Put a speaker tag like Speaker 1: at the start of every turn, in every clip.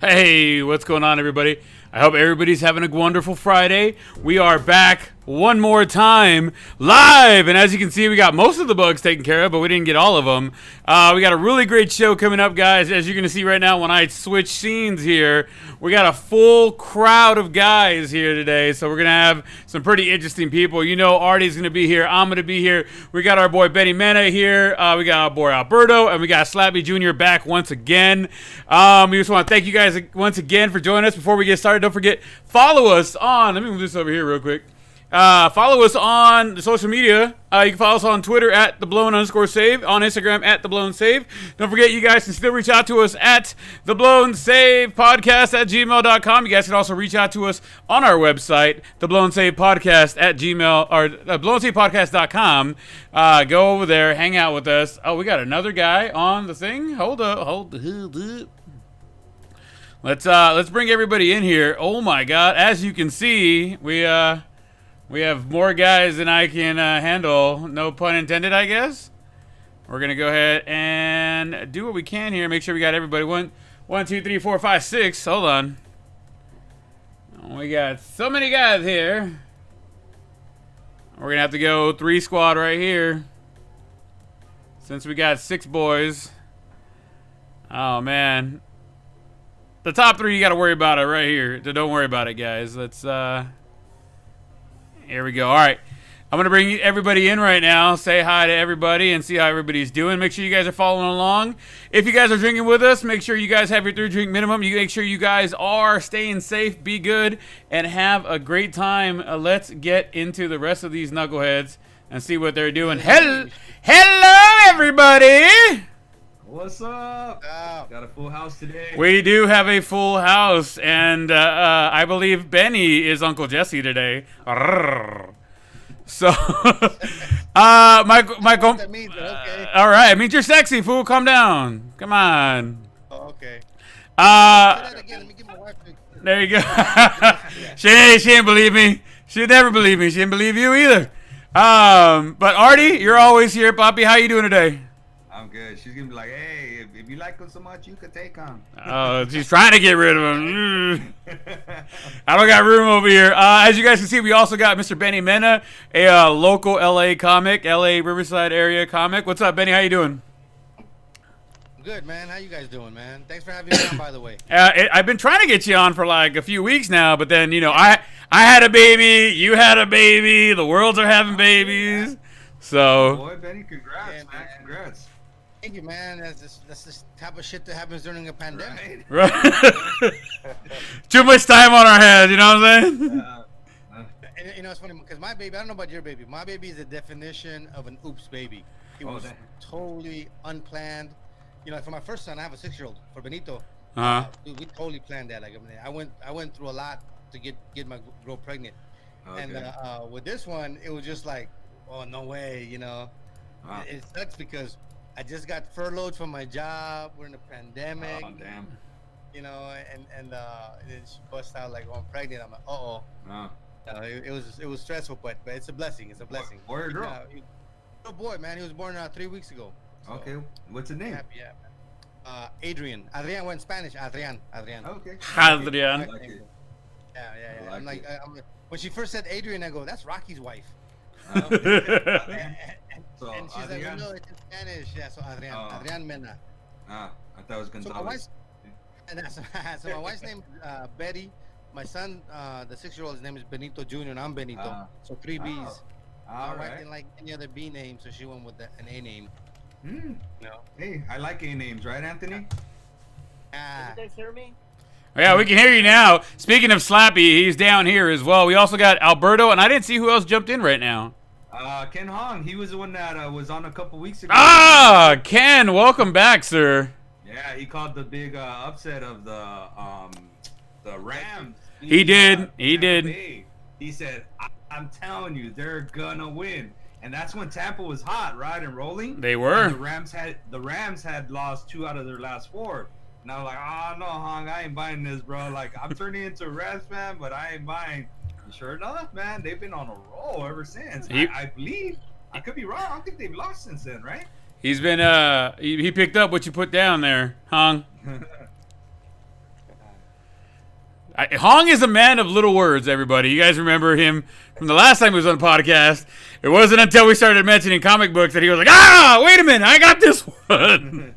Speaker 1: Hey, what's going on, everybody? I hope everybody's having a wonderful Friday. We are back one more time live, and as you can see, we got most of the bugs taken care of, but we didn't get all of them. We got a really great show coming up, guys. As you're going to see right now when I switch scenes here, we got a full crowd of guys here today, so we're going to have some pretty interesting people. You know, Artie's going to be here. I'm going to be here. We got our boy Mena here. We got our boy Berto, and we got Slappy Jr. back once again. We just want to thank you guys once again for joining us. Before we get started, don't forget, follow us on, let me move this over here real quick. Follow us on the social media. You can follow us on Twitter at @theblown_save, on Instagram at @theblown_save. Don't forget, you guys can still reach out to us at theblown_save_podcast@gmail.com. You guys can also reach out to us on our website, theblown_save_podcast@gmail or theblown_save_podcast.com. Go over there, hang out with us. Oh, we got another guy on the thing. Hold up. Let's bring everybody in here. Oh my God! As you can see, we have more guys than I can handle. No pun intended, I guess. We're gonna go ahead and do what we can here. Make sure we got everybody. One, two, three, four, five, six. Hold on. We got so many guys here. We're gonna have to go 3 squad right here, since we got 6 boys. Oh man. The top 3, you got to worry about it right here. So don't worry about it, guys. Let's, here we go. All right. I'm going to bring everybody in right now, say hi to everybody, and see how everybody's doing. Make sure you guys are following along. If you guys are drinking with us, make sure you guys have your 3-drink minimum. You make sure you guys are staying safe, be good, and have a great time. Let's get into the rest of these knuckleheads and see what they're doing. Hello, everybody.
Speaker 2: What's up? Got a full house today.
Speaker 1: We do have a full house, and I believe Beny is Uncle Jesse today. So, Michael.
Speaker 3: That means, okay.
Speaker 1: All right, it means you're sexy, fool. Calm down. Come on.
Speaker 3: Oh, okay. Say
Speaker 1: Uh,
Speaker 3: that again. Let me get my wife to...
Speaker 1: there you go. She ain't believe me. She'd never believe me. She didn't believe you either. But Artie, you're always here, Poppy. How you doing today?
Speaker 2: I'm good. She's gonna be like, hey, if you like him so much, you could take him.
Speaker 1: Oh, she's trying to get rid of him. I don't got room over here. As you guys can see, we also got Mr. Mena, a local LA comic, LA Riverside area comic. What's up, Benny? How you doing?
Speaker 3: Good, man. How you guys doing, man? Thanks for having me on, by the way.
Speaker 1: I've been trying to get you on for like a few weeks now, but then, you know, I had a baby, you had a baby, the worlds are having babies. So.
Speaker 2: Boy, Benny, congrats,
Speaker 3: Yeah,
Speaker 2: man. Congrats.
Speaker 3: Thank you, man. That's this type of shit that happens during a pandemic.
Speaker 1: Right. Too much time on our hands, you know what I'm saying?
Speaker 3: And you know, it's funny because my baby, I don't know about your baby. My baby is the definition of an oops baby. It was totally unplanned. You know, for my first son, I have a 6-year-old, for Benito. Dude, we totally planned that. Like, I went through a lot to get my girl pregnant.
Speaker 2: Okay.
Speaker 3: And with this one, it was just like, oh, no way, you know.
Speaker 2: Wow.
Speaker 3: It sucks because I just got furloughed from my job. We're in a pandemic.
Speaker 2: Oh, damn.
Speaker 3: You know, and then she busts out like, "Oh, I'm pregnant." I'm like, "Uh-oh."
Speaker 2: Oh.
Speaker 3: It was stressful, but it's a blessing. It's a blessing.
Speaker 2: Boy or girl?
Speaker 3: Little boy, man. He was born 3 weeks ago. So,
Speaker 2: Okay. What's his name?
Speaker 3: happy, yeah, man. Adrian. Adrian went in Spanish. Adrian.
Speaker 2: Okay.
Speaker 1: Adrian.
Speaker 2: I like it.
Speaker 3: Yeah.
Speaker 2: I like
Speaker 3: I'm like, when she first said Adrian, I go, "That's Rocky's wife."
Speaker 2: So,
Speaker 3: And she's like,
Speaker 2: Adrian?
Speaker 3: "No, it's in Spanish." Yeah, so Adrian.
Speaker 2: Oh.
Speaker 3: Adrian Mena.
Speaker 2: I thought it was
Speaker 3: So my
Speaker 2: Gonzalez.
Speaker 3: wife's, so my wife's name is Betty. My son, the 6-year-old's name is Benito Jr. and I'm Benito. So 3 B's.
Speaker 2: All
Speaker 3: My wife
Speaker 2: right.
Speaker 3: didn't like any other B name, so she went with an A name. No.
Speaker 2: Hey, I like A names, right, Anthony?
Speaker 3: Ah.
Speaker 4: Can you guys hear me?
Speaker 1: Yeah, we can hear you now. Speaking of Slappy, he's down here as well. We also got Alberto, and I didn't see who else jumped in right now.
Speaker 2: Ken Hong. He was the one that was on a couple weeks ago.
Speaker 1: Ah, Ken, welcome back, sir.
Speaker 2: Yeah, he called the big upset of the Rams.
Speaker 1: He did.
Speaker 2: Tampa
Speaker 1: He did.
Speaker 2: Bay. He said, I'm telling you, they're gonna win. And that's when Tampa was hot, right, and rolling.
Speaker 1: They were.
Speaker 2: And the Rams had lost 2 out of their last 4. And I was like, oh no, Hong, I ain't buying this, bro. Like, I'm turning into a Rams fan, but I ain't buying. And sure enough, man, they've been on a roll ever since. I believe. I could be wrong. I don't think they've lost since then, right?
Speaker 1: He's been he picked up what you put down there, Hong. Hong is a man of little words, everybody. You guys remember him from the last time he was on the podcast. It wasn't until we started mentioning comic books that he was like, wait a minute, I got this one.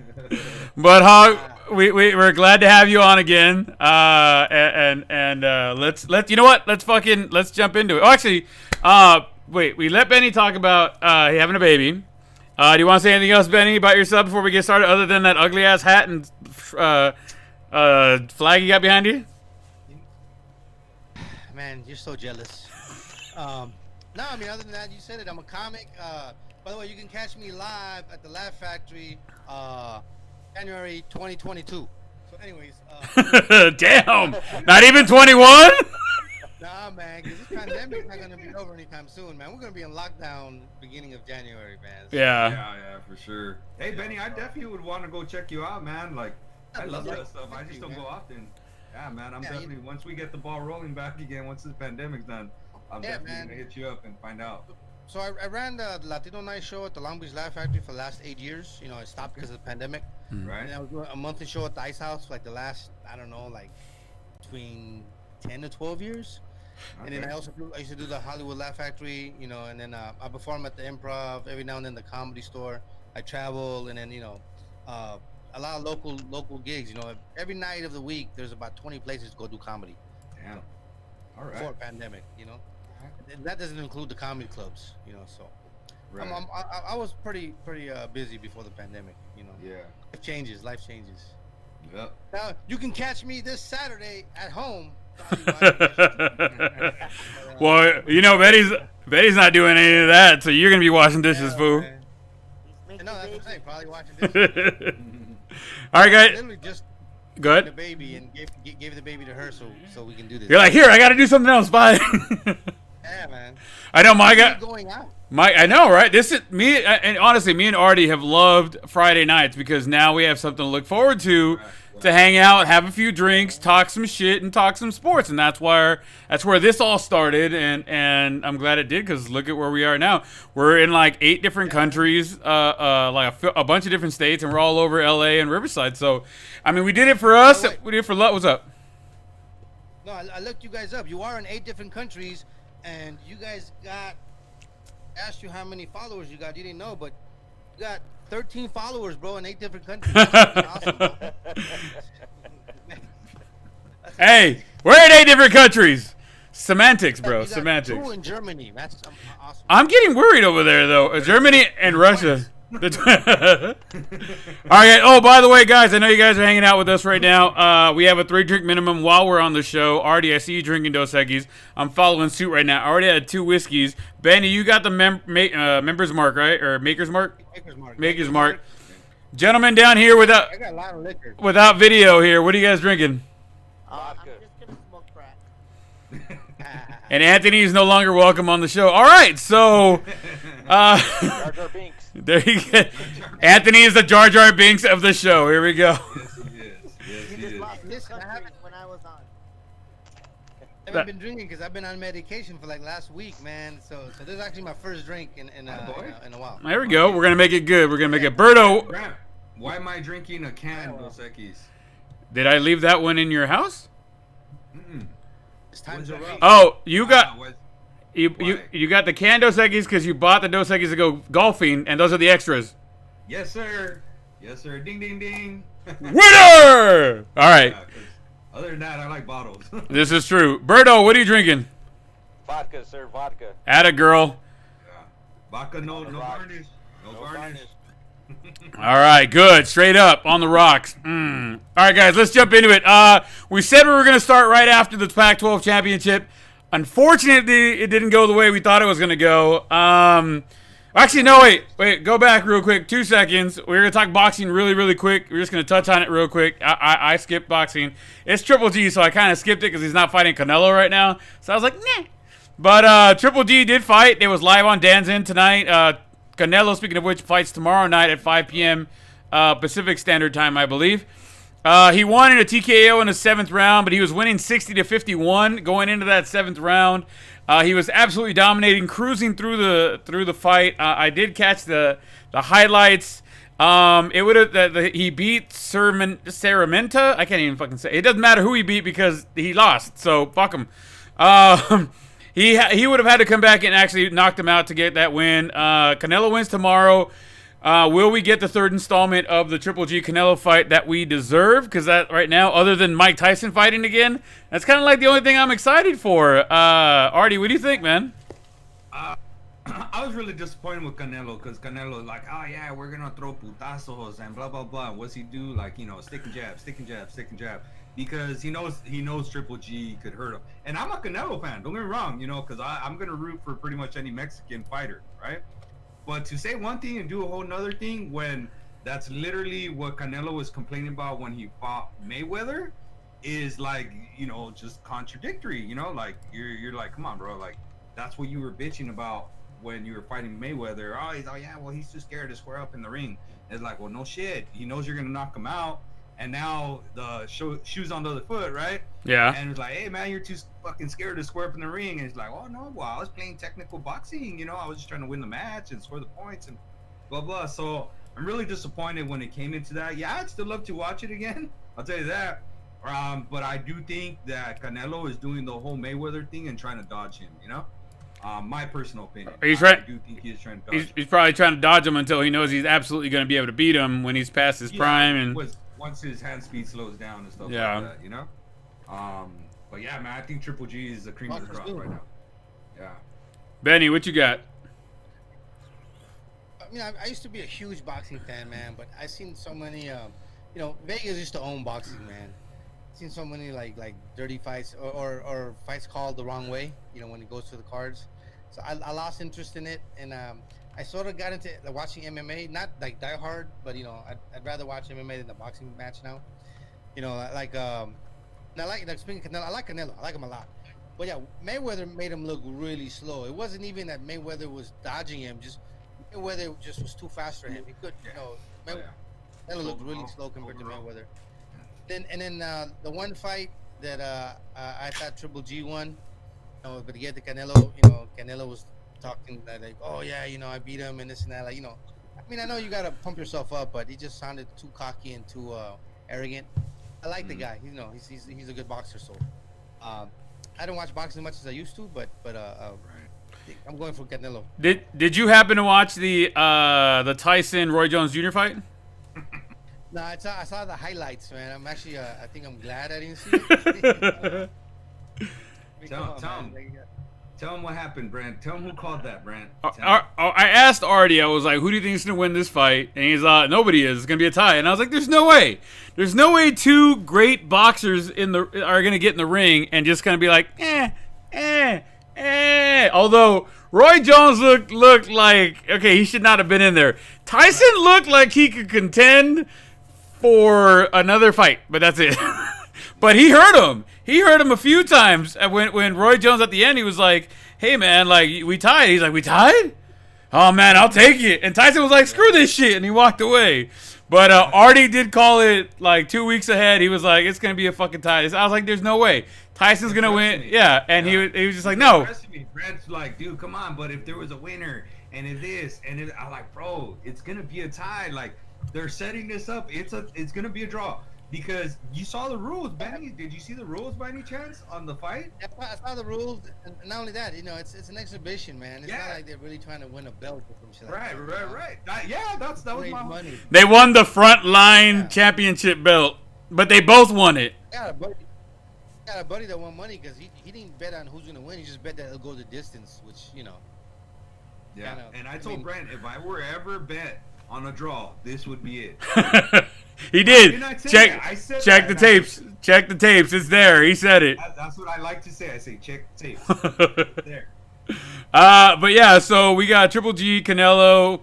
Speaker 1: But Hong, we're glad to have you on again. Let's you know what? Let's jump into it. Oh, actually, wait, we let Beny talk about having a baby. Do you want to say anything else, Beny, about yourself before we get started, other than that ugly ass hat and flag you got behind you?
Speaker 3: Man, you're so jealous. No, I mean, other than that, you said it. I'm a comic. By the way, you can catch me live at the Laugh Factory, January 2022. So, anyways.
Speaker 1: Damn! Not even 21?
Speaker 3: Nah, man, because this pandemic's not going to be over anytime soon, man. We're going to be in lockdown beginning of January, man. So,
Speaker 1: yeah,
Speaker 2: for sure. Hey, Beny, I definitely would want to go check you out, man. Like, I love that stuff. I just don't go often. Yeah, man, I'm definitely, once we get the ball rolling back again, once this pandemic's done, I'm definitely going to hit you up and find out.
Speaker 3: So I ran the Latino Night Show at the Long Beach Laugh Factory for the last 8 years. You know, I stopped because of the pandemic.
Speaker 2: Right.
Speaker 3: And I was doing a monthly show at the Ice House for like the last, I don't know, like between 10 to 12 years. Okay. And then I used to do the Hollywood Laugh Factory, you know, and then I perform at the Improv, every now and then the Comedy Store. I travel, and then, you know, a lot of local gigs. You know, every night of the week, there's about 20 places to go do comedy.
Speaker 2: Damn. All right.
Speaker 3: Before pandemic, you know. And that doesn't include the comedy clubs, you know. So, right. I was pretty busy before the pandemic, you know.
Speaker 2: Yeah.
Speaker 3: Life changes.
Speaker 2: Yep.
Speaker 3: Now you can catch me this Saturday at home.
Speaker 1: Well, you know, Betty's not doing any of that, so you're gonna be washing dishes, fool.
Speaker 3: No, that's what I'm saying. Probably watching dishes.
Speaker 1: All right, guys.
Speaker 3: Literally just
Speaker 1: good.
Speaker 3: The baby and gave the baby to her so we can do this.
Speaker 1: You're like, here, I got to do something else. Bye.
Speaker 3: Yeah, man.
Speaker 1: I know my guy.
Speaker 3: Going out.
Speaker 1: I know, right? This is me, and honestly, me and Artie have loved Friday nights because now we have something to look forward to hang out, have a few drinks, talk some shit, and talk some sports, and that's where this all started, and I'm glad it did because look at where we are now. We're in like 8 different countries, like a bunch of different states, and we're all over LA and Riverside. So, I mean, we did it for us. We did it for love. What's up?
Speaker 3: No, I looked you guys up. You are in 8 different countries, and you guys asked you how many followers you got. You didn't know, but you got 13 followers, bro, in 8 different countries. That's awesome, bro.
Speaker 1: Hey, we're in 8 different countries. Semantics, bro. Semantics.
Speaker 3: 2 in Germany. That's awesome.
Speaker 1: I'm getting worried over there, though. Germany and Russia. All right. Oh, by the way, guys, I know you guys are hanging out with us right now. We have a 3-drink minimum while we're on the show. Artie, I see you drinking Dos Equis. I'm following suit right now. I already had 2 whiskeys. Beny, you got the member's mark, right? Or maker's mark? Maker's mark. Gentlemen down here
Speaker 3: I got a lot of liquor.
Speaker 1: Without video here, what are you guys drinking?
Speaker 4: I'm just gonna smoke crack.
Speaker 1: And Anthony is no longer welcome on the show. All right, so
Speaker 4: Jar Jar Binks.
Speaker 1: There you go. Anthony is the Jar Jar Binks of the show. Here we go.
Speaker 2: Yes, he is. Yes, he is.
Speaker 4: When I was on.
Speaker 3: I haven't been drinking because I've been on medication for like last week, man. So this is actually my first drink in a while.
Speaker 1: There we go. We're gonna make it good. We're gonna make it. Berto.
Speaker 2: Brent, why am I drinking a can of Dos Equis?
Speaker 1: Did I leave that one in your house?
Speaker 3: It's time to roll.
Speaker 1: Oh, you got you got the can Dos Equis because you bought the Dos Equis to go golfing, and those are the extras.
Speaker 2: Yes, sir. Yes, sir. Ding, ding, ding.
Speaker 1: Winner! All right.
Speaker 2: Yeah, other than that, I like bottles.
Speaker 1: This is true. Berto, what are you drinking?
Speaker 4: Vodka, sir. Vodka.
Speaker 1: Atta girl.
Speaker 2: Yeah. Vodka, no garnish. No garnish.
Speaker 1: All right, good. Straight up on the rocks. All right, guys, let's jump into it. We said we were going to start right after the Pac-12 championship. Unfortunately, it didn't go the way we thought it was going to go. Actually, no, wait. Go back real quick. 2 seconds. We're going to talk boxing really, really quick. We're just going to touch on it real quick. I skipped boxing. It's Triple G, so I kind of skipped it because he's not fighting Canelo right now. So I was like, nah. But Triple G did fight. It was live on Danzin tonight. Canelo, speaking of which, fights tomorrow night at 5 p.m. Pacific Standard Time, I believe. He won in a TKO in the 7th round, but he was winning 60-51 going into that 7th round. He was absolutely dominating, cruising through the fight. I did catch the highlights. It would have he beat Saramenta. I can't even fucking say. It doesn't matter who he beat because he lost. So fuck him. He would have had to come back and actually knocked him out to get that win. Canelo wins tomorrow. Will we get the third installment of the Triple G Canelo fight that we deserve? Because that right now, other than Mike Tyson fighting again, that's kind of like the only thing I'm excited for. Artie, what do you think, man?
Speaker 2: I was really disappointed with Canelo because Canelo like, oh yeah, we're gonna throw putazos and blah blah blah. What's he do? Like, you know, stick and jab, stick and jab, stick and jab, because he knows Triple G could hurt him. And I'm a Canelo fan. Don't get me wrong, you know, because I'm gonna root for pretty much any Mexican fighter, right? But to say one thing and do a whole nother thing when that's literally what Canelo was complaining about when he fought Mayweather is like, you know, just contradictory. You know, like you're like, come on, bro, like that's what you were bitching about when you were fighting Mayweather. Oh yeah, well, he's too scared to square up in the ring. It's like, well, no shit. He knows you're gonna knock him out, and now the shoes on the other foot, right?
Speaker 1: Yeah.
Speaker 2: And it's like, hey man, you're too fucking scared to square up in the ring. And it's like, oh no, well, I was playing technical boxing. You know, I was just trying to win the match and score the points and blah blah. So I'm really disappointed when it came into that. Yeah, I'd still love to watch it again. I'll tell you that. But I do think that Canelo is doing the whole Mayweather thing and trying to dodge him. You know. My personal opinion.
Speaker 1: I do
Speaker 2: think he's trying to dodge
Speaker 1: he's probably trying to dodge him until he knows he's absolutely going to be able to beat him when he's past his prime. And
Speaker 2: once his hand speed slows down and stuff like that, you know? But yeah, man, I think Triple G is the cream of the crop right now. Yeah.
Speaker 1: Benny, what you got?
Speaker 3: I mean, I used to be a huge boxing fan, man, but I've seen so many, you know, Vegas used to own boxing, man. Seen so many like dirty fights or fights called the wrong way, you know, when it goes to the cards. So I lost interest in it, and I sort of got into watching MMA, not like die hard, but you know, I'd rather watch MMA than the boxing match now. You know, like speaking of Canelo, I like Canelo, I like him a lot. But yeah, Mayweather made him look really slow. It wasn't even that Mayweather was dodging him, just Mayweather just was too fast for him. He could, you know, Canelo looked really slow compared to Mayweather. And then the one fight that I thought Triple G won, you know, but to get to Canelo, you know, Canelo was talking like, oh yeah, you know, I beat him and this and that, like, you know, I mean, I know you gotta pump yourself up, but he just sounded too cocky and too arrogant. I like the guy, you know, he's a good boxer. So I don't watch boxing as much as I used to, but I'm going for Canelo.
Speaker 1: Did you happen to watch the Tyson Roy Jones Jr. fight?
Speaker 3: No, I saw the highlights, man. I'm actually, I think I'm glad I didn't see it.
Speaker 2: Tell him what happened, Brent. Tell him who called that, Brent.
Speaker 1: I asked Artie, I was like, who do you think is going to win this fight? And he's like, nobody is. It's going to be a tie. And I was like, there's no way. There's no way two great boxers are going to get in the ring and just going to be like, Although Roy Jones looked like, okay, he should not have been in there. Tyson looked like he could contend for another fight, but that's it. But he hurt him. He hurt him a few times. When Roy Jones at the end, he was like, hey, man, like, we tied. He's like, we tied? Oh, man, I'll take it. And Tyson was like, screw this shit, and he walked away. But Artie did call it like 2 weeks ahead. He was like, it's going to be a fucking tie. I was like, there's no way. Tyson's going to win. Yeah, and he was just like, no.
Speaker 2: Brent's like, dude, come on, but if there was a winner, and if this, and if, I'm like, bro, it's going to be a tie. Like, they're setting this up. It's going to be a draw. Because you saw the rules, Beny. Did you see the rules by any chance on the fight?
Speaker 3: Yeah, I saw the rules, and not only that, you know, it's an exhibition, man. It's not like they're really trying to win a belt or some shit.
Speaker 2: Right. That was my
Speaker 3: money.
Speaker 1: They won the frontline championship belt, but they both won it.
Speaker 3: Got a buddy that won money because he didn't bet on who's gonna win. He just bet that it'll go the distance, which, you know.
Speaker 2: Yeah, and I told Brent, if I were ever bet on a draw, this would be it.
Speaker 1: He did. Check the tapes. Check the tapes. It's there. He said it.
Speaker 2: That's what I like to say. I say check the tapes. There.
Speaker 1: But yeah, so we got Triple G, Canelo,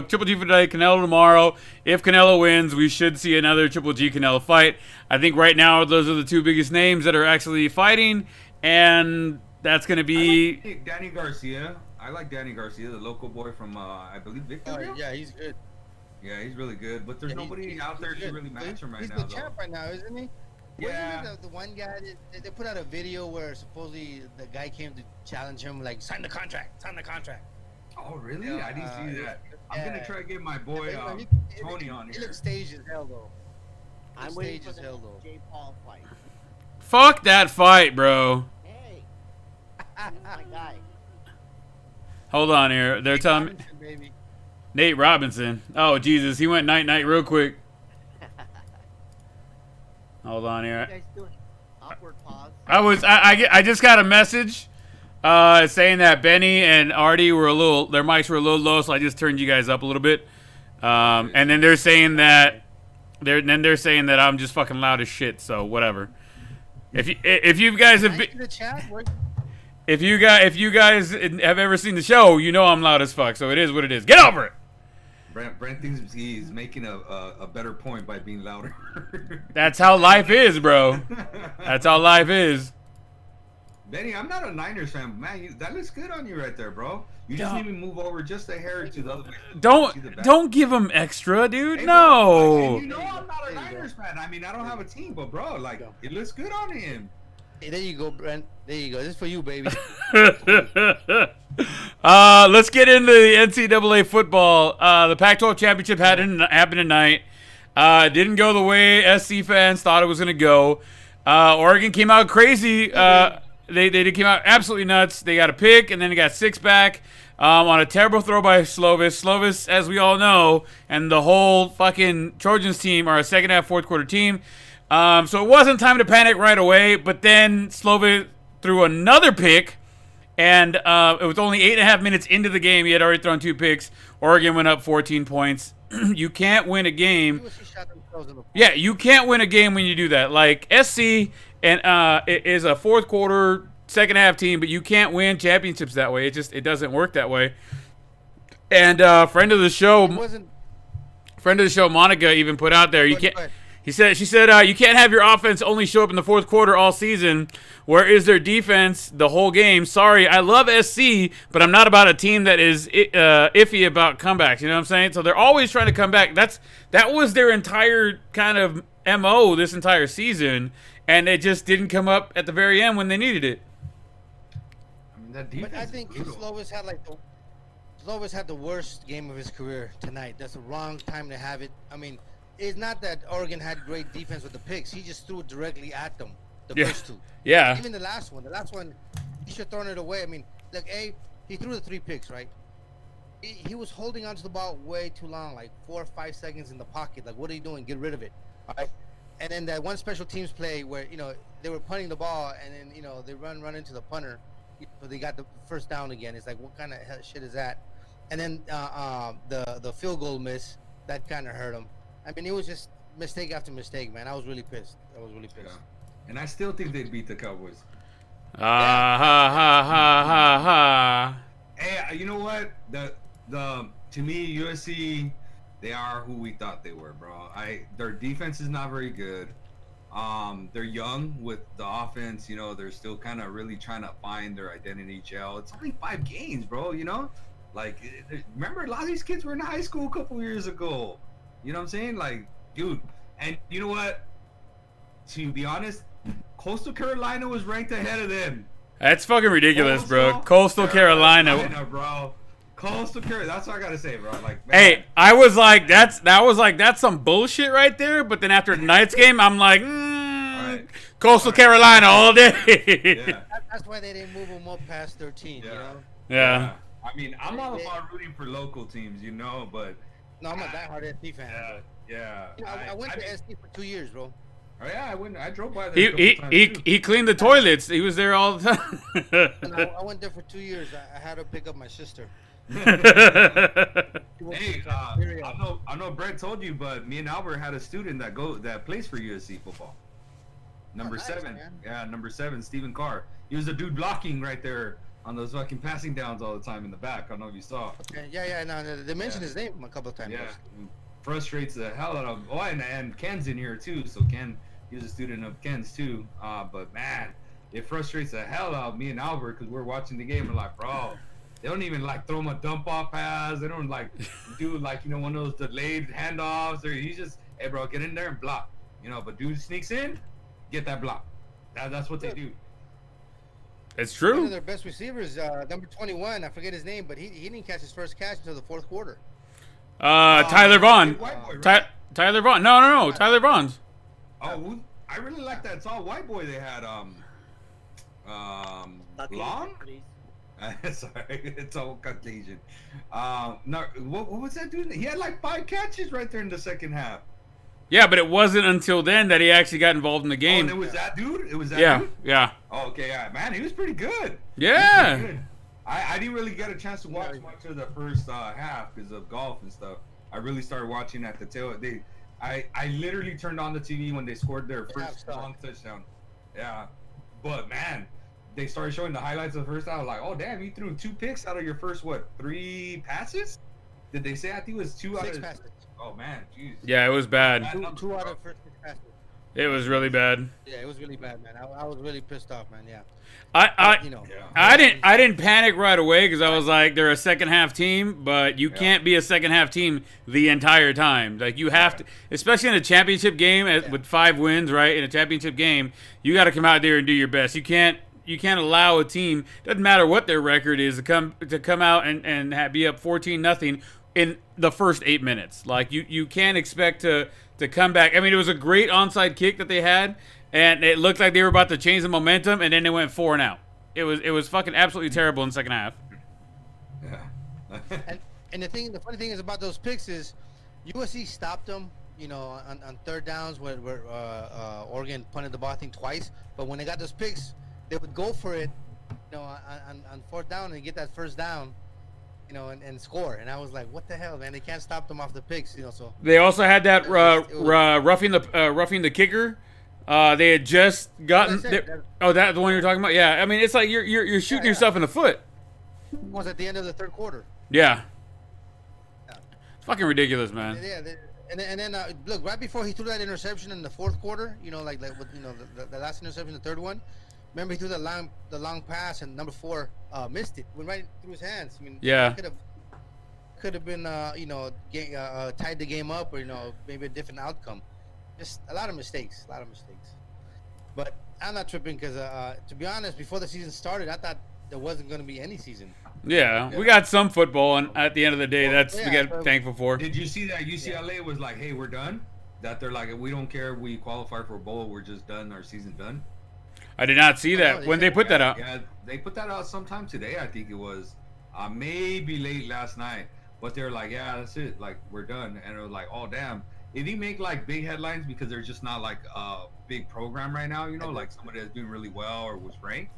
Speaker 1: Triple G for today, Canelo tomorrow. If Canelo wins, we should see another Triple G Canelo fight. I think right now those are the two biggest names that are actually fighting, and that's going to be
Speaker 2: I like Danny Garcia. I like Danny Garcia, the local boy from I believe Victoria.
Speaker 3: Yeah, he's good.
Speaker 2: Yeah, he's really good, but there's nobody out there to really match him right now.
Speaker 3: He's the champ right now, isn't he?
Speaker 2: Yeah.
Speaker 3: Wasn't the one guy they put out a video where supposedly the guy came to challenge him, like, sign the contract.
Speaker 2: Oh, really?
Speaker 3: Yeah,
Speaker 2: I didn't see that. I'm gonna try to get my boy Tony on
Speaker 3: He
Speaker 2: here.
Speaker 3: looks staged as hell, though.
Speaker 4: I'm waiting for the J. Paul fight.
Speaker 1: Fuck that fight, bro.
Speaker 4: Hey, he's my guy.
Speaker 1: Hold on here. They're telling me
Speaker 3: Baby.
Speaker 1: Nate Robinson. Oh Jesus, he went night night real quick. Hold on
Speaker 4: What are
Speaker 1: here.
Speaker 4: you guys doing? Awkward pause.
Speaker 1: I just got a message saying that Beny and Artie were their mics were a little low, so I just turned you guys up a little bit. And then they're saying that I'm just fucking loud as shit. So whatever. If you guys have been, if you guys have ever seen the show, you know I'm loud as fuck. So it is what it is. Get over it.
Speaker 2: Brent thinks he's making a better point by being louder.
Speaker 1: That's how life is, bro. That's how life is.
Speaker 2: Beny, I'm not a Niners fan, but man, that looks good on you right there, bro. You just need to move over just a hair to the other way.
Speaker 1: Don't give him extra, dude.
Speaker 2: Hey,
Speaker 1: no.
Speaker 2: Bro, you know I'm not a Niners fan. I mean, I don't have a team, but bro, like, it looks good on him.
Speaker 3: Hey, there you go, Brent. There you go. This is for you, baby.
Speaker 1: Let's get into the NCAA football. The Pac-12 championship happened tonight. Didn't go the way SC fans thought it was gonna go. Oregon came out crazy. They came out absolutely nuts. They got a pick and then they got 6 back on a terrible throw by Slovis. Slovis, as we all know, and the whole fucking Trojans team are a second half, fourth quarter team. So it wasn't time to panic right away. But then Slovis threw another pick, and it was only 8.5 minutes into the game. He had already thrown 2 picks. Oregon went up 14 points. You can't win a game. Yeah, you can't win a game when you do that. Like SC and it is a fourth quarter, second half team, but you can't win championships that way. It doesn't work that way. And friend of the show, Monica even put out there, you can't. She said you can't have your offense only show up in the fourth quarter all season. Where is their defense the whole game? Sorry, I love SC, but I'm not about a team that is iffy about comebacks. You know what I'm saying? So they're always trying to come back. That was their entire kind of MO this entire season, and it just didn't come up at the very end when they needed it.
Speaker 2: I mean, that defense.
Speaker 3: But I think Slovis had the worst game of his career tonight. That's the wrong time to have it. I mean, it's not that Oregon had great defense with the picks. He just threw it directly at them. The first 2.
Speaker 1: Yeah.
Speaker 3: Even the last one, he should have thrown it away. I mean, like, he threw the 3 picks, right? He was holding onto the ball way too long, like 4 or 5 seconds in the pocket. Like, what are you doing? Get rid of it. All right. And then that one special teams play where, they were punting the ball and then, they run into the punter. So they got the first down again. It's like, what kind of shit is that? And then the field goal miss, that kind of hurt him. I mean, it was just mistake after mistake, man. I was really pissed.
Speaker 2: Yeah. And I still think they'd beat the Cowboys.
Speaker 1: Ha ha ha ha.
Speaker 2: Hey, you know what? To me, USC, they are who we thought they were, bro. Their defense is not very good. They're young with the offense. They're still kind of really trying to find their identity, gel. It's only 5 games, bro. Like, remember, a lot of these kids were in high school a couple years ago. You know what I'm saying? Like, dude. And you know what? To be honest, Coastal Carolina was ranked ahead of them.
Speaker 1: That's fucking ridiculous, bro. Coastal Carolina,
Speaker 2: bro. Coastal Carolina. That's what I gotta say, bro. Like, man.
Speaker 1: Hey, I was like, that's some bullshit right there. But then after tonight's game, I'm like,
Speaker 2: right.
Speaker 1: Coastal Carolina all day.
Speaker 2: Yeah.
Speaker 3: That's why they didn't move them up past 13.
Speaker 2: Yeah.
Speaker 1: Yeah.
Speaker 2: I mean, I'm all about rooting for local teams, but.
Speaker 3: No, I'm a diehard SC fan.
Speaker 2: Yeah.
Speaker 3: I went to SC for 2 years, bro.
Speaker 2: Oh yeah, I drove by there.
Speaker 1: He cleaned the toilets. He was there all the time.
Speaker 3: I went there for 2 years. I had to pick up my sister.
Speaker 2: Hey, I know Brent told you, but me and Albert had a student that plays for USC football. Number 7. Man. Yeah, number 7, Stephen Carr. He was a dude blocking right there on those fucking passing downs all the time in the back. I don't know if you saw.
Speaker 3: Yeah. No, they mentioned his name a couple of times.
Speaker 2: Yeah, frustrates the hell out of. Oh, and Ken's in here too. So Ken, he was a student of Ken's too. But man, it frustrates the hell out of me and Albert because we're watching the game. We're like, bro, they don't even like throw him a dump off pass. They don't like do like one of those delayed handoffs. Or he's just, hey bro, get in there and block. But dude sneaks in, get that block. That's what they do.
Speaker 1: It's
Speaker 3: One
Speaker 1: true.
Speaker 3: of their best receivers, number 21, I forget his name, but he didn't catch his first catch until the fourth quarter.
Speaker 1: Tyler Vaughn.
Speaker 2: White boy,
Speaker 1: Ty-
Speaker 2: right?
Speaker 1: Tyler Vaughn. No. Tyler Vaughn's.
Speaker 2: Oh, I really like that tall white boy they had. Long. Sorry, it's all Caucasian. No, what was that dude? He had like 5 catches right there in the second half.
Speaker 1: Yeah, but it wasn't until then that he actually got involved in the
Speaker 2: Oh,
Speaker 1: game.
Speaker 2: and it was that dude. It was that
Speaker 1: Yeah,
Speaker 2: dude.
Speaker 1: yeah,
Speaker 2: Oh, okay, yeah, man, he was pretty good.
Speaker 1: yeah.
Speaker 2: Good. I didn't really get a chance to watch much of the first half because of golf and stuff. I really started watching at the tail. I literally turned on the TV when they scored their first long touchdown. Yeah, but man, they started showing the highlights of the first half. I was like, oh damn, you threw 2 picks out of your first 3 passes? Did they say? I think it was 2 out of
Speaker 3: 6 passes.
Speaker 2: Oh man, jeez.
Speaker 1: Yeah, it was bad.
Speaker 3: Two out of first 6 passes.
Speaker 1: It was really bad.
Speaker 3: Yeah, it was really bad, man. I was really pissed off, man. Yeah.
Speaker 1: I
Speaker 3: You know.
Speaker 2: Yeah.
Speaker 1: I didn't panic right away because I was like, they're a second half team, but you can't be a second half team the entire time. Like you have to, especially in a championship game with 5 wins, right? In a championship game, you got to come out there and do your best. You can't allow a team, doesn't matter what their record is, to come out and be up 14-0 in the first 8 minutes. Like you can't expect to come back. I mean, it was a great onside kick that they had, and it looked like they were about to change the momentum, and then they went 4 and out. It was fucking absolutely terrible in the second half.
Speaker 2: Yeah.
Speaker 3: And the funny thing is about those picks is USC stopped them, you know, on third downs where Oregon punted the ball, I think, twice. But when they got those picks, they would go for it, you know, on fourth down and get that first down, you know, and score. And I was like, what the hell, man? They can't stop them off the picks, you know. So
Speaker 1: They also had that roughing the kicker. They had just gotten. That's the one you're talking about. Yeah, I mean, it's like you're shooting yourself in the foot.
Speaker 3: was at the end of the third quarter.
Speaker 1: Yeah. It's fucking ridiculous, man.
Speaker 3: Yeah, and then look, right before he threw that interception in the fourth quarter, you know, like with, you know, the last interception, the third one. Remember, he threw the long pass, and number 4 missed it, went right through his hands. I mean,
Speaker 1: Yeah.
Speaker 3: could have been you know, tied the game up, or, you know, maybe a different outcome. Just a lot of mistakes. But I'm not tripping because, to be honest, before the season started, I thought there wasn't going to be any season.
Speaker 1: Yeah, we got some football, and at the end of the day, that's we
Speaker 3: yeah,
Speaker 1: get thankful for.
Speaker 2: Did you see that UCLA was like, hey, we're done? That they're like, we don't care if we qualify for a bowl, we're just done, our season done?
Speaker 1: I did not see that when they put that out.
Speaker 2: Yeah, they put that out sometime today, I think it was. Maybe late last night. But they're like, yeah, that's it. Like, we're done. And it was like, oh, damn. It didn't make, like, big headlines because they're just not, like, a big program right now, you know? Like, somebody that's doing really well or was ranked.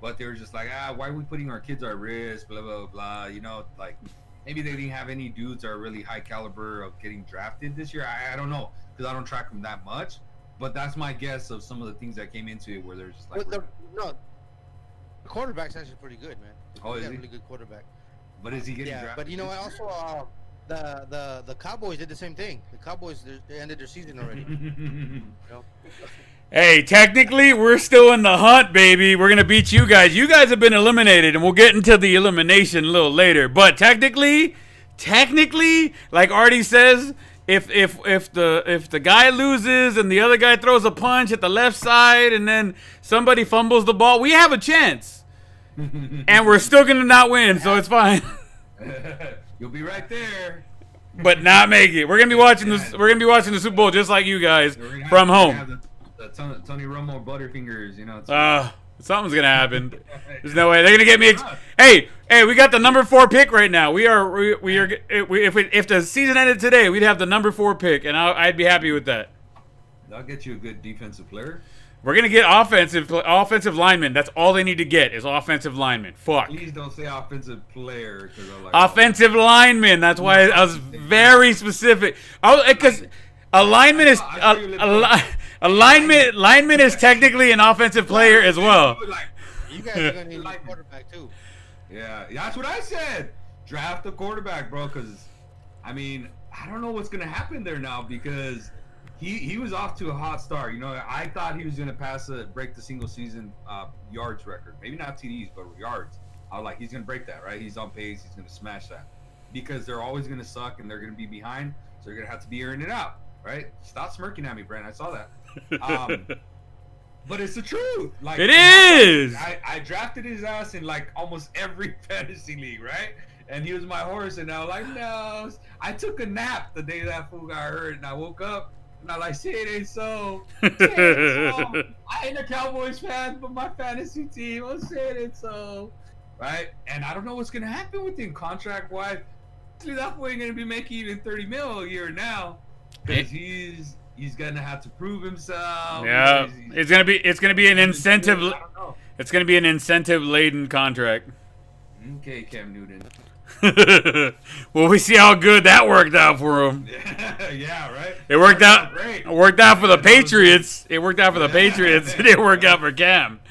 Speaker 2: But they were just like, why are we putting our kids at risk, blah, blah, blah, you know? Like, maybe they didn't have any dudes that are really high caliber of getting drafted this year. I don't know because I don't track them that much. But that's my guess of some of the things that came into it where they're just like...
Speaker 3: The quarterback's actually pretty good, man.
Speaker 2: Oh, is
Speaker 3: a
Speaker 2: he?
Speaker 3: really good quarterback.
Speaker 2: But is he getting drafted?
Speaker 3: But, you know, also the Cowboys did the same thing. The Cowboys, they ended their season already. You know?
Speaker 1: Hey, technically, we're still in the hunt, baby. We're gonna beat you guys. You guys have been eliminated, and we'll get into the elimination a little later. But technically, like Artie says, if the guy loses and the other guy throws a punch at the left side, and then somebody fumbles the ball, we have a chance, and we're still gonna not win, so it's fine.
Speaker 2: You'll be right there.
Speaker 1: But not make it. We're gonna be watching this. We're gonna be watching the Super Bowl just like you guys from home.
Speaker 2: The Tony Romo Butterfingers, you know.
Speaker 1: Something's gonna happen. There's no way they're gonna get me. Hey, we got the number 4 pick right now. We are. If the season ended today, we'd have the number 4 pick, and I'd be happy with that.
Speaker 2: That'll get you a good defensive player.
Speaker 1: We're gonna get offensive linemen. That's all they need to get is offensive linemen. Fuck.
Speaker 2: Please don't say offensive player, because I'm like
Speaker 1: offensive linemen. That's why I was very specific. Because a lineman is a lineman is technically an offensive player as well.
Speaker 3: You guys are gonna need a quarterback too.
Speaker 2: Yeah, that's what I said. Draft a quarterback, bro. Because I mean, I don't know what's gonna happen there now because. He was off to a hot start. You know, I thought he was going to break the single season yards record. Maybe not TDs, but yards. I was like, he's going to break that, right? He's on pace. He's going to smash that. Because they're always going to suck and they're going to be behind. So they're going to have to be airing it out, right? Stop smirking at me, Brent. I saw that. But it's the truth. Like
Speaker 1: It is.
Speaker 2: I drafted his ass in like almost every fantasy league, right? And he was my horse, and I was like, no. I took a nap the day that fool got hurt, and I woke up, and I like, say it ain't so. Say it ain't so. I ain't a Cowboys fan, but my fantasy team, I'll say it ain't so. Right? And I don't know what's gonna happen with him contract-wise. That boy ain't gonna be making even 30 mil a year now, because he's gonna have to prove himself.
Speaker 1: Yeah, it's gonna be an incentive.
Speaker 2: I don't know.
Speaker 1: It's gonna be an incentive-laden contract.
Speaker 2: Okay, Cam Newton.
Speaker 1: Well, we see how good that worked out for him.
Speaker 2: Yeah, right.
Speaker 1: It worked out.
Speaker 2: Great.
Speaker 1: It worked out for the Patriots. It worked out for the Patriots. It didn't work out for Cam.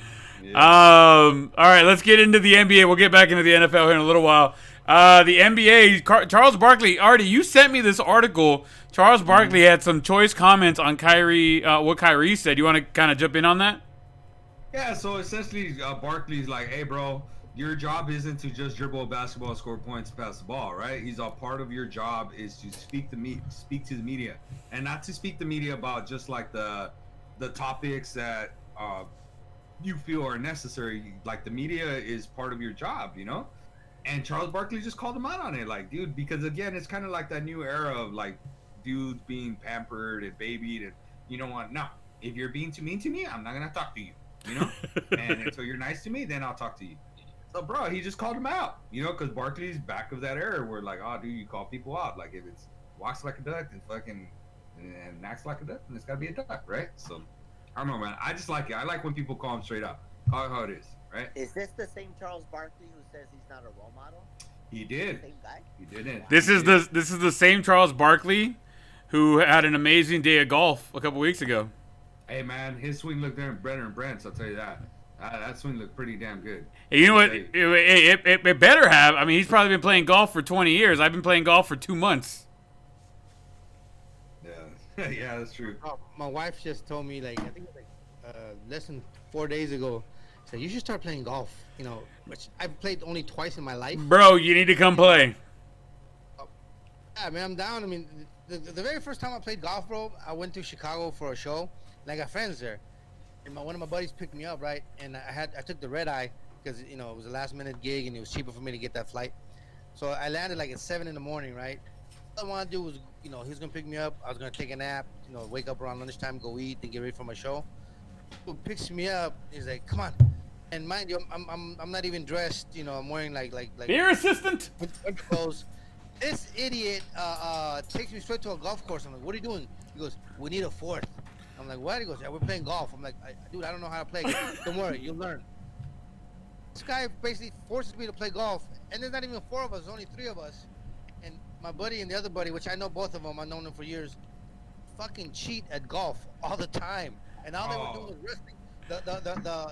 Speaker 2: Yeah.
Speaker 1: All right, let's get into the NBA. We'll get back into the NFL here in a little while. The NBA, Charles Barkley. Artie, you sent me this article. Charles Barkley had some choice comments on Kyrie, what Kyrie said. You want to kind of jump in on that?
Speaker 2: Yeah, so essentially, Barkley's like, hey, bro, your job isn't to just dribble a basketball, score points, pass the ball, right? He's a part of your job is to speak to the media, and not to speak to media about just like the topics that you feel are necessary. Like the media is part of your job, you know. And Charles Barkley just called him out on it, like, dude, because again, it's kind of like that new era of like dudes being pampered and babied, and you know what? No, if you're being too mean to me, I'm not gonna talk to you, you know. And until you're nice to me, then I'll talk to you. So, bro, he just called him out, you know, because Barkley's back of that era where like, oh, dude, you call people out, like if it's walks like a duck and fucking and acts like a duck, then it's gotta be a duck, right? So, I don't know, man. I just like it. I like when people call him straight up, call it how it is. Right?
Speaker 4: Is this the same Charles Barkley who says he's not a role model?
Speaker 2: He did.
Speaker 4: Same guy?
Speaker 2: He didn't.
Speaker 1: This is the same Charles Barkley who had an amazing day of golf a couple weeks ago.
Speaker 2: Hey man, his swing looked there in Brent and Brent's. I'll tell you that. That swing looked pretty damn good.
Speaker 1: And you know what? It better have. I mean, he's probably been playing golf for 20 years. I've been playing golf for 2 months.
Speaker 2: Yeah, yeah, that's true.
Speaker 3: Oh, my wife just told me, like, I think it was like less than 4 days ago. So you should start playing golf, you know, which I've played only twice in my life.
Speaker 1: Bro, you need to come play.
Speaker 3: Yeah, man, I'm down. I mean, the very first time I played golf, bro, I went to Chicago for a show, and I got friends there. And one of my buddies picked me up, right? And I took the red eye because, you know, it was a last minute gig and it was cheaper for me to get that flight. So I landed like at 7 in the morning, right? All I wanted to do was, you know, he was gonna pick me up. I was gonna take a nap, you know, wake up around lunchtime, go eat, then get ready for my show. Who picks me up? He's like, "Come on." And mind you, I'm not even dressed. You know, I'm wearing like
Speaker 1: Beer assistant.
Speaker 3: with clothes. This idiot takes me straight to a golf course. I'm like, "What are you doing?" He goes, "We need a fourth." I'm like, "What?" He goes, "Yeah, we're playing golf." I'm like, "Dude, I don't know how to play." He goes, "Don't worry, you'll learn." This guy basically forces me to play golf, and there's not even 4 of us. There's only 3 of us. And my buddy and the other buddy, which I know both of them, I've known them for years, fucking cheat at golf all the time. And all they were doing was wrestling.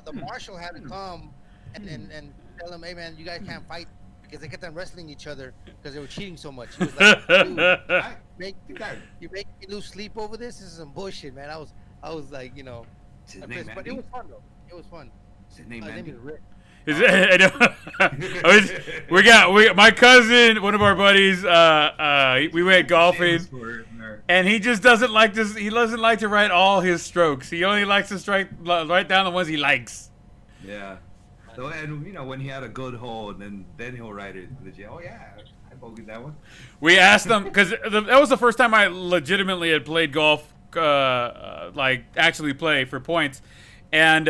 Speaker 3: The marshal had to come and tell them, "Hey man, you guys can't fight," because they kept on wrestling each other because they were cheating so much. He was like, "Dude, you make me lose sleep over this? This is some bullshit, man." I was like, you know, but it was fun though. It was fun.
Speaker 2: Is his name
Speaker 3: His name
Speaker 2: Andy?
Speaker 3: is Rick.
Speaker 1: We got my cousin, one of our buddies. We went golfing, and he just doesn't like this. He doesn't like to write all his strokes. He only likes to write down the ones he likes.
Speaker 2: Yeah. So, and you know, when he had a good hole, and then he'll write it legit. Oh yeah, I bogeyed that one.
Speaker 1: We asked him because that was the first time I legitimately had played golf, like actually play for points. And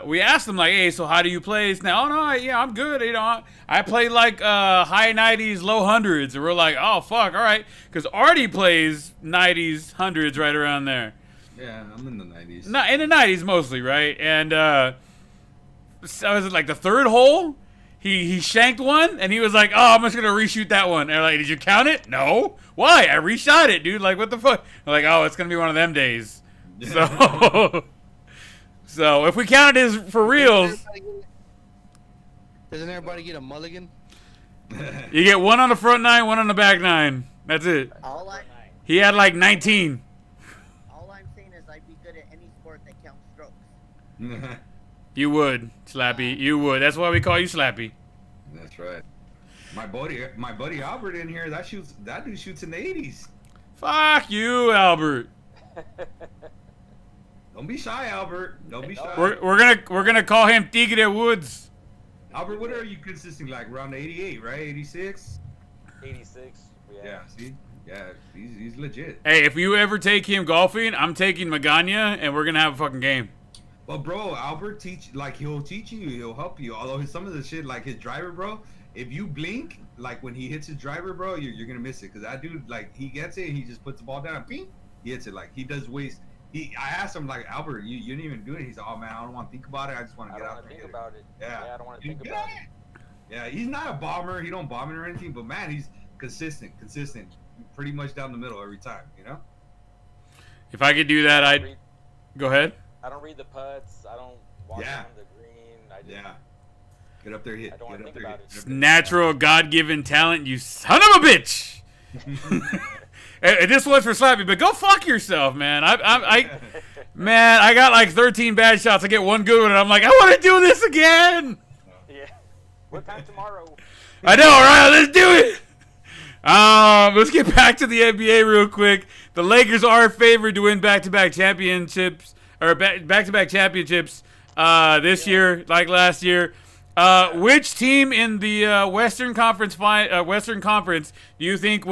Speaker 1: we asked him, like, "Hey, so how do you play?" He's like, "Oh, no, yeah, I'm good. You know, I play like high 90s, low hundreds." And we're like, "Oh, fuck, all right." Because Artie plays 90s, hundreds right around there.
Speaker 2: Yeah, I'm in the 90s.
Speaker 1: Not in the 90s mostly, right? And so was it like the 3rd hole? He shanked one, and he was like, "Oh, I'm just going to reshoot that one." And we're like, "Did you count it?" "No." "Why?" "I reshot it, dude. Like, what the fuck?" We're like, "Oh, it's going to be one of them days." So... So if we counted his for reals,
Speaker 3: doesn't everybody get a mulligan?
Speaker 1: You get 1 on the front 9, 1 on the back 9. That's it. He had like 19.
Speaker 4: All I'm saying is I'd be good at any sport that counts strokes.
Speaker 1: You would, Slappy. You would. That's why we call you Slappy.
Speaker 2: That's right. My buddy Albert in here. That dude shoots in the 80s.
Speaker 1: Fuck you, Albert.
Speaker 2: Don't be shy, Albert. Don't be shy.
Speaker 1: We're gonna call him Tigre Woods.
Speaker 2: Albert, what are you consisting like? Around 88, right? 86?
Speaker 5: 86.
Speaker 2: Yeah, see? Yeah, he's legit.
Speaker 1: Hey, if you ever take him golfing, I'm taking Magana, and we're gonna have a fucking game.
Speaker 2: But bro, Albert he'll teach you, he'll help you. Although some of the shit, like his driver, bro, if you blink, like when he hits his driver, bro, you're gonna miss it. Cause that dude, like, he gets it, he just puts the ball down, ping, he hits it. Like he does waste. I asked him, like, Albert, you didn't even do it. He's like, oh man, I don't want to think about it. I just want to get out there.
Speaker 5: Think about it.
Speaker 2: Yeah.
Speaker 5: I don't want to think about it.
Speaker 2: Yeah, he's not a bomber. He don't bomb it or anything. But man, he's consistent. Pretty much down the middle every time. You know.
Speaker 1: If I could do that, I'd go ahead.
Speaker 5: I don't read the putts. I don't walk down the green. I just,
Speaker 2: Get up there, hit.
Speaker 5: I don't want to think about it.
Speaker 1: Natural, God-given talent, you son of a bitch. And this one's for Slappy, but go fuck yourself, man. Man, I got like 13 bad shots. I get one good one, and I'm like, I want to do this again.
Speaker 5: Yeah. What time tomorrow?
Speaker 1: I know, right? Let's do it. Let's get back to the NBA real quick. The Lakers are favored to win back-to-back championships, or back-to-back championships this year, like last year. Which team in the Western Conference do you think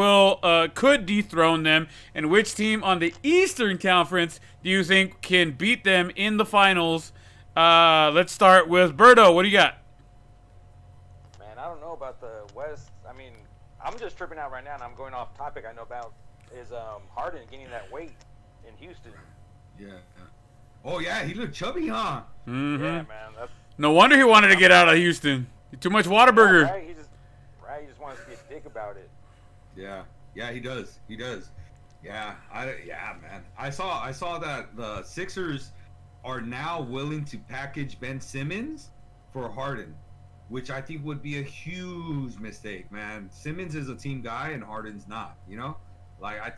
Speaker 1: could dethrone them, and which team on the Eastern Conference do you think can beat them in the finals? Let's start with Berto. What do you got?
Speaker 5: Man, I don't know about the West. I mean, I'm just tripping out right now, and I'm going off topic. I know about is Harden getting that weight in Houston.
Speaker 2: Yeah. Oh yeah, he looked chubby, huh?
Speaker 1: Mm-hmm.
Speaker 5: Yeah, man. That's
Speaker 1: No wonder he wanted to get out of Houston. Too much Whataburger.
Speaker 5: right. He just wants to get dick about it.
Speaker 2: Yeah, he does. Yeah, man. I saw that the Sixers are now willing to package Ben Simmons for Harden, which I think would be a huge mistake, man. Simmons is a team guy and Harden's not. You know, like I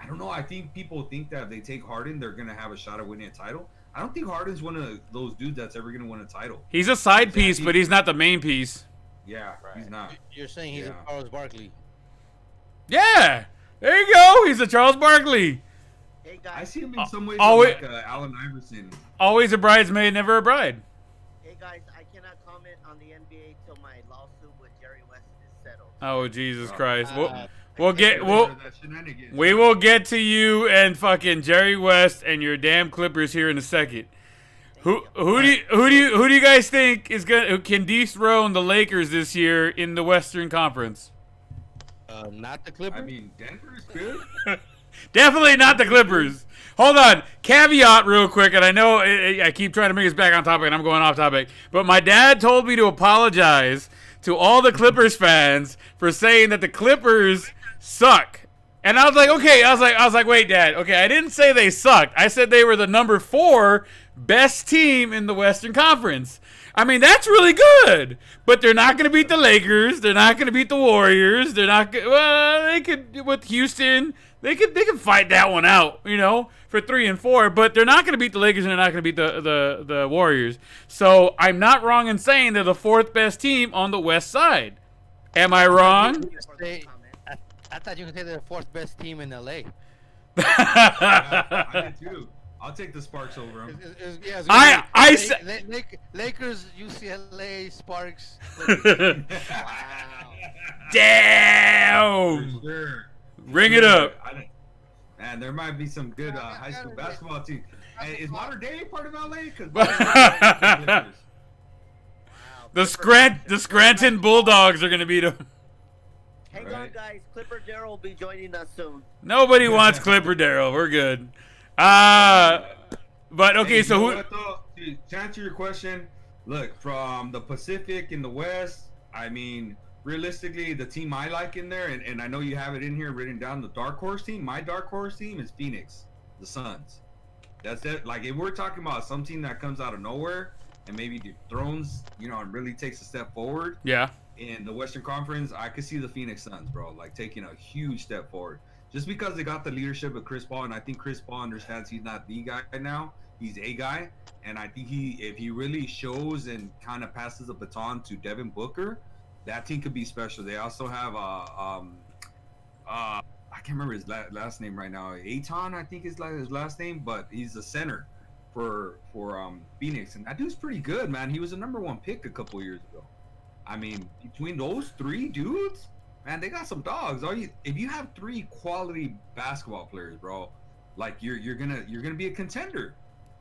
Speaker 2: don't know. I think people think that if they take Harden, they're gonna have a shot at winning a title. I don't think Harden's one of those dudes that's ever going to win a title.
Speaker 1: He's a side piece, but he's not the main piece.
Speaker 2: Yeah, he's not.
Speaker 3: You're saying he's a Charles Barkley.
Speaker 1: Yeah, there you go. He's a Charles Barkley.
Speaker 4: Hey guys.
Speaker 2: I see him in some ways
Speaker 1: always,
Speaker 2: like Allen Iverson.
Speaker 1: Always a bridesmaid, never a bride.
Speaker 4: Hey guys, I cannot comment on the NBA till my lawsuit with Jerry West is settled.
Speaker 1: Oh we will get to you and fucking Jerry West and your damn Clippers here in a second. Who do you guys think who can dethrone the Lakers this year in the Western Conference?
Speaker 3: Not the Clippers.
Speaker 2: I mean, Denver's good.
Speaker 1: Definitely not the Clippers. Hold on. Caveat real quick, and I know I keep trying to bring us back on topic, and I'm going off topic. But my dad told me to apologize to all the Clippers fans for saying that the Clippers suck. And I was like, okay. I was like, wait, Dad. Okay, I didn't say they sucked. I said they were the number 4 best team in the Western Conference. I mean, that's really good. But they're not going to beat the Lakers. They're not going to beat the Warriors. They're not. Well, they could with Houston. They can fight that one out, you know, for 3 and 4. But they're not going to beat the Lakers, and they're not going to beat the Warriors. So I'm not wrong in saying they're the 4th best team on the West side. Am I wrong?
Speaker 3: I thought you could say they're the 4th best team in LA.
Speaker 2: I did too. I'll take the Sparks over them.
Speaker 3: Lakers, UCLA, Sparks.
Speaker 2: Wow.
Speaker 1: Damn.
Speaker 2: For sure.
Speaker 1: Ring it up.
Speaker 2: Man, there might be some good high school basketball team. And is Modern Day part of LA?
Speaker 1: The Scranton Bulldogs are going to beat them.
Speaker 4: Hang on, guys. Clipper Darrell will be joining us soon.
Speaker 1: Nobody wants Clipper Darrell. We're good. But okay,
Speaker 2: hey,
Speaker 1: so
Speaker 2: to answer your question, look, from the Pacific and the West, I mean, realistically, the team I like in there, and I know you have it in here written down, the dark horse team. My dark horse team is Phoenix, the Suns. That's it. Like, if we're talking about some team that comes out of nowhere and maybe dethrones, you know, and really takes a step forward.
Speaker 1: Yeah.
Speaker 2: In the Western Conference, I could see the Phoenix Suns, bro, like taking a huge step forward. Just because they got the leadership of Chris Paul, and I think Chris Paul understands he's not the guy now, he's a guy, and I think if he really shows and kind of passes the baton to Devin Booker, that team could be special. They also have I can't remember his last name right now. Aton, I think is like his last name, but he's the center. Phoenix, and that dude's pretty good, man. He was a #1 pick a couple years ago. I mean, between those three dudes, man, they got some dogs. If you have three quality basketball players, bro, like you're gonna be a contender.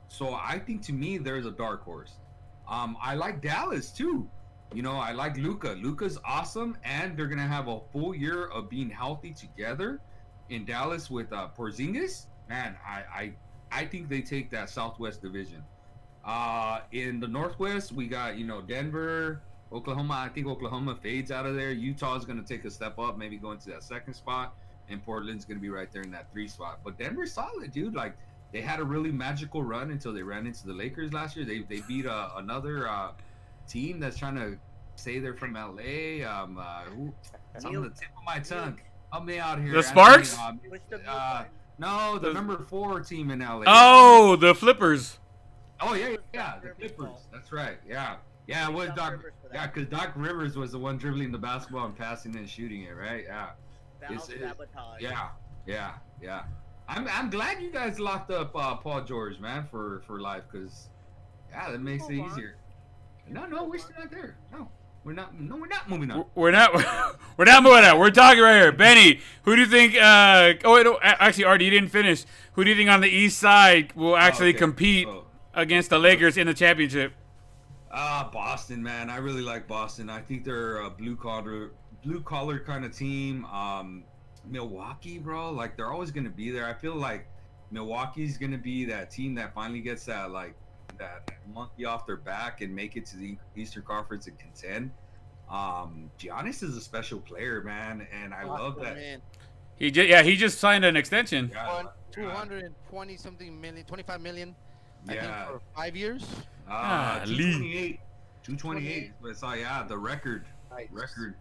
Speaker 2: So I think to me there's a dark horse. I like Dallas too. You know, I like Luka. Luka's awesome, and they're gonna have a full year of being healthy together in Dallas with Porzingis. Man, I think they take that Southwest division. In the Northwest, we got Denver, Oklahoma. I think Oklahoma fades out of there. Utah's gonna take a step up, maybe go into that 2nd spot, and Portland's gonna be right there in that 3 spot. But Denver's solid, dude. Like they had a really magical run until they ran into the Lakers last year. They beat another team that's trying to say they're from LA. It's on the tip of my tongue. Help me out here.
Speaker 1: The Sparks?
Speaker 2: No, the #4 team in LA.
Speaker 1: Oh, the Flippers.
Speaker 2: Oh yeah, the Clippers. That's right. Yeah, it was Doc. Yeah, because Doc Rivers was the one dribbling the basketball and passing and shooting it, right? Yeah.
Speaker 4: Sabotage.
Speaker 2: Yeah. I'm glad you guys locked up Paul George, man, for life, because that makes it easier. No, we're still not there. No, we're not. No, we're not moving on.
Speaker 1: We're not moving on. We're talking right here. Benny, who do you think? Actually, Artie, you didn't finish. Who do you think on the East side will actually compete against the Lakers in the championship?
Speaker 2: Boston, man. I really like Boston. I think they're a blue collar kind of team. Milwaukee, bro, like they're always gonna be there. I feel like Milwaukee's gonna be that team that finally gets that monkey off their back and make it to the Eastern Conference and contend. Giannis is a special player, man, and I love that. Man.
Speaker 1: He just signed an extension.
Speaker 3: 220 something million, 25 million. I think for 5 years.
Speaker 2: 228. But it's the record.
Speaker 3: Nice.
Speaker 2: Record.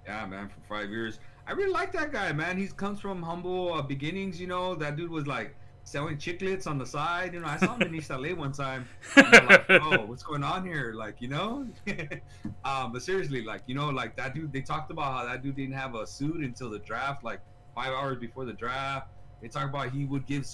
Speaker 2: Yeah, man, for 5 years. I really like that guy, man. He comes from humble beginnings. That dude was like selling chiclets on the side. I saw him in East LA one time. And I'm like, oh, what's going on here? Like, but seriously, like, like that dude, they talked about how that dude didn't have a suit until the draft, like 5 hours before the draft. They talk about he would give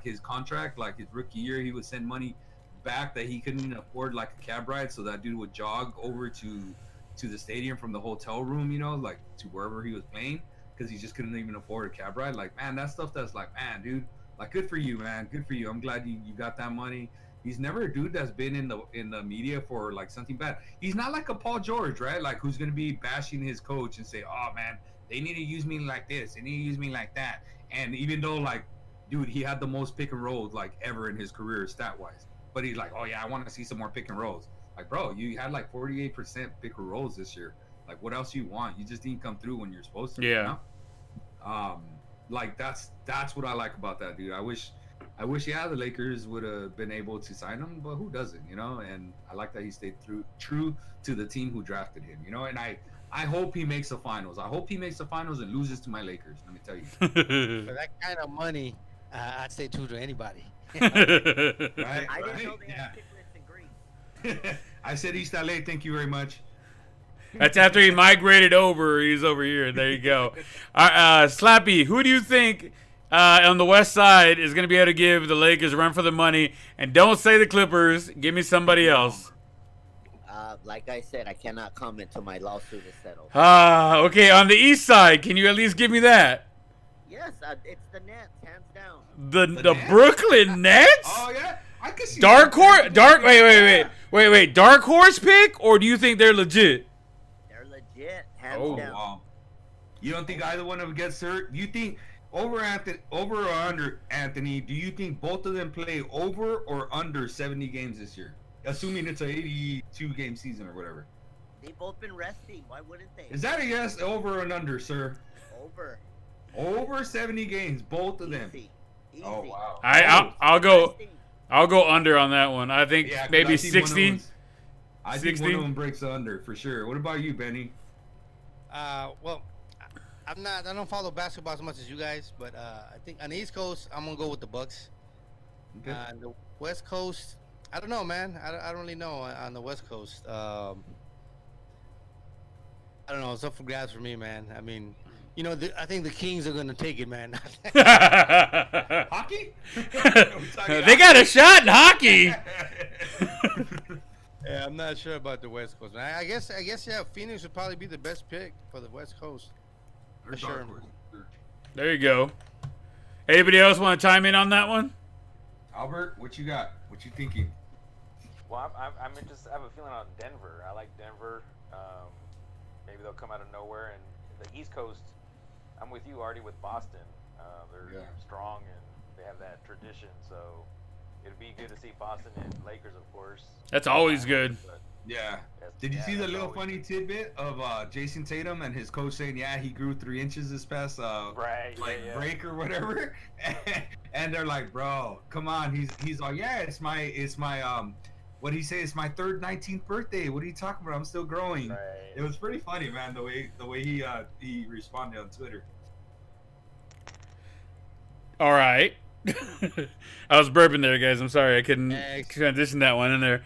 Speaker 2: his contract, like his rookie year, he would send money back that he couldn't afford, like a cab ride. So that dude would jog over to the stadium from the hotel room, like to wherever he was playing, because he just couldn't even afford a cab ride. Like, man, that stuff that's like, man, dude, like, good for you, man. Good for you. I'm glad you got that money. He's never a dude that's been in the media for like something bad. He's not like a Paul George, right? Like, who's gonna be bashing his coach and say, oh man, they need to use me like this, they need to use me like that. And even though, like, dude, he had the most pick and rolls like ever in his career stat wise, but he's like, oh yeah, I want to see some more pick and rolls. Like, bro, you had like 48% pick and rolls this year. Like, what else you want? You just didn't come through when you're supposed to.
Speaker 1: Yeah.
Speaker 2: Like that's what I like about that dude. I wish the Lakers would have been able to sign him, but who doesn't, And I like that he stayed true to the team who drafted him, And I hope he makes the finals. I hope he makes the finals and loses to my Lakers. Let me tell you.
Speaker 3: For that kind of money, I'd stay true to anybody.
Speaker 2: Right?
Speaker 4: I didn't know they had chiclets in Greece.
Speaker 2: I said East LA. Thank you very much.
Speaker 1: That's after he migrated over. He's over here. There you go. Slappy, who do you think on the West Side is going to be able to give the Lakers a run for the money? And don't say the Clippers. Give me somebody else.
Speaker 4: Like I said, I cannot comment till my lawsuit is settled.
Speaker 1: Okay. On the East Side, can you at least give me that?
Speaker 4: Yes, it's the Nets, hands down.
Speaker 1: The Brooklyn Nets?
Speaker 2: Oh yeah, I can see.
Speaker 1: Dark horse. Wait. Dark horse pick, or do you think they're legit?
Speaker 4: They're legit, hands down.
Speaker 2: Wow. You don't think either one of them gets hurt? You think over or under, Anthony? Do you think both of them play over or under 70 games this year? Assuming it's an 82 game season or whatever.
Speaker 4: They've both been resting. Why wouldn't they?
Speaker 2: Is that a yes, over and under, sir?
Speaker 4: Over.
Speaker 2: Over 70 games, both of them.
Speaker 4: Easy.
Speaker 2: Oh wow.
Speaker 1: I'll go under on that one. I think maybe 60.
Speaker 2: I think one of them breaks under for sure. What about you, Benny?
Speaker 3: Well, I don't follow basketball as much as you guys, but I think on the East Coast, I'm gonna go with the Bucks.
Speaker 2: Okay.
Speaker 3: On the West Coast, I don't know, man. I don't really know on the West Coast. I don't know. It's up for grabs for me, man. I mean, You know, I think the Kings are gonna take it, man.
Speaker 2: Hockey?
Speaker 1: They got a shot in hockey.
Speaker 3: Yeah, I'm not sure about the West Coast, man. I guess, yeah, Phoenix would probably be the best pick for the West Coast.
Speaker 2: Or
Speaker 3: For sure.
Speaker 1: There you go. Anybody else want to chime in on that one?
Speaker 2: Albert, what you got? What you thinking?
Speaker 5: Well, I just have a feeling on Denver. I like Denver. Maybe they'll come out of nowhere. And the East Coast, I'm with you, Artie, with Boston. They're strong and they have that tradition. So it'd be good to see Boston and Lakers, of course.
Speaker 1: That's always good.
Speaker 5: But
Speaker 2: Yeah. Did you see the little funny tidbit of Jason Tatum and his coach saying, yeah, he grew 3 inches this past break or whatever? And they're like, bro, come on. He's like, yeah, it's my what he say? It's my 19th birthday. What are you talking about? I'm still growing.
Speaker 5: Right.
Speaker 2: It was pretty funny, man. The way he responded on Twitter.
Speaker 1: All right. I was burping there, guys. I'm sorry. I couldn't transition that one in there.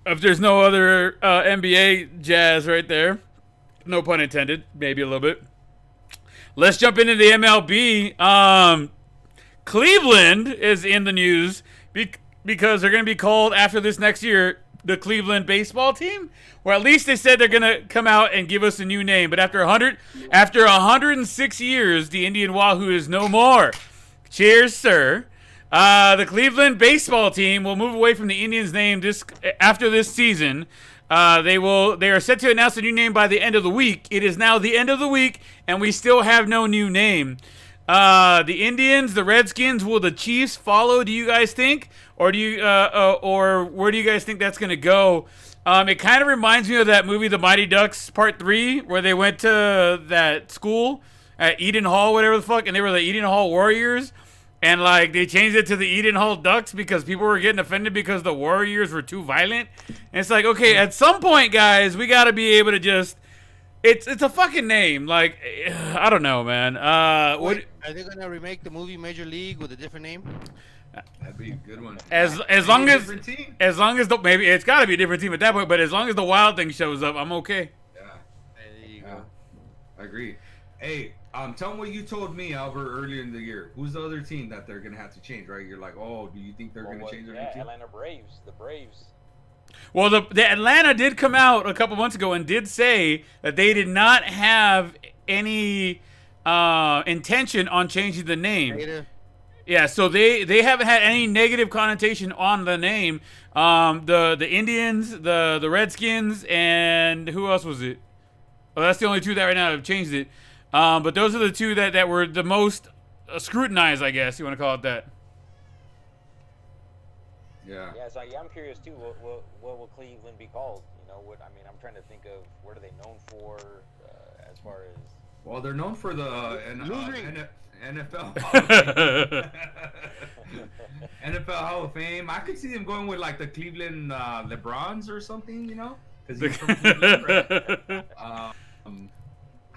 Speaker 1: If there's no other NBA jazz right there, no pun intended, maybe a little bit. Let's jump into the MLB. Cleveland is in the news because they're going to be called after this next year the Cleveland baseball team, or at least they said they're going to come out and give us a new name. But after 106 years, the Indian Wahoo is no more. Cheers, sir. The Cleveland baseball team will move away from the Indians' name after this season. They are set to announce a new name by the end of the week. It is now the end of the week, and we still have no new name. The Indians, the Redskins, will the Chiefs follow? Do you guys think, or or where do you guys think that's going to go? It kind of reminds me of that movie, The Mighty Ducks Part 3, where they went to that school at Eden Hall, whatever the fuck, and they were the Eden Hall Warriors. And, like, they changed it to the Eden Hall Ducks because people were getting offended because the Warriors were too violent. And it's like, okay, at some point, guys, we got to be able to just... It's a fucking name. Like, I don't know, man.
Speaker 3: Wait, are they going to remake the movie Major League with a different name?
Speaker 2: That'd be a good one.
Speaker 1: As long as maybe it's got to be a different team at that point, but as long as the Wild thing shows up, I'm okay.
Speaker 2: Yeah.
Speaker 3: There you go.
Speaker 2: I agree. Hey, tell them what you told me, Albert, earlier in the year. Who's the other team that they're gonna have to change, right? You're like, oh, do you think they're gonna change their team?
Speaker 5: Atlanta Braves. The Braves.
Speaker 1: Well, the Atlanta did come out a couple months ago and did say that they did not have any intention on changing the name.
Speaker 3: Later.
Speaker 1: Yeah, so they haven't had any negative connotation on the name. The Indians, the Redskins, and who else was it? Well, that's the only two that right now have changed it. But those are the two that were the most scrutinized, I guess you want to call it that.
Speaker 2: Yeah.
Speaker 5: Yeah, so I'm curious too. What will Cleveland be called? You know, I'm trying to think of what are they known for as far as.
Speaker 2: Well, they're known for the NFL NFL Hall of Fame. I could see them going with like the Cleveland LeBrons or something, you know, because he's from Cleveland, right? I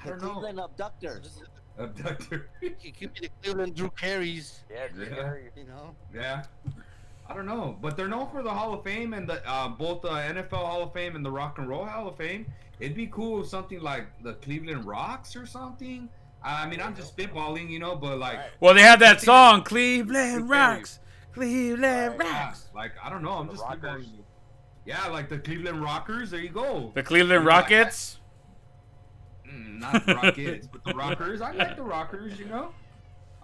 Speaker 2: don't know.
Speaker 4: Cleveland Abductors.
Speaker 2: Abductor.
Speaker 3: It could be the Cleveland Drew Carey's.
Speaker 5: Yeah,
Speaker 3: You know.
Speaker 2: Yeah. I don't know, but they're known for the Hall of Fame and the both the NFL Hall of Fame and the Rock and Roll Hall of Fame. It'd be cool if something like the Cleveland Rocks or something. I mean, I'm just spitballing, you know, but like.
Speaker 1: Well, they have that song, Cleveland Rocks, Cleveland
Speaker 2: Yeah,
Speaker 1: Rocks.
Speaker 2: like I don't know, I'm just spitballing. Yeah, like the Cleveland Rockers. There you go.
Speaker 1: The Cleveland Rockets.
Speaker 2: Not the Rockets, but the Rockers. I like the Rockers, you know.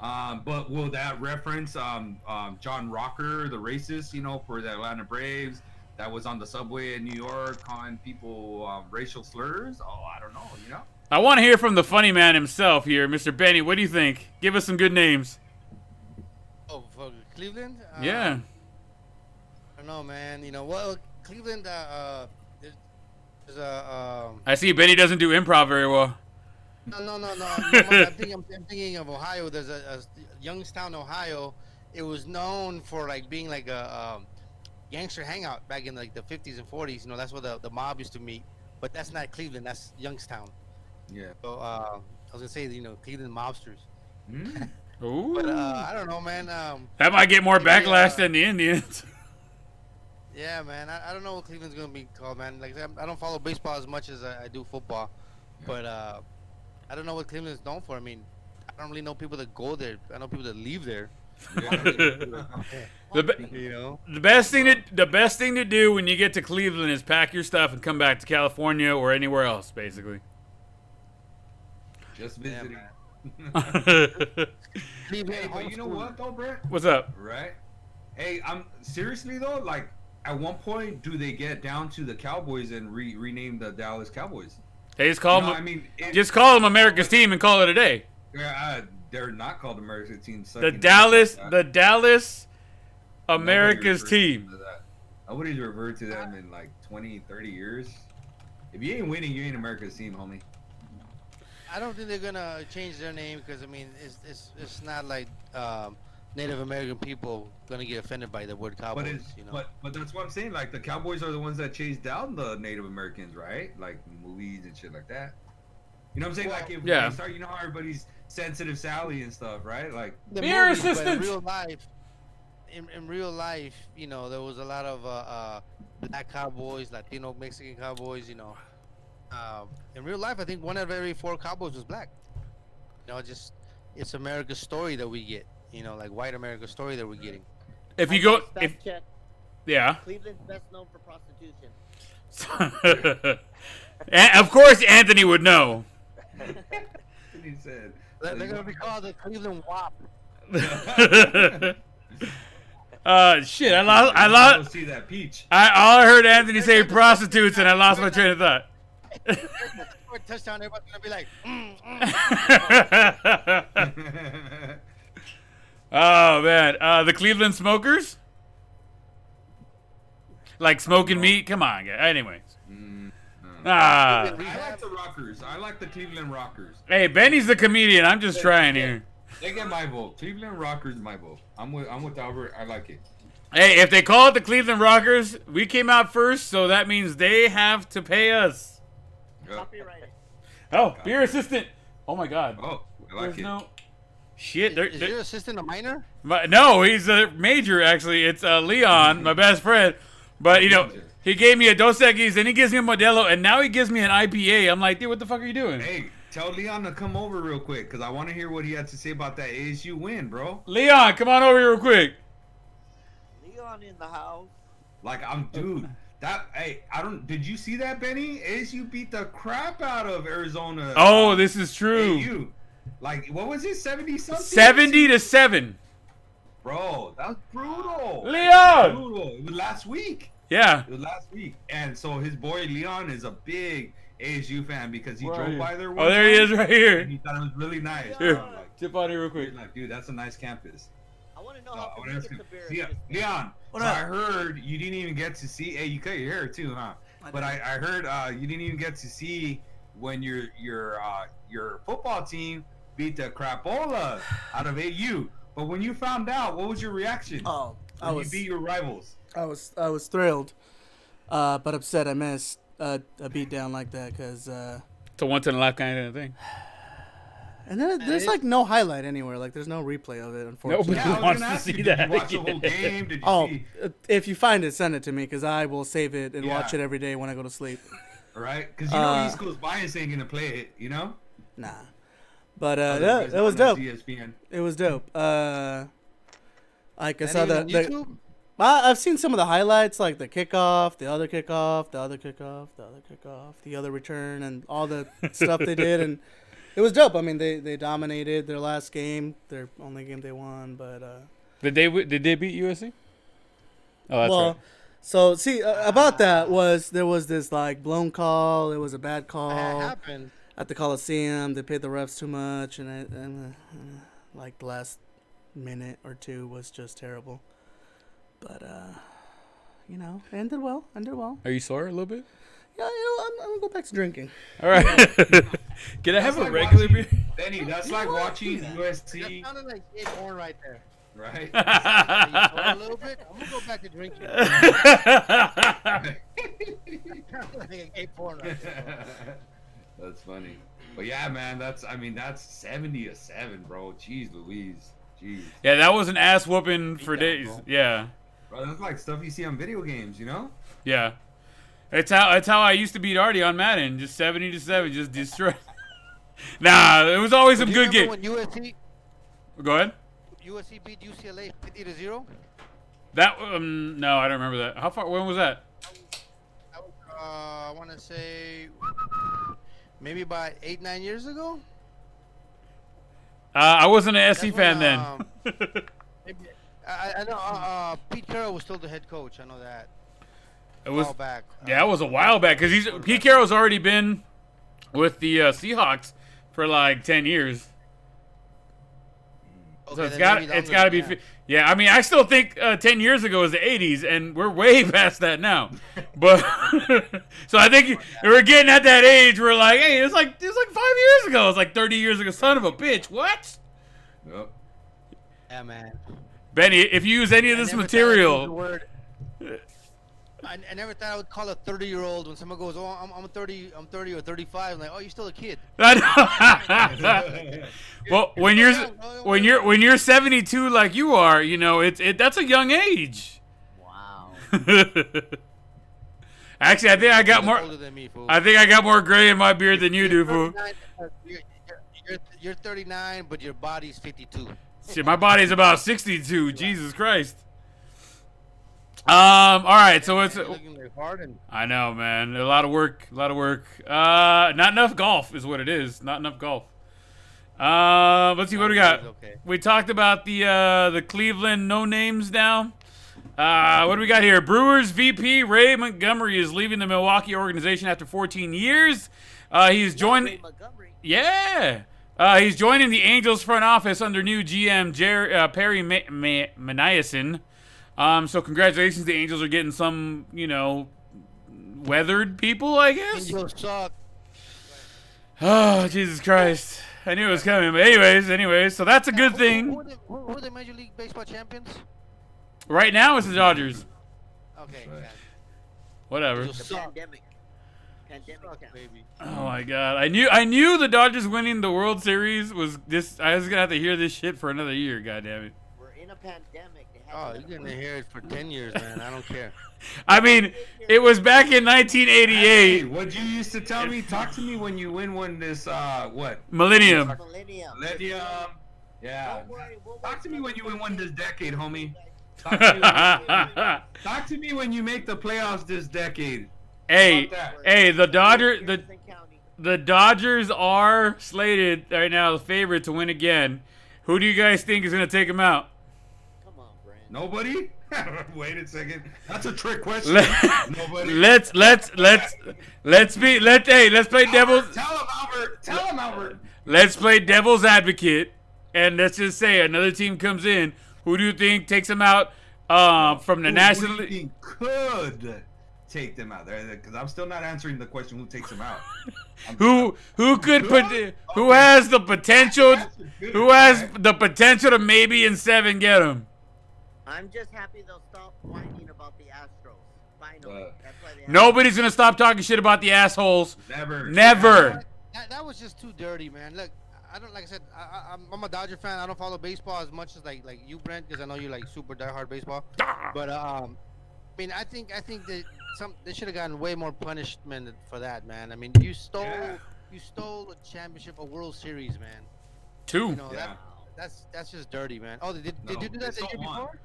Speaker 2: But will that reference John Rocker, the racist, you know, for the Atlanta Braves that was on the subway in New York calling people racial slurs? Oh, I don't know, you know.
Speaker 1: I want to hear from the funny man himself here, Mr. Beny. What do you think? Give us some good names.
Speaker 3: Oh, for Cleveland?
Speaker 1: Yeah.
Speaker 3: I don't know, man. You know, well, Cleveland, there's a.
Speaker 1: I see Beny doesn't do improv very well.
Speaker 3: No. I'm thinking of Ohio. There's a Youngstown, Ohio. It was known for like being like a gangster hangout back in like the 50s and 40s. You know, that's where the mob used to meet. But that's not Cleveland. That's Youngstown.
Speaker 2: Yeah.
Speaker 3: So I was gonna say, you know, Cleveland mobsters.
Speaker 1: Ooh.
Speaker 3: But I don't know, man.
Speaker 1: That might get more backlash than the Indians.
Speaker 3: Yeah, man. I don't know what Cleveland's gonna be called, man. Like I don't follow baseball as much as I do football, but I don't know what Cleveland's known for. I mean, I don't really know people that go there. I know people that leave there.
Speaker 1: The, be-
Speaker 3: You know.
Speaker 1: the best thing to do when you get to Cleveland is pack your stuff and come back to California or anywhere else, basically.
Speaker 2: Just visiting.
Speaker 3: Cleveland,
Speaker 2: Hey, but you know what though, Brent?
Speaker 1: What's up?
Speaker 2: Right? Hey, I'm seriously though. Like, at one point, do they get down to the Cowboys and rename the Dallas Cowboys?
Speaker 1: Hey, just call
Speaker 2: You know,
Speaker 1: them.
Speaker 2: I mean,
Speaker 1: Just call them America's team and call it a day.
Speaker 2: they're not called America's team.
Speaker 1: The Dallas America's team.
Speaker 2: Nobody's referred to them in like 20, 30 years. If you ain't winning, you ain't America's team, homie.
Speaker 3: I don't think they're gonna change their name because I mean it's not like Native American people gonna get offended by the word Cowboys.
Speaker 2: But that's what I'm saying. Like, the Cowboys are the ones that chase down the Native Americans, right? Like movies and shit like that. You know what I'm saying?
Speaker 3: Well,
Speaker 2: like, if
Speaker 1: yeah.
Speaker 2: they start, you know how everybody's sensitive Sally and stuff, right? Like,
Speaker 3: the
Speaker 1: Beer
Speaker 3: movies, but
Speaker 1: assistant!
Speaker 3: in real life, in real life, you know, there was a lot of black cowboys, Latino, Mexican cowboys. You know, in real life, I think 1 out of every 4 cowboys was black. You know, just it's America's story that we get. You know, like white America's story that we're getting.
Speaker 1: If you go,
Speaker 4: Fact check.
Speaker 1: yeah.
Speaker 4: Cleveland's best known for prostitution.
Speaker 1: Of course, Anthony would know.
Speaker 2: he said,
Speaker 3: They're gonna be called the Cleveland WAP.
Speaker 1: Shit, I lost.
Speaker 2: Go see that peach.
Speaker 1: All I heard Anthony say prostitutes, and I lost my train of thought.
Speaker 3: Touchdown, everybody's gonna be like,
Speaker 1: Oh man, the Cleveland Smokers, like smoking meat. Come on, guys. Anyways,
Speaker 2: I like the Rockers. I like the Cleveland Rockers.
Speaker 1: hey, Benny's the comedian. I'm just trying here.
Speaker 2: They get my vote. Cleveland Rockers, my vote. I'm with Albert. I like it.
Speaker 1: Hey, if they call it the Cleveland Rockers, we came out first, so that means they have to pay us.
Speaker 4: Copyright.
Speaker 1: Oh, beer assistant. Oh my God.
Speaker 2: Oh, I like
Speaker 1: There's
Speaker 2: it.
Speaker 1: no shit.
Speaker 3: is your assistant a minor?
Speaker 1: No, he's a major actually. It's Leon, my best friend. But you know, he gave me a Dos Equis, and he gives me a Modelo, and now he gives me an IPA. I'm like, dude, what the fuck are you doing?
Speaker 2: Hey, tell Leon to come over real quick, because I want to hear what he had to say about that ASU win, bro.
Speaker 1: Leon, come on over here real quick.
Speaker 4: Leon in the house.
Speaker 2: Like, dude. Did you see that, Benny? ASU beat the crap out of Arizona.
Speaker 1: Oh, this is true.
Speaker 2: AU. Like, what was it? 70 something?
Speaker 1: 70-7.
Speaker 2: Bro, that was brutal.
Speaker 1: Leon!
Speaker 2: Brutal. It was last week.
Speaker 1: Yeah.
Speaker 2: It was last week. And so his boy Leon is a big ASU fan because he drove by there
Speaker 1: Oh, there he is right here.
Speaker 2: and he thought it was really nice.
Speaker 1: Here,
Speaker 2: bro. Like,
Speaker 1: tip out here real quick.
Speaker 2: he's like, dude, that's a nice campus.
Speaker 4: I want to know
Speaker 2: I
Speaker 4: how
Speaker 2: wanna
Speaker 4: can
Speaker 2: ask
Speaker 4: get
Speaker 2: him.
Speaker 4: the beer.
Speaker 2: Leon,
Speaker 6: What
Speaker 2: so
Speaker 6: up?
Speaker 2: I heard you didn't even get to see. Hey, you cut your hair too, huh? But I heard you didn't even get to see when your football team beat the crapola out of AU. But when you found out, what was your reaction?
Speaker 6: Oh,
Speaker 2: when you beat your rivals.
Speaker 6: I was thrilled, but upset I missed a beat down like that because.
Speaker 1: It's a once in a lifetime kind of thing.
Speaker 6: And then there's like no highlight anywhere. Like there's no replay of it, unfortunately.
Speaker 1: Nobody
Speaker 2: Yeah, I was
Speaker 1: wants
Speaker 2: gonna
Speaker 1: to
Speaker 2: ask you,
Speaker 1: see
Speaker 2: did
Speaker 1: that.
Speaker 2: you watch the whole game? Did you
Speaker 6: Oh,
Speaker 2: see?
Speaker 6: if you find it, send it to me because I will save it and watch
Speaker 2: Yeah.
Speaker 6: it every day when I go to sleep.
Speaker 2: Right? Because you know East Coast Bias ain't gonna play it, you know?
Speaker 6: Nah, but
Speaker 2: Other
Speaker 6: it was
Speaker 2: guys on
Speaker 6: dope.
Speaker 2: ESPN.
Speaker 6: It was dope. Like I
Speaker 3: And
Speaker 6: saw
Speaker 3: even on
Speaker 6: the
Speaker 3: YouTube?
Speaker 6: I've seen some of the highlights, like the kickoff, the other kickoff, the other kickoff, the other kickoff, the other return, and all the stuff they did, and it was dope. I mean, they dominated their last game, their only game they won, but
Speaker 1: Did they beat USC? Oh, that's
Speaker 6: well,
Speaker 1: right.
Speaker 6: so see about that was there was this like blown call. It was a bad
Speaker 3: That
Speaker 6: call
Speaker 3: happened.
Speaker 6: at the Coliseum. They paid the refs too much, and like the last minute or two was just terrible. But you know, ended well.
Speaker 1: Are you sore a little bit?
Speaker 6: Yeah, you know, I'm gonna go back to drinking.
Speaker 1: All right. Can I have a
Speaker 2: like
Speaker 1: regular
Speaker 2: watching-
Speaker 1: beer?
Speaker 2: Benny, that's like
Speaker 6: know what?
Speaker 2: watching
Speaker 3: That
Speaker 2: USC,
Speaker 3: sounded like gay porn right there.
Speaker 2: right?
Speaker 3: You told a little bit. I'm gonna go back to drinking. Like a gay porn right there.
Speaker 2: That's funny. But yeah, man, that's 70-7, bro. Jeez Louise. Jeez.
Speaker 1: Yeah, that was an ass whooping for
Speaker 3: Beatdown,
Speaker 1: days.
Speaker 3: bro.
Speaker 1: Yeah.
Speaker 2: Bro, that's like stuff you see on video games, you know?
Speaker 1: Yeah. It's how I used to beat Artie on Madden, just 70-7, just destroy. Nah, it was always some
Speaker 3: Do you
Speaker 1: good
Speaker 3: remember
Speaker 1: games.
Speaker 3: when USC
Speaker 1: Go ahead.
Speaker 3: beat UCLA 50-0?
Speaker 1: That no, I don't remember that. How far? When was that?
Speaker 3: That was, I want to say maybe about 8-9 years ago.
Speaker 1: I wasn't an SC
Speaker 3: That's
Speaker 1: fan
Speaker 3: when,
Speaker 1: then.
Speaker 3: Maybe, I know Pete Carroll was still the head coach. I know that.
Speaker 1: It was
Speaker 3: A while back.
Speaker 1: Yeah, it was a while back because Pete Carroll's already been with the Seahawks for like 10 years. So it's got to be. Yeah, I mean, I still think 10 years ago was the 80s, and we're way past that now. But so I think we're getting at that age. We're like, hey, it's like 5 years ago. It's like 30 years ago. Son of a bitch, what?
Speaker 2: Yep.
Speaker 3: Yeah, man.
Speaker 1: Benny, if you use any of this material,
Speaker 3: I never thought I would call a 30-year-old when someone goes, "Oh, I'm 30 or 35." I'm like, "Oh, you're still a kid."
Speaker 1: Well, when you're 72 like you are, you know, that's a young age.
Speaker 4: Wow.
Speaker 1: Actually, I think I got more.
Speaker 3: Older than me, fool.
Speaker 1: I think I got more gray in my beard than you do, fool.
Speaker 3: You're 39, but your body's 52.
Speaker 1: Shit, my body's about 62. Jesus Christ. All right, so it's.
Speaker 3: Looking like Harden.
Speaker 1: I know, man. A lot of work. Not enough golf is what it is. Not enough golf. Let's see what we got.
Speaker 3: Okay.
Speaker 1: We talked about the Cleveland no names now. What do we got here? Brewers VP Ray Montgomery is leaving the Milwaukee organization after 14 yees. He's joining. Yeah. He's joining the Angels front office under new GM Perry Maniason. So congratulations, the Angels are getting some, weathered people, I guess.
Speaker 3: Angels suck.
Speaker 1: Oh, Jesus Christ. I knew it was coming. But anyways, so that's a good thing.
Speaker 3: Who are the Major League Baseball champions?
Speaker 1: Right now it's the Dodgers.
Speaker 3: Okay.
Speaker 2: Right.
Speaker 3: Yeah.
Speaker 1: Whatever.
Speaker 3: Angels
Speaker 4: The
Speaker 3: suck.
Speaker 4: pandemic
Speaker 3: Suck,
Speaker 4: counts.
Speaker 3: baby.
Speaker 1: Oh my God. I knew the Dodgers winning the World Series was this. I was going to have to hear this shit for another year, goddammit.
Speaker 4: We're in a pandemic. They
Speaker 3: Oh,
Speaker 4: haven't
Speaker 3: you're gonna hear it for 10 years, man. I don't care.
Speaker 1: I mean, it was back in
Speaker 2: Hey,
Speaker 1: 1988.
Speaker 2: what you used to tell me? Talk to me when you win this. What?
Speaker 1: Millennium.
Speaker 4: Millennium.
Speaker 2: Millennium. Yeah.
Speaker 4: Don't worry, we'll
Speaker 2: Talk
Speaker 4: wait
Speaker 2: to me
Speaker 4: till
Speaker 2: when you
Speaker 4: the
Speaker 2: win this
Speaker 4: birthday.
Speaker 2: decade, homie. Talk to me when you make the playoffs this decade.
Speaker 1: Hey,
Speaker 2: Fuck that.
Speaker 1: hey, the
Speaker 4: Jefferson County.
Speaker 1: Dodgers are slated right now the favorite to win again. Who do you guys think is going to take them out?
Speaker 4: Come on, Brent.
Speaker 2: Nobody? Wait a second. That's a trick question. Nobody.
Speaker 1: Let's play devil's
Speaker 2: Tell him, Albert.
Speaker 1: let's play devil's advocate, and let's just say another team comes in. Who do you think takes them out from the
Speaker 2: Who
Speaker 1: National
Speaker 2: do you
Speaker 1: League?
Speaker 2: think could take them out? Because I'm still not answering the question. Who takes them out?
Speaker 1: Who could put
Speaker 2: Good?
Speaker 1: who
Speaker 2: Okay.
Speaker 1: has the potential
Speaker 2: Good.
Speaker 1: who has
Speaker 2: Okay.
Speaker 1: the potential to maybe in 7 get them?
Speaker 4: I'm just happy they'll stop whining about the Astros. Finally. That's why they have
Speaker 1: Nobody's gonna stop talking shit about the assholes.
Speaker 2: Never.
Speaker 1: Never.
Speaker 3: That was just too dirty, man. Look, I don't like I said. I'm a Dodger fan. I don't follow baseball as much as like you, Brent, because I know you're like super diehard baseball.
Speaker 1: Ah.
Speaker 3: But I mean, I think that they should have gotten way more punishment for that, man. I mean, you stole a championship, a World Series, man.
Speaker 1: 2.
Speaker 3: You know
Speaker 2: Yeah.
Speaker 3: that's just dirty, man. Oh, did
Speaker 2: No,
Speaker 3: you do that
Speaker 2: they
Speaker 3: the year
Speaker 2: stole one.
Speaker 3: before?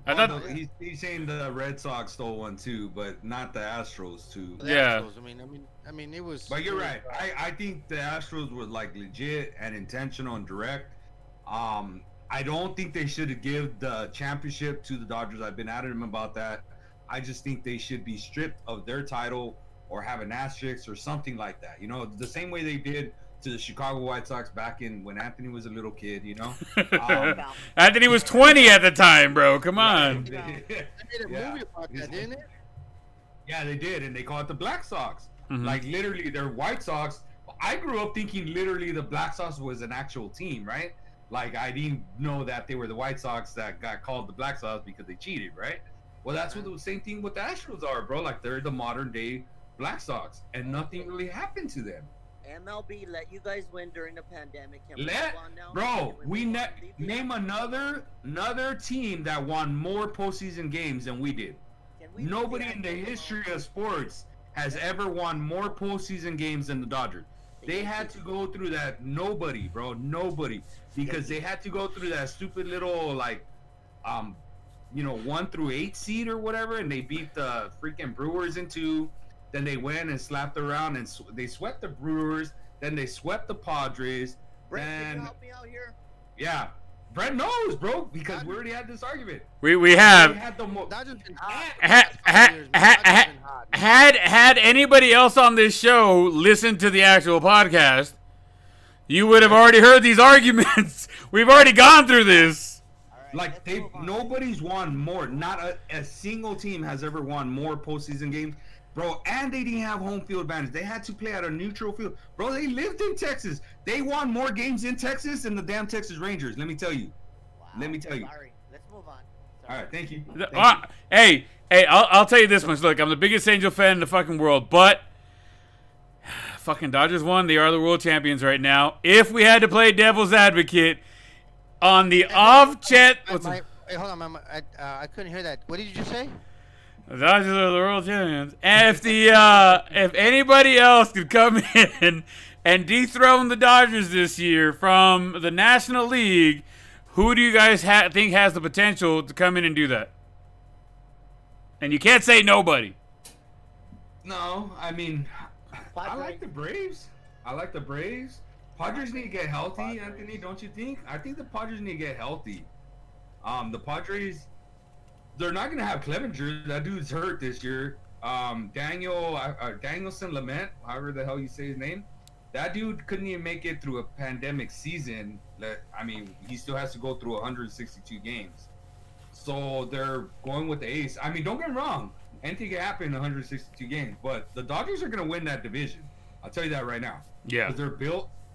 Speaker 1: I thought
Speaker 2: he's saying the Red Sox stole one too, but not the Astros too.
Speaker 3: The
Speaker 1: Yeah.
Speaker 3: Astros, I mean, it was.
Speaker 2: But you're right. I think the Astros were like legit and intentional and direct. I don't think they should have given the championship to the Dodgers. I've been at them about that. I just think they should be stripped of their title or have an asterisk or something like that. You know, the same way they did to the Chicago White Sox back in when Anthony was a little kid. You know.
Speaker 1: Anthony was 20 at the time, bro. Come on.
Speaker 3: They made a
Speaker 2: Yeah.
Speaker 3: movie about that, didn't it?
Speaker 2: Yeah, they did, and they call it the Black Sox.
Speaker 1: Mhm.
Speaker 2: Like literally, they're White Sox. I grew up thinking literally the Black Sox was an actual team, right? Like I didn't know that they were the White Sox that got called the Black Sox because they cheated, right? Well, that's what the same thing with the Astros are, bro. Like they're the modern day Black Sox, and nothing really happened to them.
Speaker 4: MLB let you guys win during the pandemic. Can we
Speaker 2: Let,
Speaker 4: move on now?
Speaker 2: bro,
Speaker 4: Can
Speaker 2: we
Speaker 4: move on? Leave the
Speaker 2: name
Speaker 4: Astros?
Speaker 2: another team that won more postseason games than we did.
Speaker 4: Can we leave
Speaker 2: Nobody in the
Speaker 4: Astros alone?
Speaker 2: history of sports has ever won more postseason games than the Dodgers. They had to go through that. Nobody, bro. Nobody. Because they had to go through that stupid little, like, 1 through 8 seed or whatever, and they beat the freaking Brewers in 2. Then they went and slapped around, and they swept the Brewers. Then they swept the Padres.
Speaker 4: Brent, can
Speaker 2: and
Speaker 4: you help me out here?
Speaker 2: yeah, Brent knows, bro, because we already had this argument.
Speaker 1: We have.
Speaker 2: We had the
Speaker 3: Dodgers been hot.
Speaker 1: Had anybody else on this show listened to the actual podcast, you would have already heard these arguments. We've already gone through this.
Speaker 4: All right,
Speaker 2: Like
Speaker 4: let's move on.
Speaker 2: nobody's won more. Not a single team has ever won more postseason games, bro. And they didn't have home field advantage. They had to play at a neutral field, bro. They lived in Texas. They won more games in Texas than the damn Texas Rangers. Let me tell you.
Speaker 4: Wow,
Speaker 2: Let me tell you.
Speaker 4: Sorry, let's move on.
Speaker 2: All
Speaker 4: Sorry.
Speaker 2: right, thank you.
Speaker 1: Hey, I'll tell you this much. Look, I'm the biggest Angel fan in the fucking world, but fucking Dodgers won. They are the world champions right now. If we had to play devil's advocate on the off chance,
Speaker 3: Hey, hold on, I couldn't hear that. What did you just say?
Speaker 1: the Dodgers are the world champions. And if anybody else could come in and dethrone the Dodgers this year from the National League, who do you guys think has the potential to come in and do that? And you can't say nobody.
Speaker 2: No, I mean, I
Speaker 4: Padres.
Speaker 2: like the Braves. Padres need to get healthy, Anthony, don't you think? I think the Padres need to get healthy. The Padres, they're not going to have Clevenger. That dude's hurt this year. Danielson Lament, however the hell you say his name, that dude couldn't even make it through a pandemic season. I mean, he still has to go through 162 games. So they're going with the ace. I mean, don't get me wrong. Anything can happen in 162 games, but the Dodgers are going to win that division. I'll tell you that right now.
Speaker 1: Yeah.
Speaker 2: Because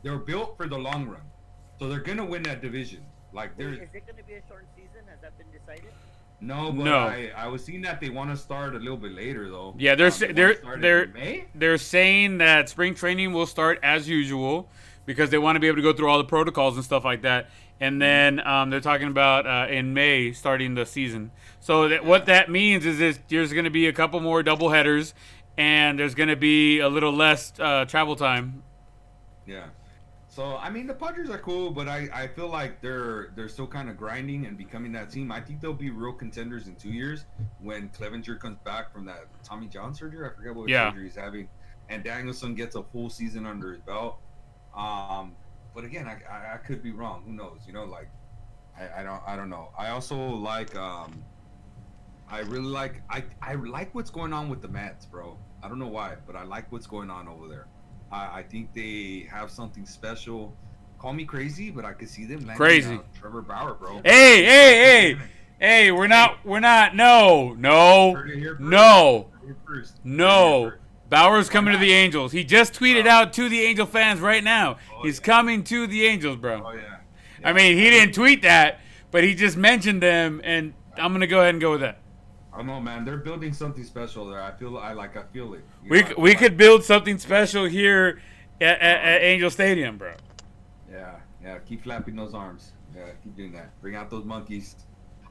Speaker 2: they're built for the long run. So they're going to win that division. Like,
Speaker 4: Wait,
Speaker 2: there's
Speaker 4: is it going to be a short season? Has that been decided?
Speaker 2: no, but
Speaker 1: No.
Speaker 2: I was seeing that they want to start a little bit later, though.
Speaker 1: Yeah,
Speaker 2: They wanna start in May?
Speaker 1: they're saying that spring training will start as usual because they want to be able to go through all the protocols and stuff like that. And then they're talking about in May starting the season. So what that means is there's going to be a couple more doubleheaders, and there's going to be a little less travel time.
Speaker 2: Yeah. So I mean, the Padres are cool, but I feel like they're still kind of grinding and becoming that team. I think they'll be real contenders in 2 years when Clevenger comes back from that Tommy John surgery. I forget what surgery he's having, and Danielson gets a full season under his belt. But again, I could be wrong. Who knows? You know, like I don't know. I also like I really like I like what's going on with the Mets, bro. I don't know why, but I like what's going on over there. I think they have something special. Call me crazy, but I could see them landing
Speaker 1: Crazy.
Speaker 2: Trevor Bauer, bro.
Speaker 1: Hey, we're not, no.
Speaker 2: Heard it here first.
Speaker 1: No.
Speaker 2: Heard it here first.
Speaker 1: No. Bauer's coming to the Angels. He just tweeted out to the Angel fans right now.
Speaker 2: Oh,
Speaker 1: He's
Speaker 2: yeah.
Speaker 1: coming to the Angels, bro.
Speaker 2: Oh yeah.
Speaker 1: I mean, he didn't tweet that, but he just mentioned them, and I'm going to go ahead and go with that.
Speaker 2: I don't know, man. They're building something special there. I feel it. You
Speaker 1: We,
Speaker 2: know, I
Speaker 1: we
Speaker 2: feel
Speaker 1: could build something special here at Angel Stadium, bro.
Speaker 2: Yeah. Keep flapping those arms. Yeah, keep doing that. Bring out those monkeys.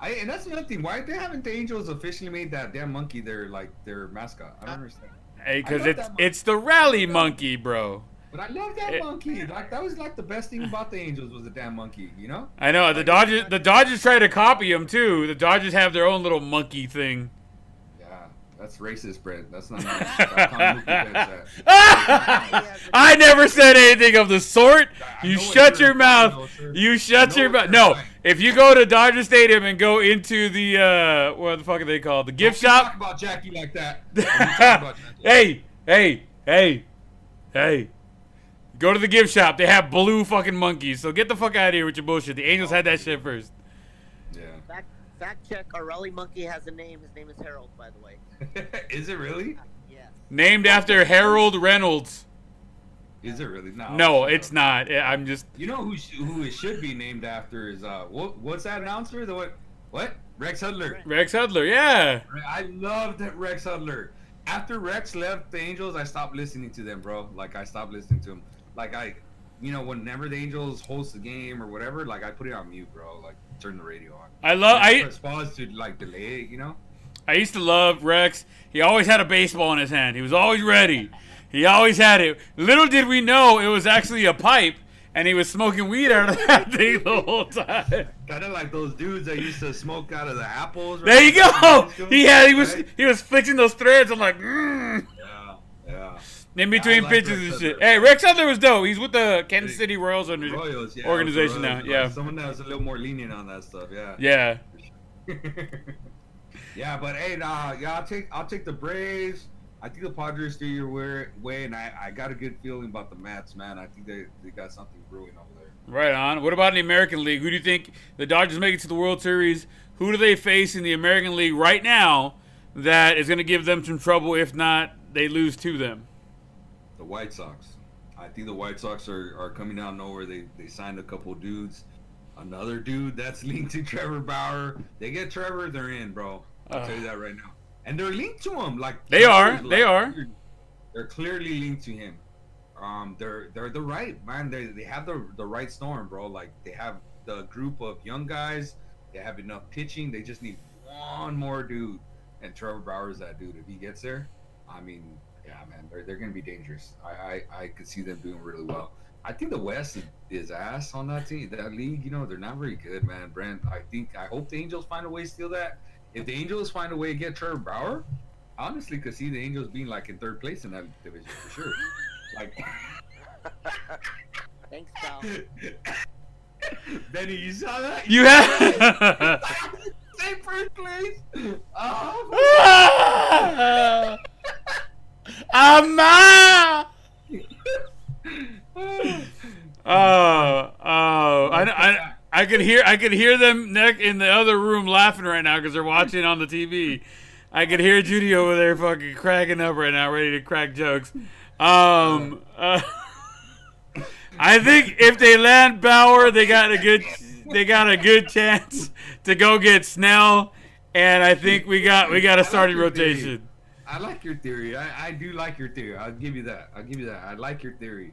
Speaker 2: And that's another thing. Why haven't the Angels officially made that damn monkey their mascot? I don't understand.
Speaker 1: Hey, because
Speaker 2: I love that
Speaker 1: it's the rally monkey, bro.
Speaker 2: But I love that monkey. Like, that was like the best thing about the Angels was the damn monkey. You know?
Speaker 1: I know the Dodgers try to copy him too. The Dodgers have their own little monkey thing.
Speaker 2: Yeah, that's racist, Brent. That's not nice. That's how Mookie Betts said.
Speaker 1: I never said anything of the sort.
Speaker 2: I
Speaker 1: You
Speaker 2: know what
Speaker 1: shut
Speaker 2: you're
Speaker 1: your mouth.
Speaker 2: implying, though, sir.
Speaker 1: You
Speaker 2: I
Speaker 1: shut
Speaker 2: know
Speaker 1: your
Speaker 2: what
Speaker 1: mouth.
Speaker 2: you're
Speaker 1: No,
Speaker 2: implying.
Speaker 1: if you go to Dodger Stadium and go into the what the fuck are they called? The gift
Speaker 2: Don't
Speaker 1: shop.
Speaker 2: talk about Jackie like that. Don't talk about Jackie.
Speaker 1: Hey. Go to the gift shop. They have blue fucking monkeys. So get the fuck out of here with your bullshit. The Angels had that shit first.
Speaker 2: Yeah.
Speaker 4: Fact check. Our rally monkey has a name. His name is Harold, by the way.
Speaker 2: Is it really?
Speaker 4: Yes.
Speaker 1: Named after Harold Reynolds.
Speaker 2: Is it really?
Speaker 1: No, it's not. I'm just.
Speaker 2: You know who it should be named after is what's that announcer? What? Rex Hudler.
Speaker 1: Rex Hudler, yeah.
Speaker 2: I loved Rex Hudler. After Rex left the Angels, I stopped listening to them, bro. Like, I stopped listening to him. Like, whenever the Angels host a game or whatever, like, I put it on mute, bro. Like, turn the radio on. I press pause to like delay it, you know.
Speaker 1: I used to love Rex. He always had a baseball in his hand. He was always ready. He always had it. Little did we know it was actually a pipe, and he was smoking weed out of that thing the whole time.
Speaker 2: Kind of like those dudes that used to smoke out of the apples. Right?
Speaker 1: There you go. He was fixing those threads. I'm like,
Speaker 2: Yeah.
Speaker 1: In between
Speaker 2: like
Speaker 1: pitches
Speaker 2: Rex
Speaker 1: and shit.
Speaker 2: Sutler.
Speaker 1: Hey, Rex Sutler was dope. He's with the Kansas City Royals
Speaker 2: Royals, yeah,
Speaker 1: organization now.
Speaker 2: Royals,
Speaker 1: Yeah.
Speaker 2: Someone that was a little more lenient on that stuff. Yeah.
Speaker 1: Yeah.
Speaker 2: Yeah, but hey, yeah, I'll take the Braves. I think the Padres do your way, and I got a good feeling about the Mets, man. I think they got something brewing over there.
Speaker 1: Right on. What about in the American League? Who do you think the Dodgers make it to the World Series? Who do they face in the American League right now that is going to give them some trouble? If not, they lose to them.
Speaker 2: The White Sox. I think the White Sox are coming out of nowhere. They signed a couple dudes. Another dude that's linked to Trevor Bauer. They get Trevor, they're in, bro. I'll tell you that right now. And they're linked to him. Like
Speaker 1: They are.
Speaker 2: They're clearly linked to him. They're the right man. They have the right storm, bro. Like they have the group of young guys. They have enough pitching. They just need one more dude. And Trevor Bauer is that dude. If he gets there, I mean, yeah, man, they're gonna be dangerous. I could see them doing really well. I think the West is ass on that team, that league. You know, they're not very good, man. Brent, I hope the Angels find a way to steal that. If the Angels find a way to get Trevor Bauer, I honestly could see the Angels being like in third place in that division for sure. Like,
Speaker 4: Thanks, pal.
Speaker 2: Benny, you saw that?
Speaker 1: You have.
Speaker 2: Say first place. Oh,
Speaker 1: Amma! I could hear them in the other room laughing right now because they're watching on the TV. I could hear Judy over there fucking cracking up right now, ready to crack jokes. I think if they land Bauer, they got a good chance to go get Snell, and I think we got a starting rotation.
Speaker 2: I like your theory. I do like your theory. I'll give you that. I like your theory.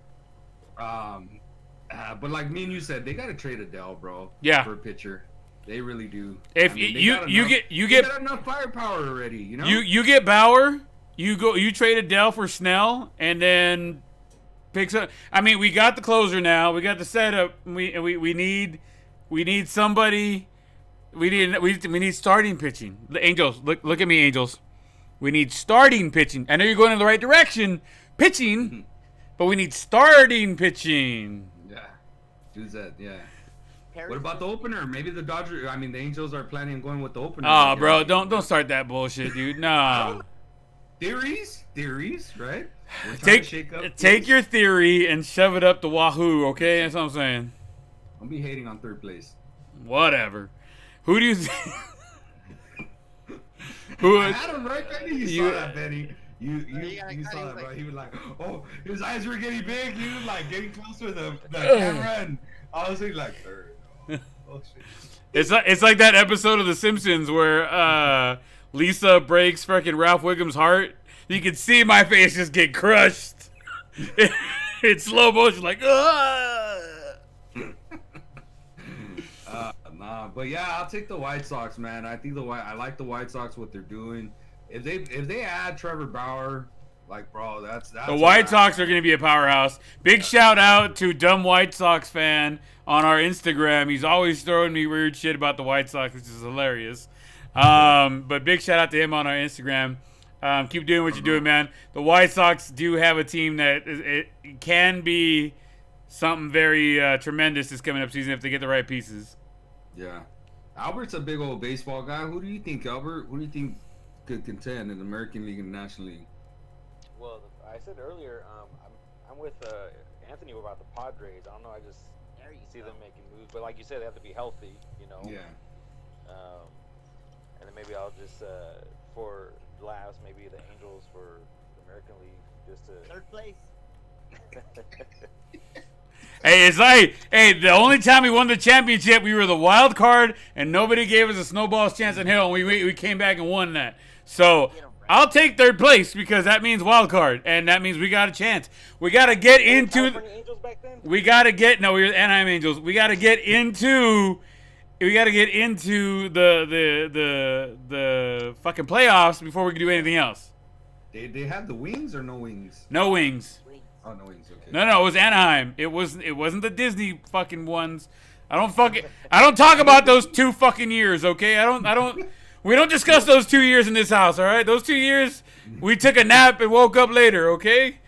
Speaker 2: But like me and you said, they got to trade Adele, bro.
Speaker 1: Yeah.
Speaker 2: For a pitcher, they really do.
Speaker 1: If
Speaker 2: I mean,
Speaker 1: you
Speaker 2: they got enough firepower already, you know.
Speaker 1: You get Bauer, you trade Adele for Snell, and then picks up. I mean, we got the closer now. We got the setup. We need somebody. We need starting pitching. The Angels, look at me, Angels. We need starting pitching. I know you're going in the right direction, pitching, but we need starting pitching.
Speaker 2: Yeah, do that. Yeah.
Speaker 4: Harris
Speaker 2: What about the opener? Maybe the Dodgers. I mean, the Angels are planning on going with the opener.
Speaker 1: Oh, bro, don't start that bullshit, dude. No.
Speaker 2: Theories, right? We're trying to shake up
Speaker 1: Take your theory and shove it up the wahoo, okay? That's what I'm saying.
Speaker 2: Don't be hating on third place.
Speaker 1: Whatever. Who do you think? Who?
Speaker 2: I had him right, Benny. You saw that, Benny. You saw that, bro. He was like, oh, his eyes were getting big. He was like getting close with the camera, and I was like, third. Oh shit.
Speaker 1: It's like that episode of The Simpsons where Lisa breaks freaking Ralph Wiggum's heart. You can see my face just get crushed. It's slow motion, like,
Speaker 2: Nah, but yeah, I'll take the White Sox, man. I like the White Sox, what they're doing. If they add Trevor Bauer, like, bro, that's
Speaker 1: the White Sox are going to be a powerhouse. Big shout out to Dumb White Sox fan on our Instagram. He's always throwing me weird shit about the White Sox, which is hilarious. But big shout out to him on our Instagram. Keep doing what you're doing, man. The White Sox do have a team that it can be something very tremendous this coming up season if they get the right pieces.
Speaker 2: Yeah. Albert's a big old baseball guy. Who do you think, Albert? Who do you think could contend in the American League and National League?
Speaker 5: Well, I said earlier, I'm with Anthony about the Padres. I don't know. I just see them making moves, but like you said, they have to be healthy, you know.
Speaker 2: Yeah.
Speaker 5: And then maybe I'll just for last, maybe the Angels for the American League, just to
Speaker 4: Third place.
Speaker 1: Hey, it's like, the only time we won the championship, we were the wild card, and nobody gave us a snowball's chance in hell, and we came back and won that. So I'll take third place because that means wild card, and that means we got a chance. We got to get into.
Speaker 5: Angels back then?
Speaker 1: We got to get. No, we were the Anaheim Angels. We got to get into. We got to get into the fucking playoffs before we can do anything else.
Speaker 2: They had the wings or no wings?
Speaker 1: No wings.
Speaker 2: Oh, no wings. Okay.
Speaker 1: No, it was Anaheim. It wasn't the Disney fucking ones. I don't talk about those 2 fucking years, okay? We don't discuss those 2 years in this house, all right? Those 2 years, we took a nap and woke up later, okay?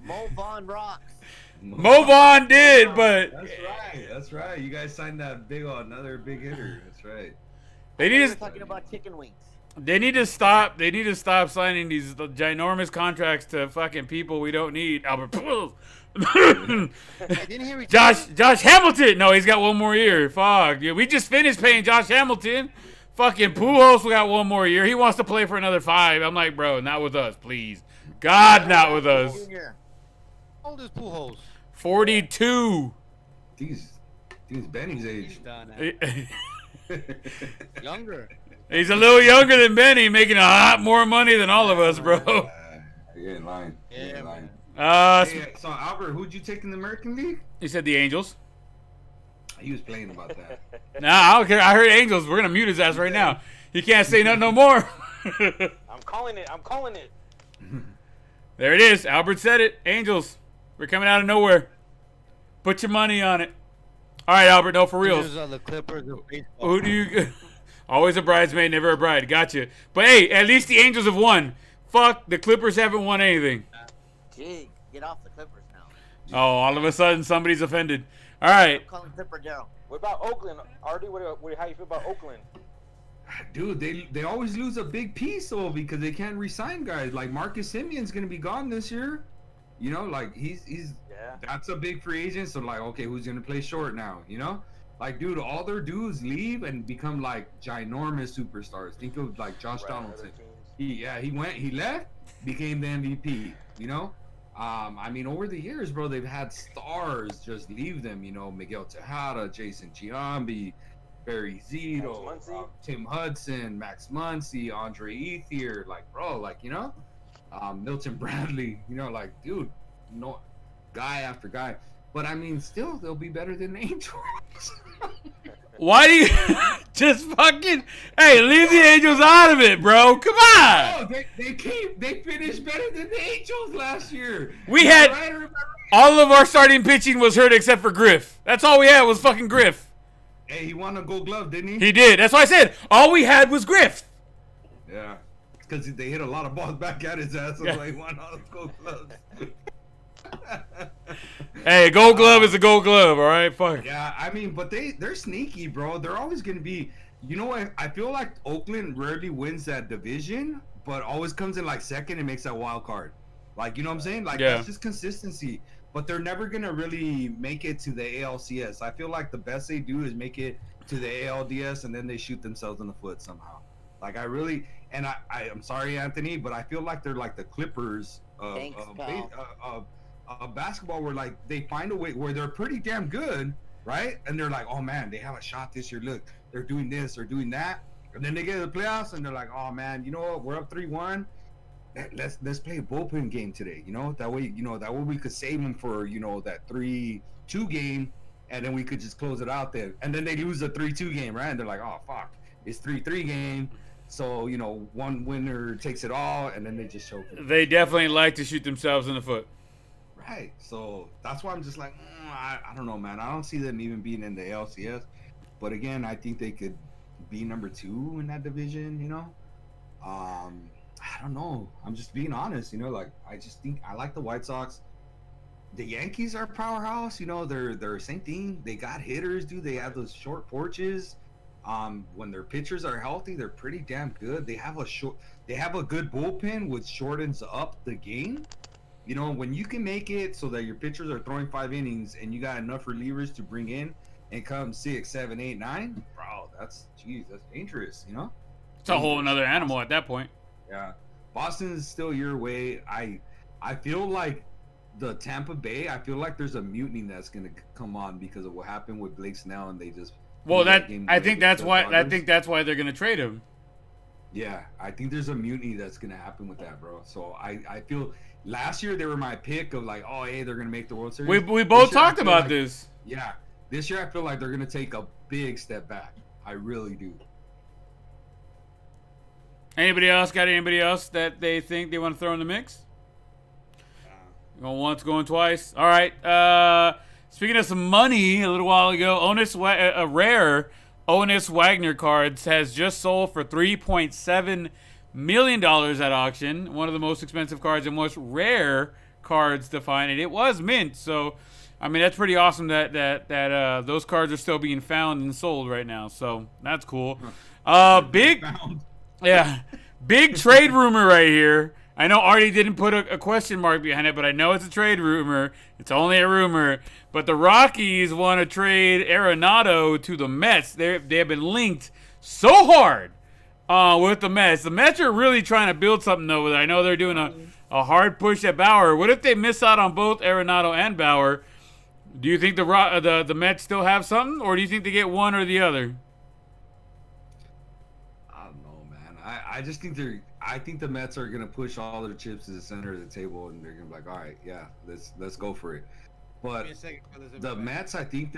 Speaker 4: Mo Vaughn rocks.
Speaker 1: Mo Vaughn did, but
Speaker 2: That's right. You guys signed that another big hitter. That's right.
Speaker 1: they need
Speaker 4: We're
Speaker 1: to
Speaker 4: talking about chicken wings.
Speaker 1: they need to stop signing these ginormous contracts to fucking people we don't need. Albert Pujols.
Speaker 3: Didn't he retire?
Speaker 1: Josh Hamilton. No, he's got 1 more year. Fuck. Yeah, we just finished paying Josh Hamilton. Fucking Pujols, we got 1 more year. He wants to play for another 5. I'm like, bro, not with us, please. God, not with us.
Speaker 4: Junior.
Speaker 3: How old is Pujols?
Speaker 1: 42.
Speaker 2: He's Benny's age.
Speaker 3: He's done. Younger.
Speaker 1: He's a little younger than Benny, making a lot more money than all of us, bro.
Speaker 2: You're in line.
Speaker 3: Yeah, man.
Speaker 2: Hey, so Albert, who'd you take in the American League?
Speaker 1: He said the Angels.
Speaker 2: He was playing about that.
Speaker 1: Nah, I don't care. I heard Angels. We're gonna mute his ass right now. He can't say nothing no more.
Speaker 5: I'm calling it.
Speaker 1: There it is. Albert said it. Angels. We're coming out of nowhere. Put your money on it. All right, Albert. No, for reals.
Speaker 3: Those are the Clippers of baseball.
Speaker 1: Who do you? Always a bridesmaid, never a bride. Gotcha. But hey, at least the Angels have won. Fuck, the Clippers haven't won anything.
Speaker 4: Gee, get off the Clippers now.
Speaker 1: Oh, all of a sudden somebody's offended. All right.
Speaker 4: I'm calling Clipper Daryl.
Speaker 5: What about Oakland, Artie? How you feel about Oakland?
Speaker 2: Dude, they always lose a big piece though because they can't re-sign guys. Like Marcus Simeon's gonna be gone this year. You know, like he's that's a big free agent. So like, okay, who's gonna play short now? You know, like dude, all their dudes leave and become like ginormous superstars. Think of like Josh Donaldson. He left, became the MVP. You know, I mean, over the years, bro, they've had stars just leave them. You know, Miguel Tejada, Jason Giambi, Barry Zito, Tim Hudson, Max Muncy, Andre Ethier, like, bro, like, you know, Milton Bradley, you know, like, dude, no, guy after guy. But I mean, still, they'll be better than the Angels.
Speaker 1: Why do you just fucking? Hey, leave the Angels out of it, bro. Come on.
Speaker 2: Oh, they finished better than the Angels last year.
Speaker 1: We had all of our starting pitching was hurt except for Griff. That's all we had was fucking Griff.
Speaker 2: Hey, he won a Gold Glove, didn't he?
Speaker 1: He did. That's why I said all we had was Griff.
Speaker 2: Yeah, because they hit a lot of balls back at his ass, so he won all the Gold Gloves.
Speaker 1: Hey, Gold Glove is a Gold Glove, all right? Fuck.
Speaker 2: Yeah, I mean, but they're sneaky, bro. They're always gonna be. You know what? I feel like Oakland rarely wins that division, but always comes in like second and makes that wild card. Like, you know what I'm saying? Like, that's just consistency. But they're never gonna really make it to the ALCS. I feel like the best they do is make it to the ALDS, and then they shoot themselves in the foot somehow. Like, I really, and I'm sorry, Anthony, but I feel like they're like the Clippers of basketball, where like they find a way where they're pretty damn good, right? And they're like, oh man, they have a shot this year. Look, they're doing this, they're doing that, and then they get to the playoffs and they're like, oh man, you know what? We're up 3-1. Let's play a bullpen game today. You know, that way we could save them for that 3-2 game, and then we could just close it out there. And then they lose a 3-2 game, right? And they're like, oh fuck, it's 3-3 game. So one winner takes it all, and then they just choke it.
Speaker 1: They definitely like to shoot themselves in the foot.
Speaker 2: Right, so that's why I'm just like, I don't know, man. I don't see them even being in the LCS, but again, I think they could be number 2 in that division. I don't know. I'm just being honest. Like I just think I like the White Sox. The Yankees are a powerhouse. They're same thing. They got hitters, dude. They have those short porches. When their pitchers are healthy, they're pretty damn good. They have a good bullpen, which shortens up the game. When you can make it so that your pitchers are throwing 5 innings and you got enough relievers to bring in and come 6, 7, 8, 9, bro, that's dangerous,
Speaker 1: It's a whole another animal at that point.
Speaker 2: Yeah. Boston is still your way. I feel like the Tampa Bay, I feel like there's a mutiny that's going to come on because of what happened with Blake Snell, and they just
Speaker 1: I think that's why they're going to trade him.
Speaker 2: Yeah, I think there's a mutiny that's going to happen with that, bro. So I feel last year they were my pick of like, oh, hey, they're going to make the World Series.
Speaker 1: We both talked about this.
Speaker 2: Yeah. This year I feel like they're going to take a big step back. I really do.
Speaker 1: Anybody else got anybody else that they think they want to throw in the mix? Going once, going twice. All right. Speaking of some money, a little while ago, a rare Onus Wagner cards has just sold for $3.7 million at auction. One of the most expensive cards and most rare cards to find, and it was mint. So, I mean, that's pretty awesome that those cards are still being found and sold right now. So that's cool. Big trade rumor right here. I know Artie didn't put a question mark behind it, but I know it's a trade rumor. It's only a rumor. But the Rockies want to trade Arenado to the Mets. They have been linked so hard with the Mets. The Mets are really trying to build something over there. I know they're doing a hard push at Bauer. What if they miss out on both Arenado and Bauer? Do you think the Mets still have something, or do you think they get one or the other?
Speaker 2: I don't know, man. I just think I think the Mets are gonna push all their chips to the center of the table, and they're gonna be like, all right, yeah, let's go for it. But the Mets, I think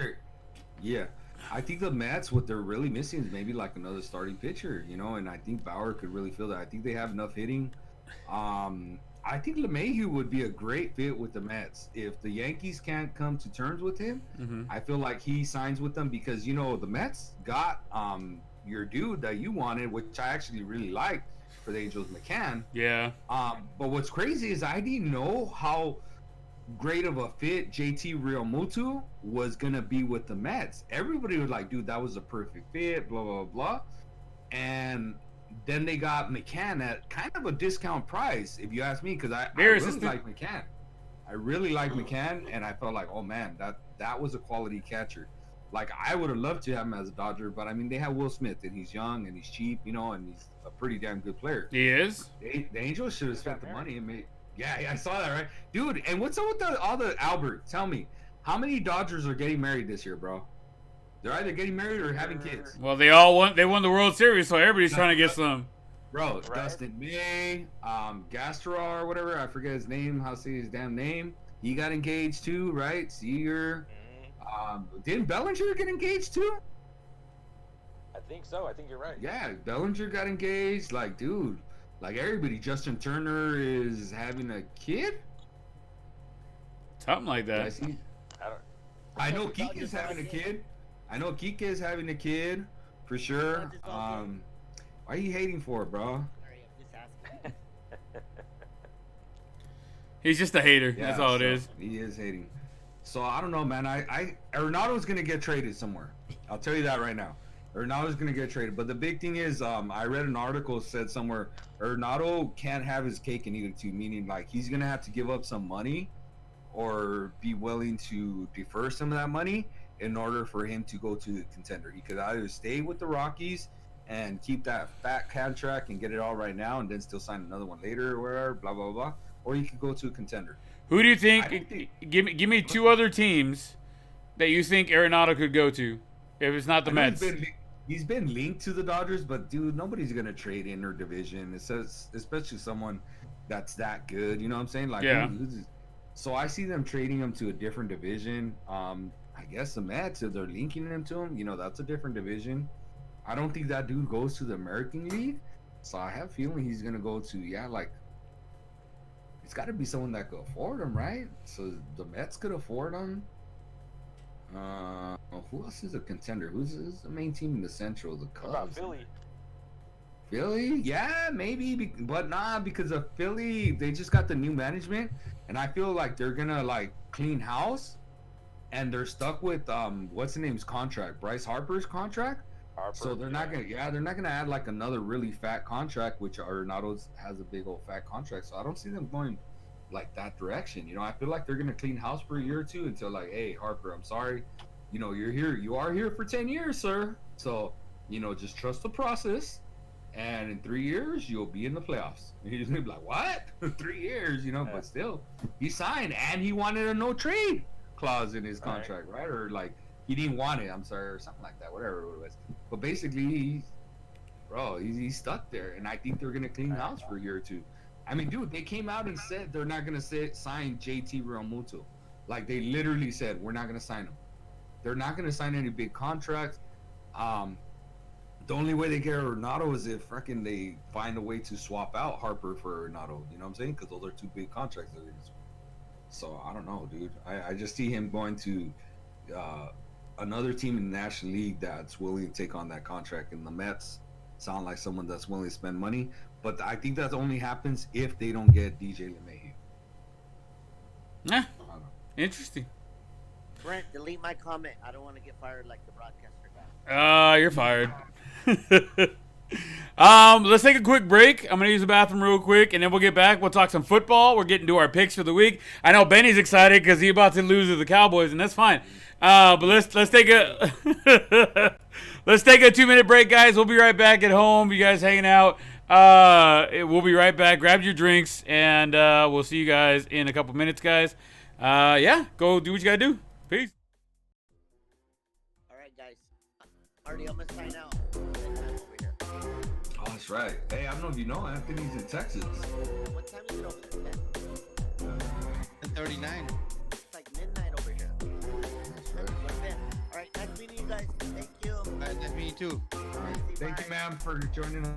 Speaker 2: I think the Mets, what they're really missing is maybe like another starting pitcher, and I think Bauer could really fill that. I think they have enough hitting. I think LeMahieu would be a great fit with the Mets. If the Yankees can't come to terms with him, I feel like he signs with them because, the Mets got your dude that you wanted, which I actually really liked for the Angels, McCann.
Speaker 1: Yeah.
Speaker 2: But what's crazy is I didn't know how great of a fit JT Realmuto was going to be with the Mets. Everybody was like, dude, that was a perfect fit, blah, blah, blah. And then they got McCann at kind of a discount price, if you ask me, because I really like McCann. I really like McCann, and I felt like, oh, man, that was a quality catcher. Like, I would have loved to have him as a Dodger, but, I mean, they have Will Smith, and he's young, and he's cheap, and he's a pretty damn good player.
Speaker 1: He is?
Speaker 2: The Angels should have spent the money and made... Yeah, I saw that, right? Dude, and what's up with all the Albert? Tell me, how many Dodgers are getting married this year, bro? They're either getting married or having kids.
Speaker 1: Well, they won the World Series, so everybody's trying to get some.
Speaker 2: Bro,
Speaker 5: Right.
Speaker 2: Dustin May, Gastarar, whatever, I forget his name, how to say his damn name. He got engaged too, right? Seager. Didn't Bellinger get engaged too?
Speaker 5: I think so. I think you're right.
Speaker 2: Yeah, Bellinger got engaged. Like, dude, like everybody. Justin Turner is having a kid?
Speaker 1: Something like that.
Speaker 2: I know Kike is having a kid. For sure. Why are you hating for it, bro?
Speaker 4: Sorry, I'm just asking.
Speaker 1: He's just a hater.
Speaker 2: Yeah,
Speaker 1: That's all it is.
Speaker 2: He is hating. So I don't know, man. Arenado's gonna get traded somewhere. I'll tell you that right now. Arenado's gonna get traded. But the big thing is, I read an article said somewhere Arenado can't have his cake and eat it too. Meaning, like, he's gonna have to give up some money, or be willing to defer some of that money in order for him to go to the contender. He could either stay with the Rockies and keep that fat contract and get it all right now, and then still sign another one later or whatever, blah blah blah. Or he could go to a contender.
Speaker 1: Who do you think? Give me two other teams that you think Arenado could go to, if it's not the Mets.
Speaker 2: He's been linked to the Dodgers, but dude, nobody's gonna trade in their division. It says, especially someone that's that good. You know what I'm saying? Like,
Speaker 1: yeah.
Speaker 2: So I see them trading him to a different division. I guess the Mets, if they're linking him to him, that's a different division. I don't think that dude goes to the American League, so I have a feeling he's gonna go to it's got to be someone that could afford him, right? So the Mets could afford him. Who else is a contender? Who's the main team in the Central? The Cubs.
Speaker 5: What about Philly?
Speaker 2: Philly? Yeah, maybe, but nah, because of Philly, they just got the new management, and I feel like they're gonna clean house, and they're stuck with what's the name's contract, Bryce Harper's contract. So they're not gonna add another really fat contract, which Arenado has a big old fat contract. So I don't see them going that direction. I feel like they're gonna clean house for a year or two until hey, Harper, I'm sorry, you are here for 10 years, sir. So just trust the process, and in 3 years you'll be in the playoffs. And he's gonna be like, what? 3 years,
Speaker 5: Yeah.
Speaker 2: But still, he signed, and he wanted a no trade clause in his contract, right? Or he didn't want it, I'm sorry, or something like that, whatever it was. But basically, he's stuck there, and I think they're gonna clean house for a year or two. I mean, dude, they came out and said they're not gonna sign JT Realmuto. They literally said, we're not gonna sign him. They're not gonna sign any big contracts. The The only way they get Renato is if freaking they find a way to swap out Harper for Renato. You know what I'm saying? Because those are 2 big contracts. So I don't know, dude. I just see him going to another team in the National League that's willing to take on that contract. And the Mets sound like someone that's willing to spend money. But I think that only happens if they don't get DJ LeMahieu.
Speaker 1: Yeah, interesting.
Speaker 4: Brent, delete my comment. I don't want to get fired like the broadcaster guy.
Speaker 1: You're fired. Let's take a quick break. I'm gonna use the bathroom real quick, and then we'll get back. We'll talk some football. We're getting to our picks for the week. I know Benny's excited because he's about to lose to the Cowboys, and that's fine. But let's take a let's take a 2-minute break, guys. We'll be right back at home. You guys hanging out. We'll be right back. Grab your drinks, and we'll see you guys in a couple minutes, guys. Yeah, go do what you gotta do. Peace.
Speaker 4: All right, guys. Artie, I'm gonna sign out. Over here.
Speaker 2: Oh, that's right. Hey, I don't know if you know, Anthony's in Texas.
Speaker 4: What time is it over there?
Speaker 3: 39.
Speaker 4: It's like midnight over here.
Speaker 2: That's right.
Speaker 4: All right, nice meeting you guys. Thank you.
Speaker 3: All right, nice meeting you too.
Speaker 2: All right. Thank you, ma'am, for joining us.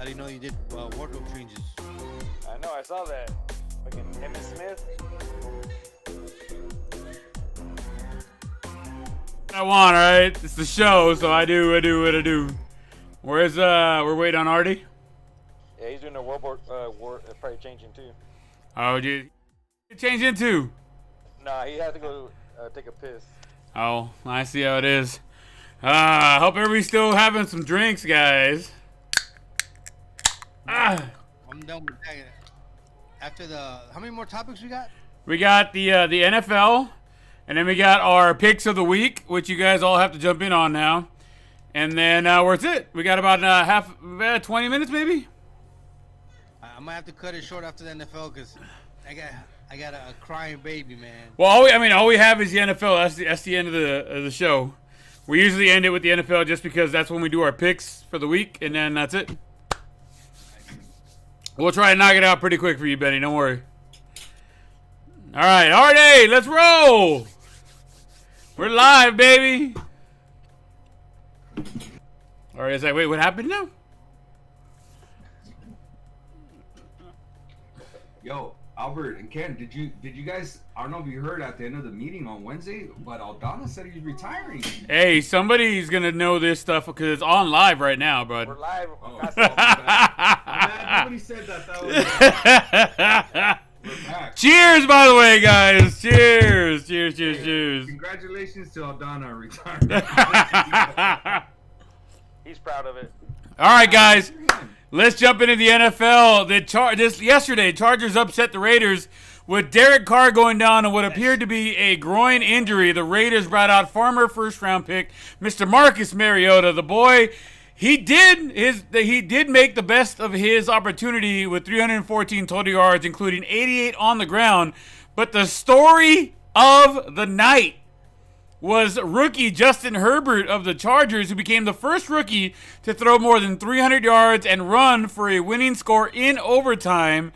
Speaker 3: didn't know you did wardrobe changes.
Speaker 5: I know, I saw that. Fucking Emmitt Smith.
Speaker 1: I want, all right? It's the show, so I do what I do. We're waiting on Artie?
Speaker 5: Yeah, he's doing a war, probably changing too.
Speaker 1: Oh, dude. Change into?
Speaker 5: Nah, he had to go take a piss.
Speaker 1: Oh, I see how it is. Hope everybody's still having some drinks, guys.
Speaker 3: I'm done with that. After how many more topics we got?
Speaker 1: We got the NFL, and then we got our picks of the week, which you guys all have to jump in on now. And then where's it? We got about 20 minutes, maybe.
Speaker 3: I might have to cut it short after the NFL because I got a crying baby, man.
Speaker 1: Well, all we have is the NFL. That's the end of the show. We usually end it with the NFL just because that's when we do our picks for the week, and then that's it. We'll try and knock it out pretty quick for you, Benny. Don't worry. All right, Artie, let's roll. We're live, baby. Artie's like, wait, what happened now?
Speaker 2: Yo, Albert and Ken, did you guys? I don't know if you heard at the end of the meeting on Wednesday, but Aldana said he's retiring.
Speaker 1: Hey, somebody's gonna know this stuff because it's on live right now, bud.
Speaker 5: We're live.
Speaker 2: Oh, man, nobody said that. We're back.
Speaker 1: Cheers, by the way, guys. Cheers.
Speaker 2: Congratulations to Aldana on retirement.
Speaker 5: He's proud of it.
Speaker 1: All right, guys. Let's jump into the NFL. Yesterday, Chargers upset the Raiders with Derek Carr going down on what appeared to be a groin injury. The Raiders brought out former first-round pick Mr. Marcus Mariota. The boy, he did make the best of his opportunity with 314 total yards, including 88 on the ground. But the story of the night was rookie Justin Herbert of the Chargers, who became the first rookie to throw more than 300 yards and run for a winning score in overtime.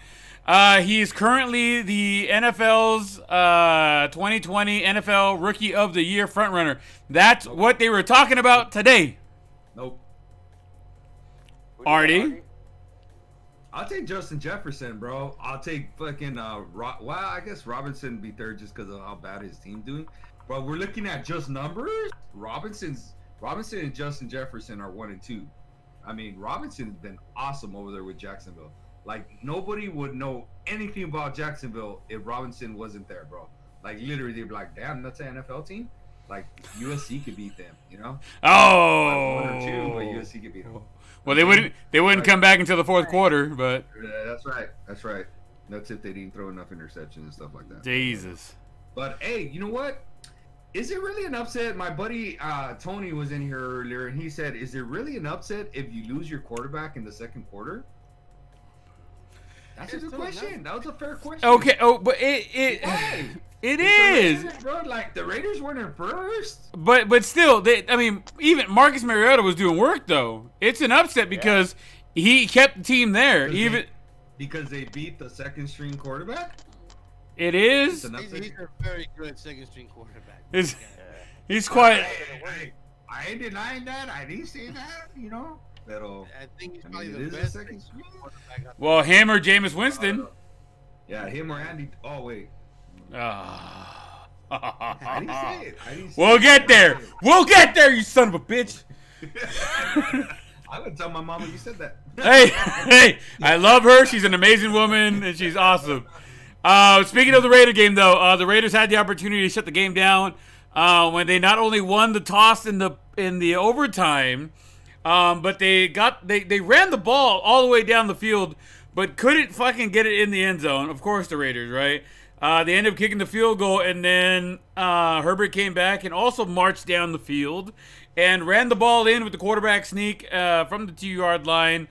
Speaker 1: He is currently the NFL's 2020 NFL Rookie of the Year frontrunner. That's what they were talking about today.
Speaker 2: Nope.
Speaker 1: Artie?
Speaker 2: I'll take Justin Jefferson, bro. I'll take fucking I guess Robinson would be third just because of how bad his team's doing. But we're looking at just numbers. Robinson and Justin Jefferson are 1 and 2. I mean, Robinson's been awesome over there with Jacksonville. Like, nobody would know anything about Jacksonville if Robinson wasn't there, bro. Like, literally, they'd be like, damn, that's an NFL team? Like, USC could beat them, you know?
Speaker 1: Oh.
Speaker 2: 1 or 2, but USC could beat them.
Speaker 1: Well, they wouldn't come back until the fourth quarter, but
Speaker 2: Yeah, that's right. That's if they didn't throw enough interceptions and stuff like that.
Speaker 1: Jesus.
Speaker 2: But, hey, you know what? Is it really an upset? My buddy Tony was in here earlier, and he said, is it really an upset if you lose your quarterback in the second quarter? That's a good question. That was a fair question.
Speaker 1: Okay. Oh, but it is.
Speaker 2: Raiders, bro. Like, the Raiders weren't in first.
Speaker 1: But still, even Marcus Mariota was doing work, though. It's an upset because he kept the team there.
Speaker 2: Because they beat the second string quarterback?
Speaker 1: It is.
Speaker 3: He's a very good second string quarterback.
Speaker 1: He's quite.
Speaker 2: I ain't denying that. I didn't say that, you know. Pero,
Speaker 3: I think he's probably the best second string quarterback.
Speaker 1: Well, him or Jameis Winston.
Speaker 2: Yeah, him or Andy. Oh, wait.
Speaker 1: Ah.
Speaker 2: I didn't say it.
Speaker 1: We'll get there. We'll get there, you son of a bitch.
Speaker 2: I would tell my mama you said that.
Speaker 1: Hey, I love her. She's an amazing woman, and she's awesome. Speaking of the Raider game, though, the Raiders had the opportunity to shut the game down when they not only won the toss in the overtime, but they ran the ball all the way down the field, but couldn't fucking get it in the end zone. Of course, the Raiders, right? They ended up kicking the field goal, and then Herbert came back and also marched down the field and ran the ball in with the quarterback sneak from the 2-yard line.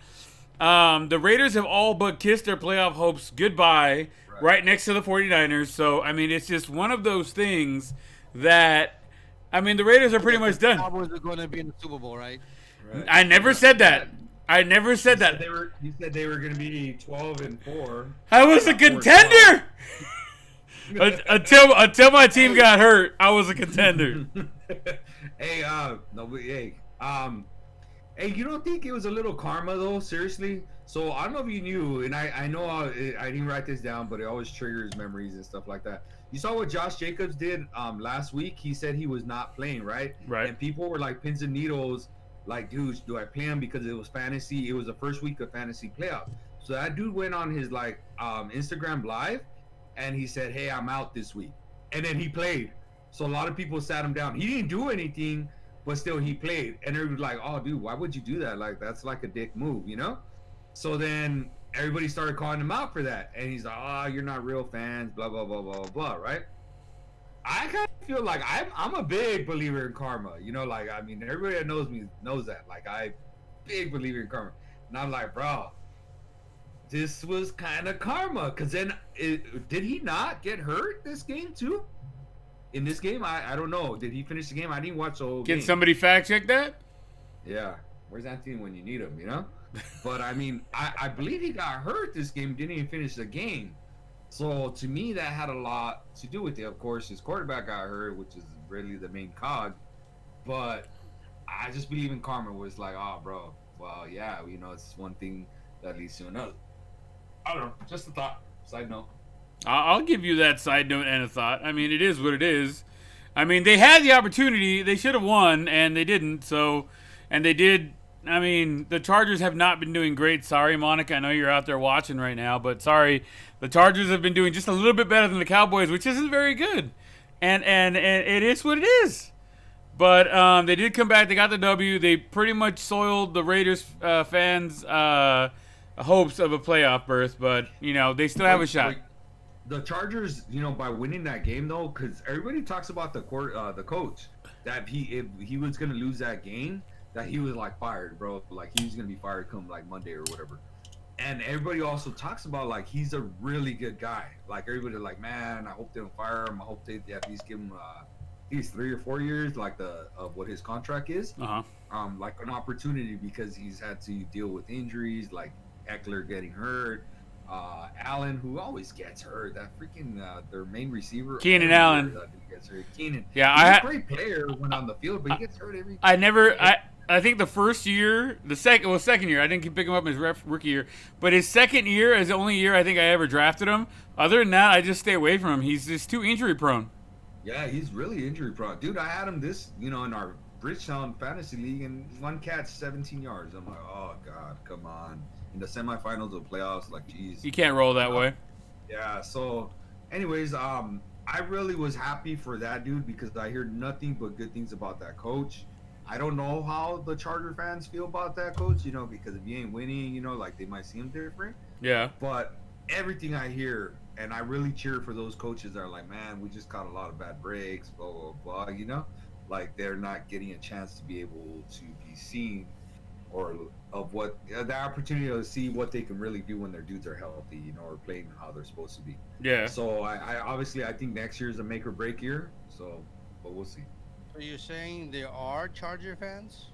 Speaker 1: The Raiders have all but kissed their playoff hopes goodbye right next to the 49ers. So, I mean, it's just one of those things that, I mean, the Raiders are pretty much done.
Speaker 3: The Cowboys are going to be in the Super Bowl, right?
Speaker 1: I never said that. I never said that.
Speaker 2: You said they were going to be 12-4.
Speaker 1: I was a contender. Until my team got hurt, I was a contender.
Speaker 2: Hey, Hey, you don't think it was a little karma though? Seriously? So I don't know if you knew, and I know I didn't write this down, but it always triggers memories and stuff like that. You saw what Josh Jacobs did last week? He said he was not playing, right?
Speaker 1: Right.
Speaker 2: And people were like pins and needles, like, dude, do I play him because it was fantasy? It was the first week of fantasy playoff. So that dude went on his like Instagram live, and he said, "Hey, I'm out this week," and then he played. So a lot of people sat him down. He didn't do anything, but still he played. And everybody was like, "Oh, dude, why would you do that? Like, that's like a dick move, you know?" So then everybody started calling him out for that, and he's like, "Oh, you're not real fans, blah blah blah blah blah," right? I kind of feel like I'm a big believer in karma, you know, like, I mean, everybody that knows me knows that, like, I big believer in karma, and I'm like, bro, this was kind of karma, because then did he not get hurt this game too? In this game, I don't know. Did he finish the game? I didn't watch the whole game.
Speaker 1: Can somebody fact check that?
Speaker 2: Yeah, where's Anthony when you need him, you know? But I mean, I believe he got hurt this game, didn't even finish the game. So to me, that had a lot to do with it. Of course, his quarterback got hurt, which is really the main cog. But I just believe in karma. Was like, oh, bro, well, yeah, you know, it's one thing that leads to another. I don't know, just a thought. Side note.
Speaker 1: I'll give you that side note and a thought. I mean, it is what it is. I mean, they had the opportunity. They should have won, and they didn't. So, and they did. I mean, the Chargers have not been doing great. Sorry, Monica. I know you're out there watching right now, but sorry. The Chargers have been doing just a little bit better than the Cowboys, which isn't very good. And it is what it is. But they did come back. They got the W. They pretty much soiled the Raiders fans' hopes of a playoff berth. But, you know, they still have a shot.
Speaker 2: The Chargers, you know, by winning that game, though, because everybody talks about the coach, that if he was going to lose that game, that he was, like, fired, bro. Like, he was going to be fired come, like, Monday or whatever. And everybody also talks about, like, he's a really good guy. Like, everybody like, man, I hope they don't fire him. I hope they at least give him, I think it's 3 or 4 years, like, of what his contract is. Like, an opportunity because he's had to deal with injuries, like Eckler getting hurt. Allen, who always gets hurt, that freaking their main receiver,
Speaker 1: Keenan Allen,
Speaker 2: gets hurt. Keenan,
Speaker 1: yeah,
Speaker 2: he's a great player when on the field, but he gets hurt every.
Speaker 1: I think the first year, second year, I didn't pick him up in his rookie year, but his second year is the only year I think I ever drafted him. Other than that, I just stay away from him. He's just too injury prone.
Speaker 2: Yeah, he's really injury prone, dude. I had him in our Bridgetown Fantasy League, and one catch, 17 yards. I'm like, oh god, come on. In the semifinals of playoffs, like, geez.
Speaker 1: You can't roll that way.
Speaker 2: Yeah, so anyways, I really was happy for that dude because I heard nothing but good things about that coach. I don't know how the Charger fans feel about that coach, you know, because if you ain't winning, you know, like, they might see him different.
Speaker 1: Yeah.
Speaker 2: But everything I hear, and I really cheer for those coaches that are like, man, we just caught a lot of bad breaks, blah, blah, blah, you know? Like, they're not getting a chance to be able to be seen or of what the opportunity to see what they can really do when their dudes are healthy, you know, or playing how they're supposed to be.
Speaker 1: Yeah.
Speaker 2: So I obviously I think next year is a make or break year. So, but we'll see.
Speaker 3: So you're saying there are Charger fans?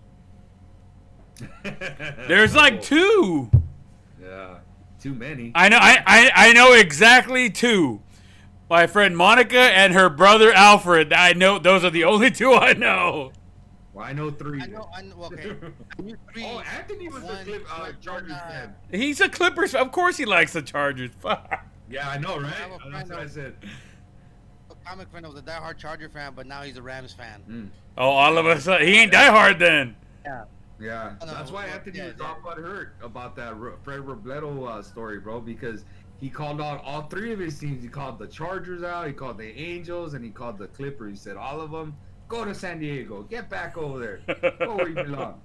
Speaker 1: There's like 2.
Speaker 2: Yeah, too many.
Speaker 1: I know. I know exactly 2. My friend Monica and her brother Alfred. I know those are the only 2 I know.
Speaker 2: Well, I know 3.
Speaker 3: I know. Okay.
Speaker 2: Oh, Anthony was a Chargers fan.
Speaker 1: He's a Clippers. Of course, he likes the Chargers.
Speaker 2: Yeah, I know, right? That's what I said.
Speaker 3: A comic friend was a diehard Charger fan, but now he's a Rams fan.
Speaker 1: Oh, all of a sudden, he ain't diehard then.
Speaker 2: Yeah, that's why Anthony was all but hurt about that Fred Robledo story, bro, because he called out all 3 of his teams. He called the Chargers out, he called the Angels, and he called the Clippers. He said all of them, go to San Diego, get back over there, go where you belong.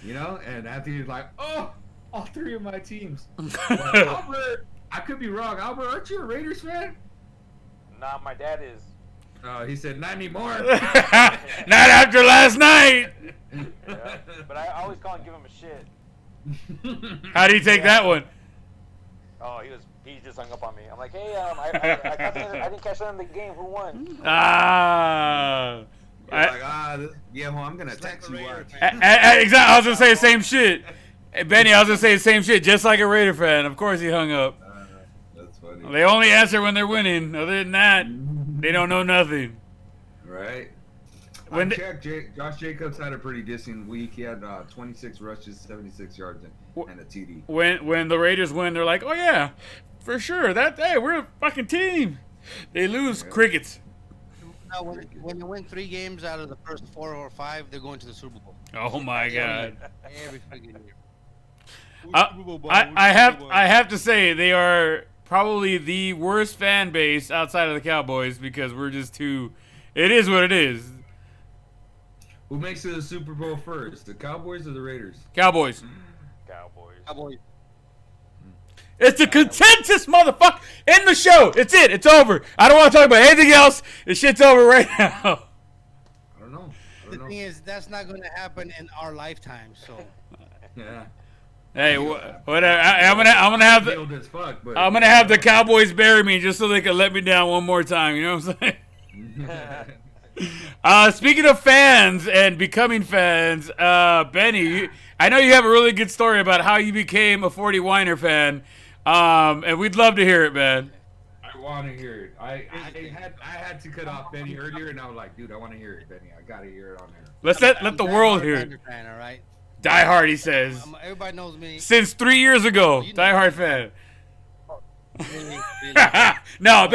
Speaker 2: You know, and Anthony's like, oh, all 3 of my teams. But Albert, I could be wrong. Albert, aren't you a Raiders fan?
Speaker 5: Nah, my dad is.
Speaker 2: He said, not anymore.
Speaker 1: Not after last night.
Speaker 5: Yeah, but I always call and give him a shit.
Speaker 1: How do you take that one?
Speaker 5: Oh, he just hung up on me. I'm like, hey, I didn't catch that in the game. Who won?
Speaker 2: Like, well, I'm gonna text you.
Speaker 1: Exactly. I was gonna say the same shit. Hey, Benny, I was gonna say the same shit, just like a Raider fan. Of course, he hung up.
Speaker 2: That's funny.
Speaker 1: They only answer when they're winning. Other than that, they don't know nothing.
Speaker 2: Right.
Speaker 1: when
Speaker 2: I checked, Josh Jacobs had a pretty decent week. He had 26 rushes, 76 yards, and a TD.
Speaker 1: when the Raiders win, they're like, oh yeah, for sure. Hey, we're a fucking team. They lose, crickets.
Speaker 3: No, when they win 3 games out of the first 4 or 5, they're going to the Super Bowl.
Speaker 1: Oh my god.
Speaker 3: Every freaking year.
Speaker 1: I have to say they are probably the worst fan base outside of the Cowboys because we're just too. It is what it is.
Speaker 2: Who makes it to the Super Bowl first, the Cowboys or the Raiders?
Speaker 1: Cowboys.
Speaker 3: Cowboys.
Speaker 1: It's a consensus, motherfucker. End the show. It's it. It's over. I don't want to talk about anything else. This shit's over right now.
Speaker 2: I don't know.
Speaker 3: The thing is, that's not going to happen in our lifetime. So.
Speaker 2: Yeah.
Speaker 1: Hey, whatever. I'm gonna have I'm gonna have the Cowboys bury me just so they can let me down one more time. You know what I'm saying? Speaking of fans and becoming fans, Beny, I know you have a really good story about how you became a 40 Whiner fan, and we'd love to hear it, man.
Speaker 2: I want to hear it. I had to cut off Beny earlier, and I was like, dude, I want to hear it, Beny. I gotta hear it on there.
Speaker 1: Let's let the world hear it.
Speaker 3: Fan, all right?
Speaker 1: Die Hard, he says.
Speaker 3: Everybody knows me.
Speaker 1: Since 3 years ago, Die Hard fan.
Speaker 3: Really?
Speaker 1: No,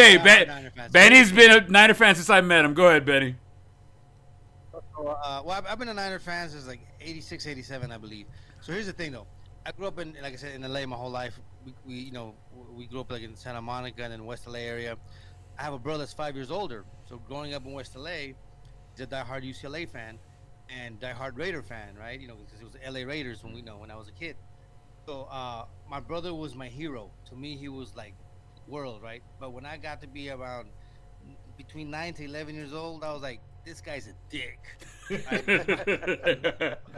Speaker 1: Benny's been a Niner fan since I met him. Go ahead, Beny.
Speaker 3: Well, I've been a Niner fan since like 86, 87, I believe. So here's the thing, though. I grew up in, like I said, in LA my whole life. We grew up like in Santa Monica and in West LA area. I have a brother that's 5 years older. So growing up in West LA, he's a diehard UCLA fan and diehard Raider fan, right? Because it was LA Raiders when I was a kid. So my brother was my hero. To me, he was like world, right? But when I got to be around between 9 to 11 years old, I was like, this guy's a dick. Right?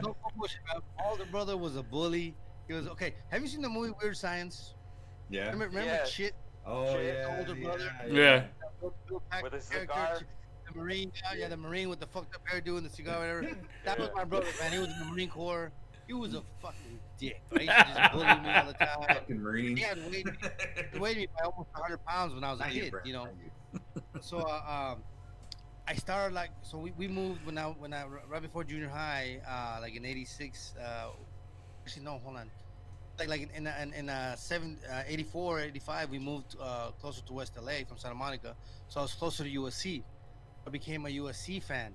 Speaker 3: No bullshit. My older brother was a bully. He was okay. Have you seen the movie Weird Science?
Speaker 2: Yeah.
Speaker 3: Remember Shit?
Speaker 2: Oh
Speaker 3: Shit,
Speaker 2: yeah.
Speaker 3: the older brother.
Speaker 1: Yeah.
Speaker 5: With a cigar.
Speaker 3: The Marine, the Marine with the fucked up hairdo and the cigar, whatever. That was my brother, man. He was in the Marine Corps. He was a fucking dick. Right? He used to just bully me all the time.
Speaker 2: Fucking Marine.
Speaker 3: He weighed me by almost 100 pounds when I was a kid, So I started we moved when I right before junior high, like in '86. Actually, no, hold on. Like in 84, 85, we moved closer to West LA from Santa Monica, so I was closer to USC. I became a USC fan,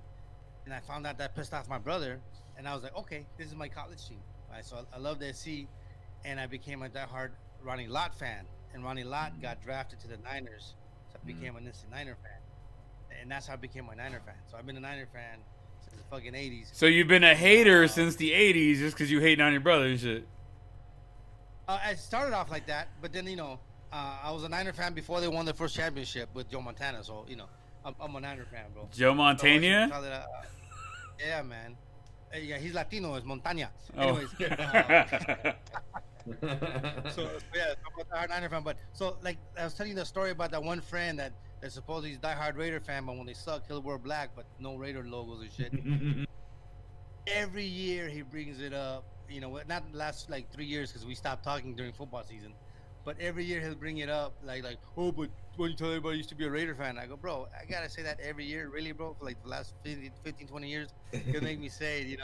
Speaker 3: and I found out that pissed off my brother, and I was like, okay, this is my college team. Right, so I loved SC, and I became a diehard Ronnie Lott fan, and Ronnie Lott got drafted to the Niners, so I became an instant Niner fan, and that's how I became a Niner fan. So I've been a Niner fan since the fucking 80s.
Speaker 1: So you've been a hater since the 80s just because you hating on your brother and shit.
Speaker 3: I started off like that, but then I was a Niner fan before they won their first championship with Joe Montana. So I'm a Niner fan, bro.
Speaker 1: Joe Montana?
Speaker 3: So yeah, man. Yeah, he's Latino. It's Montana.
Speaker 1: Oh.
Speaker 3: Anyways. So yeah, I'm a Niner fan. But so like I was telling you the story about that one friend that supposedly he's a diehard Raider fan, but when they suck, he'll wear black, but no Raider logos and shit. Every year he brings it up. Not the last like 3 years because we stopped talking during football season, but every year he'll bring it up like, oh, but when you tell everybody I used to be a Raider fan, I go, bro, I gotta say that every year, really, bro, for like the last 15, 20 years, he'll make me say it,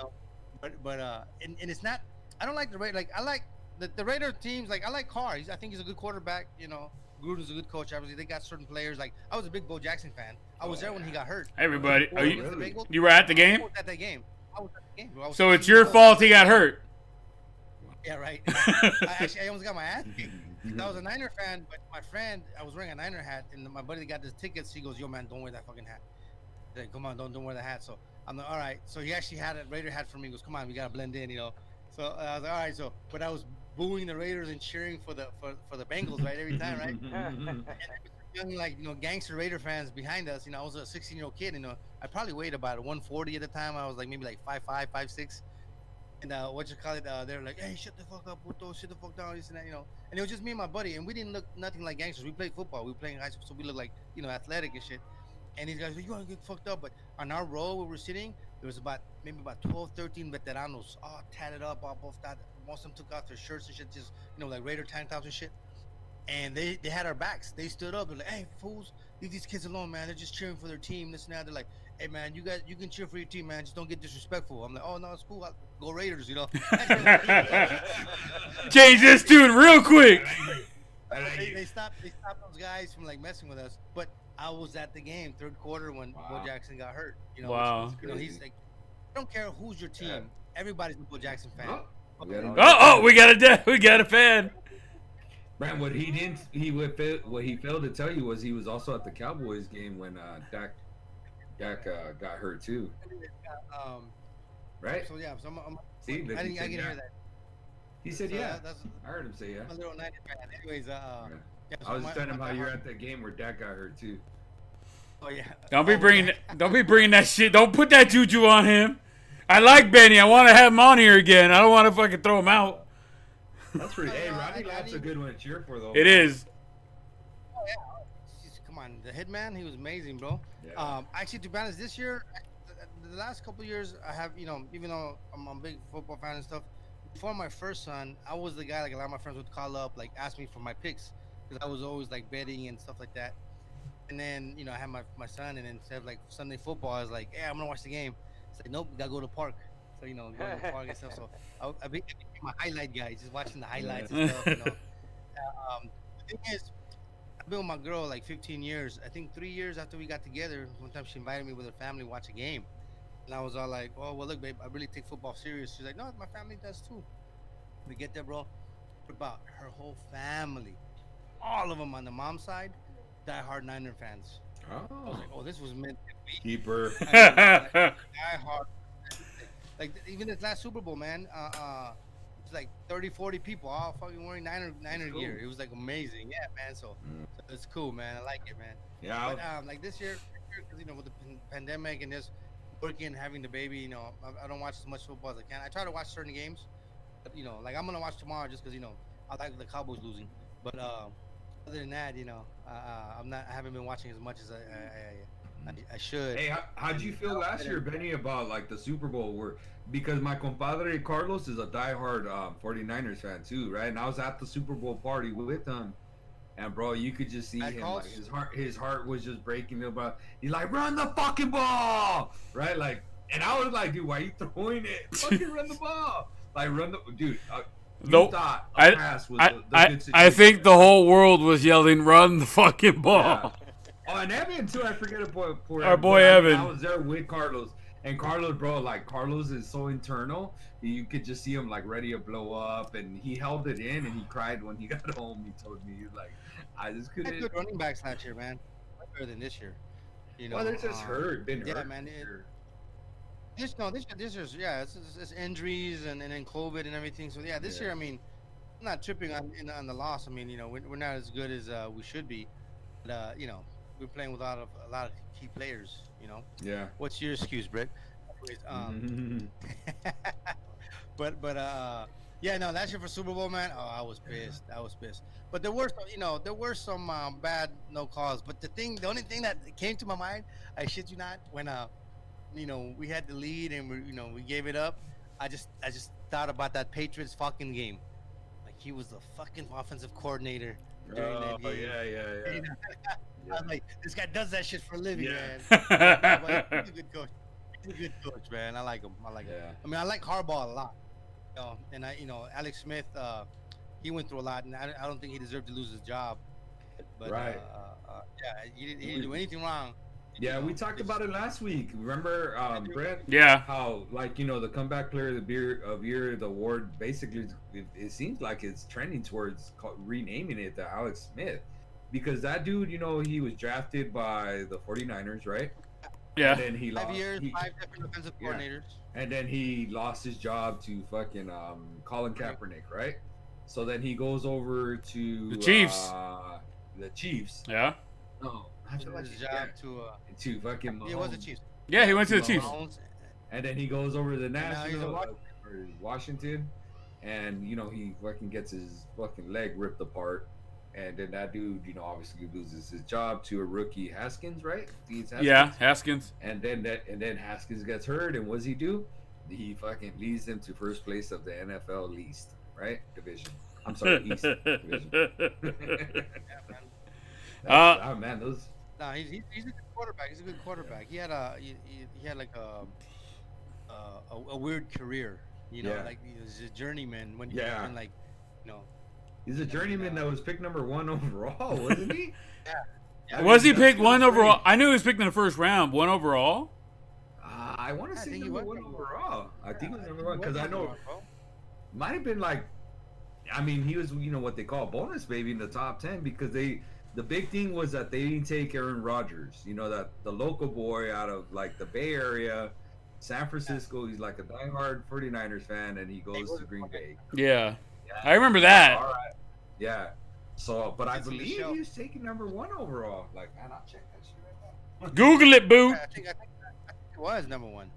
Speaker 3: but and it's not, I don't like the Raider, like I like the Raider teams, like I like Carr, I think he's a good quarterback, Gruden's a good coach, obviously they got certain players, like I was a big Bo Jackson fan, I was there when he got hurt.
Speaker 1: Everybody, you were at the game?
Speaker 3: I was at that game. Bro.
Speaker 1: So it's your fault he got hurt.
Speaker 3: Yeah, right. I almost got my ass kicked. I was a Niner fan, but my friend, I was wearing a Niner hat, and my buddy got his tickets. He goes, yo, man, don't wear that fucking hat. I said, come on, don't wear the hat. So I'm like, all right. So he actually had a Raider hat for me. He goes, come on, we got to blend in, So I was like, all right. So, but I was booing the Raiders and cheering for the Bengals, right, every time, right? And young, gangster Raider fans behind us. I was a 16-year-old kid, I probably weighed about 140 at the time. I was like maybe like 5'5", 5'6". And they're like, hey, shut the fuck up, puto, sit the fuck down, this and that, And it was just me and my buddy, and we didn't look nothing like gangsters. We played football. We were playing high school, so we looked like, athletic and shit. And these guys, you want to get fucked up. But on our row where we're sitting, there was maybe about 12, 13 veteranos, all tatted up, all buffed out. Most of them took off their shirts and shit, just, like Raider tank tops and shit. And they had our backs. They stood up. They're like, hey, fools, leave these kids alone, man. They're just cheering for their team, this and that. They're like, hey man, you can cheer for your team, man. Just don't get disrespectful. I'm like, oh no, it's cool. I'll go Raiders, you know.
Speaker 1: Change this tune real quick.
Speaker 3: They stopped those guys from like messing with us. But I was at the game, third quarter, when Bo Jackson got hurt. You know,
Speaker 1: Wow.
Speaker 3: you know, he's like, I don't care who's your team.
Speaker 2: Yeah.
Speaker 3: Everybody's a Bo Jackson fan.
Speaker 1: Oh, we got a fan.
Speaker 2: Brent, what he failed to tell you was he was also at the Cowboys game when Dak got hurt too. Right?
Speaker 3: So yeah, so I'm
Speaker 2: See,
Speaker 3: I didn't hear that.
Speaker 2: He said,
Speaker 3: So
Speaker 2: "Yeah."
Speaker 3: that's
Speaker 2: I heard him say, "Yeah."
Speaker 3: I'm a little 90 fan. Anyways, yeah, so
Speaker 2: I was
Speaker 3: my-
Speaker 2: telling him
Speaker 3: my-
Speaker 2: how
Speaker 3: my
Speaker 2: you're
Speaker 3: heart-
Speaker 2: at that game where Dak got hurt too.
Speaker 3: Oh yeah.
Speaker 1: Don't be
Speaker 3: Oh,
Speaker 1: bringing
Speaker 3: yeah.
Speaker 1: that shit. Don't put that juju on him. I like Beny. I want to have him on here again. I don't want to fucking throw him out.
Speaker 2: That's pretty. Hey,
Speaker 3: No,
Speaker 2: Ronnie
Speaker 3: I
Speaker 2: Lott's a
Speaker 3: need-
Speaker 2: good one to cheer for though.
Speaker 1: It is.
Speaker 3: Oh, yeah. Jeez, come on, the Hitman, he was amazing, bro.
Speaker 2: Yeah.
Speaker 3: Actually, to be honest, this year, the last couple of years, I have, you know, even though I'm a big football fan and stuff, before my first son, I was the guy, like a lot of my friends would call up, like ask me for my picks, because I was always like betting and stuff like that. And then, you know, I had my son, and then instead of like Sunday football, I was like, yeah, I'm gonna watch the game. It's like, nope, we gotta go to the park. So, you know, go to the park and stuff. So I became my highlight guy, just watching the highlights and stuff, you know. The thing is, I've been with my girl like 15 years. I think 3 years after we got together, one time she invited me with her family to watch a game. And I was all like, oh, well, look, babe, I really take football serious. She's like, no, my family does too. We get there, bro. About her whole family, all of them on the mom's side, diehard Niner fans. I was
Speaker 2: Oh,
Speaker 3: like, oh, this was meant to be.
Speaker 2: keeper.
Speaker 3: Diehard. Like, even this last Super Bowl, man, it's like 30, 40 people all fucking wearing Niner
Speaker 2: cool.
Speaker 3: gear. It was like amazing. Yeah, man. So it's cool, man. I like it, man.
Speaker 2: Yeah.
Speaker 3: But like this year, because you know, with the pandemic and just working and having the baby, you know, I don't watch as much football as I can. I try to watch certain games, but you know, like I'm gonna watch tomorrow just because you know I like the Cowboys losing. But other than that, you know, I haven't been watching as much as I should.
Speaker 2: Hey, how'd you feel last year, Benny, about like the Super Bowl? Because my compadre Carlos is a diehard 49ers fan too, right? And I was at the Super Bowl party with him, and bro, you could just see him, like his heart was just breaking. About he's like, run the fucking ball, right? Like, and I was like, dude, why are you throwing it? Fucking run the ball, like run the dude.
Speaker 1: Nope.
Speaker 2: Thought a pass was the good situation.
Speaker 1: I think the whole world was yelling, "Run the fucking ball!"
Speaker 2: Yeah. Oh, and Evan too. I forget about
Speaker 1: Our boy Evan.
Speaker 2: I was there with Carlos, and Carlos, bro, like Carlos is so internal. You could just see him like ready to blow up, and he held it in, and he cried when he got home. He told me, he was like, I just
Speaker 3: Had
Speaker 2: couldn't.
Speaker 3: good running backs last year, man. Way better than this year. You know,
Speaker 2: Well, they're just been hurt.
Speaker 3: Yeah, man. This year's yeah, it's injuries and then COVID and everything. So yeah, this year, I mean, I'm not tripping on the loss. I mean, you know, we're not as good as we should be. But you know, we're playing with a lot of key players. You know.
Speaker 2: Yeah.
Speaker 3: What's your excuse, Brett? Anyways, but yeah, no, last year for Super Bowl, man, I was pissed. But there were some bad no calls. But the only thing that came to my mind, I shit you not, when you know, we had the lead and we gave it up. I just thought about that Patriots fucking game. Like he was the fucking offensive coordinator during that game.
Speaker 2: Yeah.
Speaker 3: You know? I was like, this guy does that shit for a living,
Speaker 2: Yeah.
Speaker 3: man. But he's a good coach. He's a good coach, man. I like him.
Speaker 2: Yeah.
Speaker 3: I mean, I like Harbaugh a lot. And Alex Smith, he went through a lot, and I don't think he deserved to lose his job. But
Speaker 2: Right.
Speaker 3: yeah, he didn't do anything wrong.
Speaker 2: Yeah, we talked about it last week. Remember, Brett?
Speaker 1: Yeah.
Speaker 2: How, like, the comeback player of the year, the award, basically, it seems like it's trending towards renaming it to Alex Smith. Because that dude, he was drafted by the 49ers, right?
Speaker 1: Yeah.
Speaker 2: And then he
Speaker 3: 5
Speaker 2: lost.
Speaker 3: years, 5 different offensive
Speaker 2: Yeah.
Speaker 3: coordinators.
Speaker 2: And then he lost his job to fucking Colin Kaepernick, right? So then he goes over to
Speaker 1: The Chiefs.
Speaker 2: The Chiefs.
Speaker 1: Yeah.
Speaker 2: No,
Speaker 3: He lost his job
Speaker 2: to fucking
Speaker 3: it was the
Speaker 2: Mahomes.
Speaker 3: Chiefs.
Speaker 1: Yeah, he went to the
Speaker 2: Mahomes.
Speaker 1: Chiefs.
Speaker 3: Mahomes.
Speaker 2: And then he goes over to the
Speaker 3: now he's in
Speaker 2: National
Speaker 3: Washington.
Speaker 2: or Washington, and he fucking gets his fucking leg ripped apart. And then that dude, obviously loses his job to a rookie, Haskins, right?
Speaker 1: Yeah, Haskins.
Speaker 2: And then Haskins gets hurt, and what does he do? He fucking leads them to first place of the NFL East, right? Division. I'm sorry, East Division.
Speaker 3: Yeah, man.
Speaker 2: Man,
Speaker 3: Nah, he's a good quarterback. He's a good quarterback. He had like a weird career.
Speaker 2: Yeah.
Speaker 3: Like he was a journeyman when
Speaker 2: Yeah.
Speaker 3: when like, you know.
Speaker 2: He's a
Speaker 3: I mean,
Speaker 2: journeyman that was picked number 1 overall, wasn't he?
Speaker 3: Yeah.
Speaker 1: Was he
Speaker 2: that's
Speaker 1: picked
Speaker 2: still
Speaker 1: one
Speaker 2: pretty-
Speaker 1: overall? I knew he was picked in the first round, one overall.
Speaker 2: I want to
Speaker 3: I
Speaker 2: say
Speaker 3: think he
Speaker 2: number
Speaker 3: was
Speaker 2: 1
Speaker 3: number
Speaker 2: overall. I think it was
Speaker 3: he
Speaker 2: number 1
Speaker 3: was
Speaker 2: because I
Speaker 3: number
Speaker 2: know
Speaker 3: one, bro.
Speaker 2: might have been like, I mean, he was what they call bonus baby in the top 10 because the big thing was that they didn't take Aaron Rodgers. That the local boy out of like the Bay Area, San Francisco. He's like a diehard 49ers fan, and he goes to Green Bay.
Speaker 1: Yeah,
Speaker 2: Yeah.
Speaker 1: I remember that.
Speaker 2: All right. Yeah. So, but I
Speaker 3: It's in the
Speaker 2: believe
Speaker 3: show.
Speaker 2: he was taking number 1 overall. Like, man, I'll check that shit right now.
Speaker 1: Google it, boo.
Speaker 3: Yeah, I think it was number 1.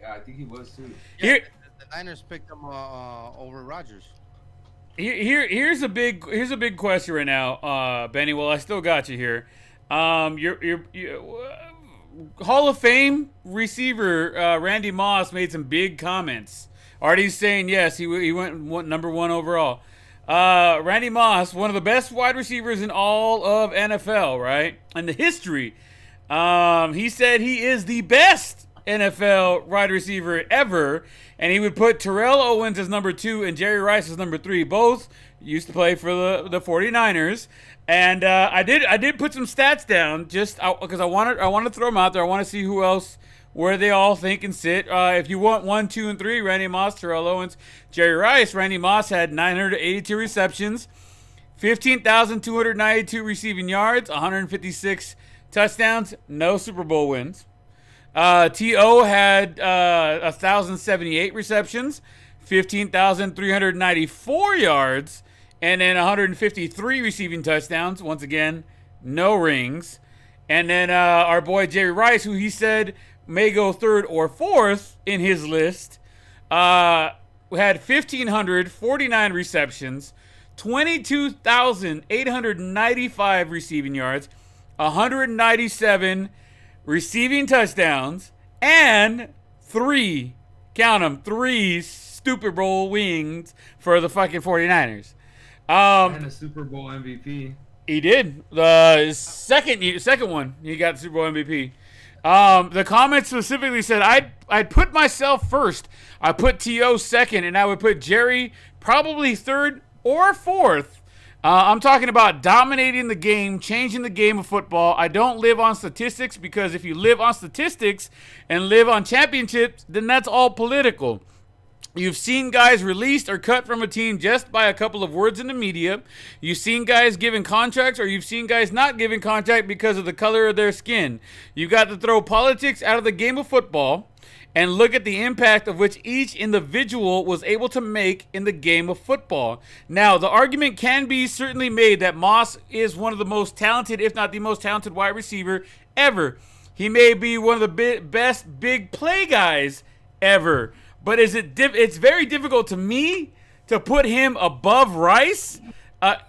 Speaker 2: Yeah, I think he was too.
Speaker 3: Yeah,
Speaker 1: Here-
Speaker 3: the Niners picked him over Rodgers.
Speaker 1: Here's a big question right now, Benny. Well, I still got you here. Your Hall of Fame receiver Randy Moss made some big comments. Artie's saying yes, he went number 1 overall. Randy Moss, one of the best wide receivers in all of NFL, right? In the history. He said he is the best NFL wide receiver ever, and he would put Terrell Owens as number 2 and Jerry Rice as number 3. Both used to play for the 49ers. And I did put some stats down just because I wanted to throw them out there. I want to see where they all think and sit. If you want 1, 2, and 3, Randy Moss, Terrell Owens, Jerry Rice. Randy Moss had 982 receptions, 15,292 receiving yards, 156 touchdowns, no Super Bowl wins. T.O. had 1,078 receptions, 15,394 yards, and then 153 receiving touchdowns. Once again, no rings. And then our boy Jerry Rice, who he said may go 3rd or 4th in his list, had 1,549 receptions, 22,895 receiving yards, 197 receiving touchdowns, and 3 Super Bowl wins for the fucking 49ers.
Speaker 2: And a Super Bowl MVP.
Speaker 1: He did. The second one, he got the Super Bowl MVP. The comments specifically said, I'd put myself first. I put T.O. second, and I would put Jerry probably 3rd or 4th. I'm talking about dominating the game, changing the game of football. I don't live on statistics because if you live on statistics and live on championships, then that's all political. You've seen guys released or cut from a team just by a couple of words in the media. You've seen guys given contracts, or you've seen guys not given contract because of the color of their skin. You've got to throw politics out of the game of football and look at the impact of which each individual was able to make in the game of football. Now, the argument can be certainly made that Moss is one of the most talented, if not the most talented wide receiver ever. He may be one of the best big play guys ever. But it's very difficult to me to put him above Rice,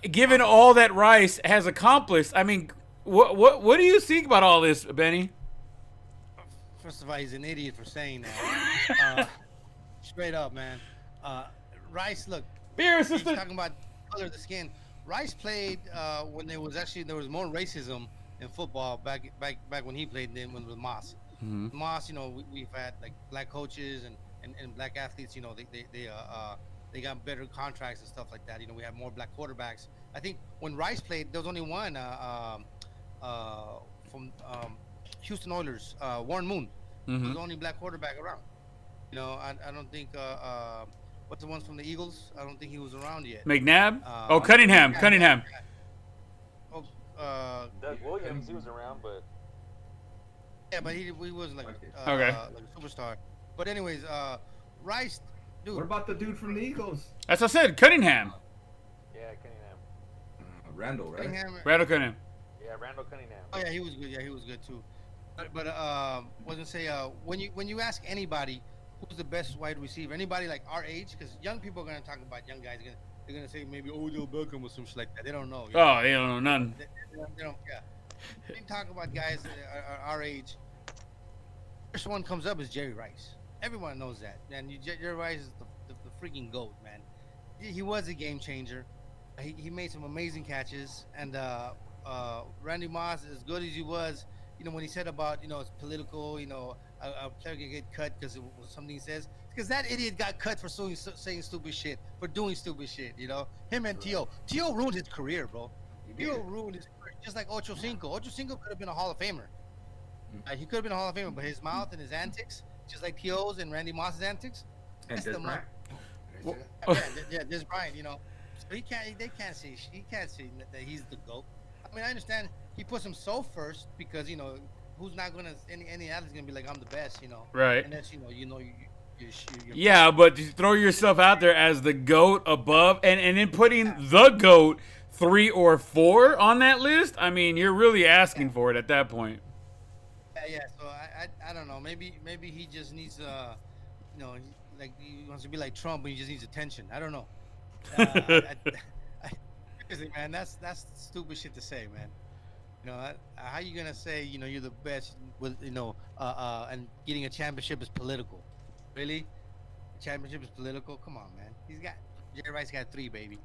Speaker 1: given all that Rice has accomplished. I mean, what do you think about all this, Benny?
Speaker 3: First of all, he's an idiot for saying that. Straight up, man. Rice, look,
Speaker 1: Beer
Speaker 3: he's
Speaker 1: assistant.
Speaker 3: talking about color of the skin. Rice played when there was more racism in football back when he played than when with Moss.
Speaker 1: Mm-hmm.
Speaker 3: Moss, we've had like black coaches and black athletes. They got better contracts and stuff like that. We have more black quarterbacks. I think when Rice played, there was only one from Houston Oilers, Warren Moon.
Speaker 1: Mm-hmm.
Speaker 3: He was the only black quarterback around. I don't think what's the ones from the Eagles? I don't think he was around yet.
Speaker 1: McNabb? Cunningham.
Speaker 3: yeah,
Speaker 1: Cunningham.
Speaker 3: Oh,
Speaker 5: Doug Williams, he was around, but
Speaker 3: yeah, but he was like
Speaker 1: Okay.
Speaker 3: like a superstar. But anyways, Rice, dude.
Speaker 2: What about the dude from the Eagles?
Speaker 1: As I said, Cunningham.
Speaker 5: yeah, Cunningham.
Speaker 2: Randall, right?
Speaker 3: Cunningham-
Speaker 1: Randall Cunningham.
Speaker 5: Yeah, Randall Cunningham.
Speaker 3: Oh yeah, he was good. Yeah, he was good too. But wasn't say when you ask anybody who's the best wide receiver, anybody like our age, because young people are gonna talk about young guys. They're gonna say maybe Odell Beckham or some shit like that. They don't know.
Speaker 1: Oh, they don't know none.
Speaker 3: They don't. Yeah. When you talk about guys that are our age, first one comes up is Jerry Rice. Everyone knows that, man. Jerry Rice is the freaking GOAT, man. He was a game changer. He made some amazing catches, and Randy Moss, as good as he was, when he said about, it's political, a player can get cut because of something he says. Because that idiot got cut for saying stupid shit, for doing stupid shit, Him and Tio. Tio ruined his career, bro. Tio ruined his career. Just like Ocho Cinco. Ocho Cinco could have been a Hall of Famer. He could have been a Hall of Famer, but his mouth and his antics, just like Tio's and Randy Moss's antics, that's the mark. Yeah, there's Brian, So he can't say that he's the GOAT. I mean, I understand he puts himself first because who's not gonna any athlete's gonna be like, I'm the best,
Speaker 1: Right.
Speaker 3: And that's you're
Speaker 1: yeah, but to throw yourself out there as the GOAT above, and then putting the GOAT 3 or 4 on that list. I mean, you're really asking for it at that point.
Speaker 3: Yeah. So I don't know. Maybe he just needs like he wants to be like Trump, but he just needs attention. I don't know. Seriously, man, that's stupid shit to say, man. How you gonna say you're the best with and getting a championship is political? Really? Championship is political? Come on, man. Jerry Rice got 3, baby.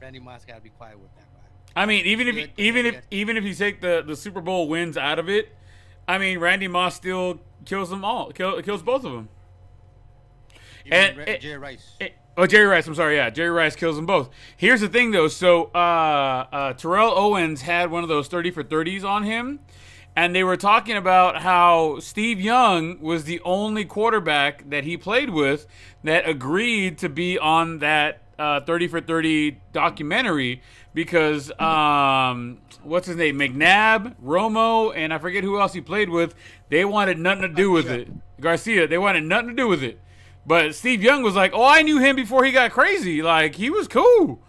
Speaker 3: Randy Moss got to be quiet with that, man.
Speaker 1: I mean, even if you take the Super Bowl wins out of it, I mean, Randy Moss still kills them all. Kills both of them.
Speaker 3: Jerry Rice.
Speaker 1: Jerry Rice. I'm sorry. Yeah, Jerry Rice kills them both. Here's the thing, though. So Terrell Owens had one of those 30 for 30s on him, and they were talking about how Steve Young was the only quarterback that he played with that agreed to be on that 30 for 30 documentary because what's his name, McNabb, Romo, and I forget who else he played with. They wanted nothing to do with it. Garcia. They wanted nothing to do with it. But Steve Young was like, "Oh, I knew him before he got crazy. Like, he was cool.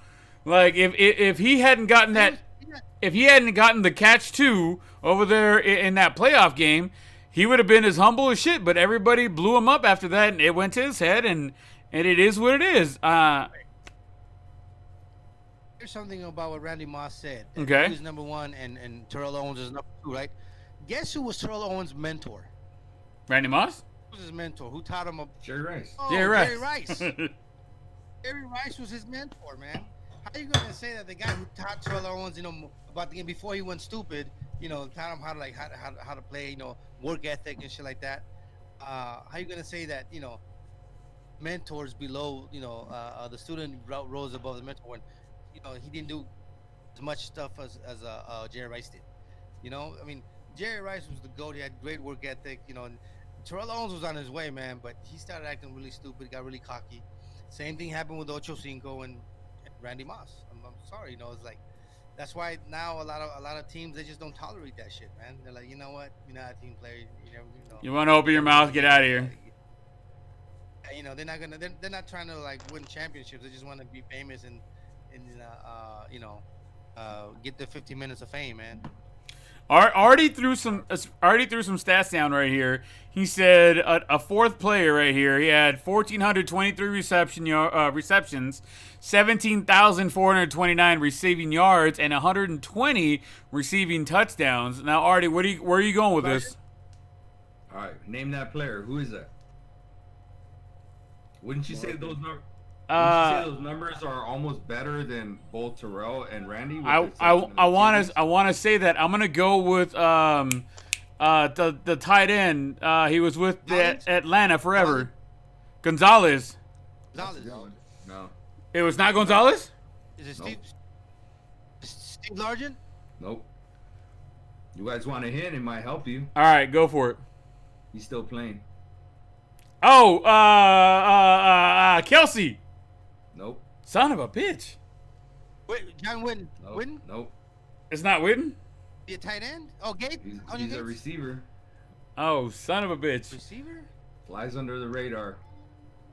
Speaker 1: Like, if he hadn't gotten the catch 2 over there in that playoff game, he would have been as humble as shit. But everybody blew him up after that, and it went to his head, and it is what it is."
Speaker 3: Here's something about what Randy Moss said.
Speaker 1: Okay.
Speaker 3: He was number 1, and Terrell Owens is number 2, right? Guess who was Terrell Owens' mentor?
Speaker 1: Randy Moss?
Speaker 3: Who was his mentor? Who taught him?
Speaker 2: Jerry Rice.
Speaker 3: Oh,
Speaker 1: Jerry Rice.
Speaker 3: Jerry Rice. Jerry Rice was his mentor, man. How are you gonna say that the guy who taught Terrell Owens, about the game before he went stupid, taught him how to how to play, work ethic and shit like that? How are you gonna say that, mentors below, the student rose above the mentor when, he didn't do as much stuff as Jerry Rice did. I mean, Jerry Rice was the GOAT. He had great work ethic, and Terrell Owens was on his way, man, but he started acting really stupid, got really cocky. Same thing happened with Ocho Cinco and Randy Moss. I'm sorry, it's like that's why now a lot of teams, they just don't tolerate that shit, man. They're like, you know what, you're not a team player.
Speaker 1: You want to open your mouth, get out of here.
Speaker 3: They're not trying to like win championships. They just want to be famous and get the 50 minutes of fame, man.
Speaker 1: Artie threw some stats down right here. He said a fourth player right here. He had 1,423 receptions, 17,429 receiving yards, and 120 receiving touchdowns. Now, Artie, where are you going with this?
Speaker 2: All right, name that player. Who is that? Wouldn't you say those numbers? Those numbers are almost better than both Terrell and Randy?
Speaker 1: I want to say that I'm gonna go with the tight end. He was with Atlanta forever. Gonzalez.
Speaker 2: No.
Speaker 1: It was not Gonzalez?
Speaker 3: Is it Steve Largent?
Speaker 2: Nope. You guys want a hint? It might help you.
Speaker 1: All right, go for it.
Speaker 2: He's still playing.
Speaker 1: Oh, Kelsey.
Speaker 2: Nope.
Speaker 1: Son of a bitch.
Speaker 3: Wait, John Witten.
Speaker 2: Nope.
Speaker 3: Witten?
Speaker 2: Nope.
Speaker 1: It's not Witten?
Speaker 3: Be a tight end? Oh, Gabe?
Speaker 2: He's a receiver.
Speaker 1: Oh, son of a bitch.
Speaker 3: Receiver?
Speaker 2: Flies under the radar.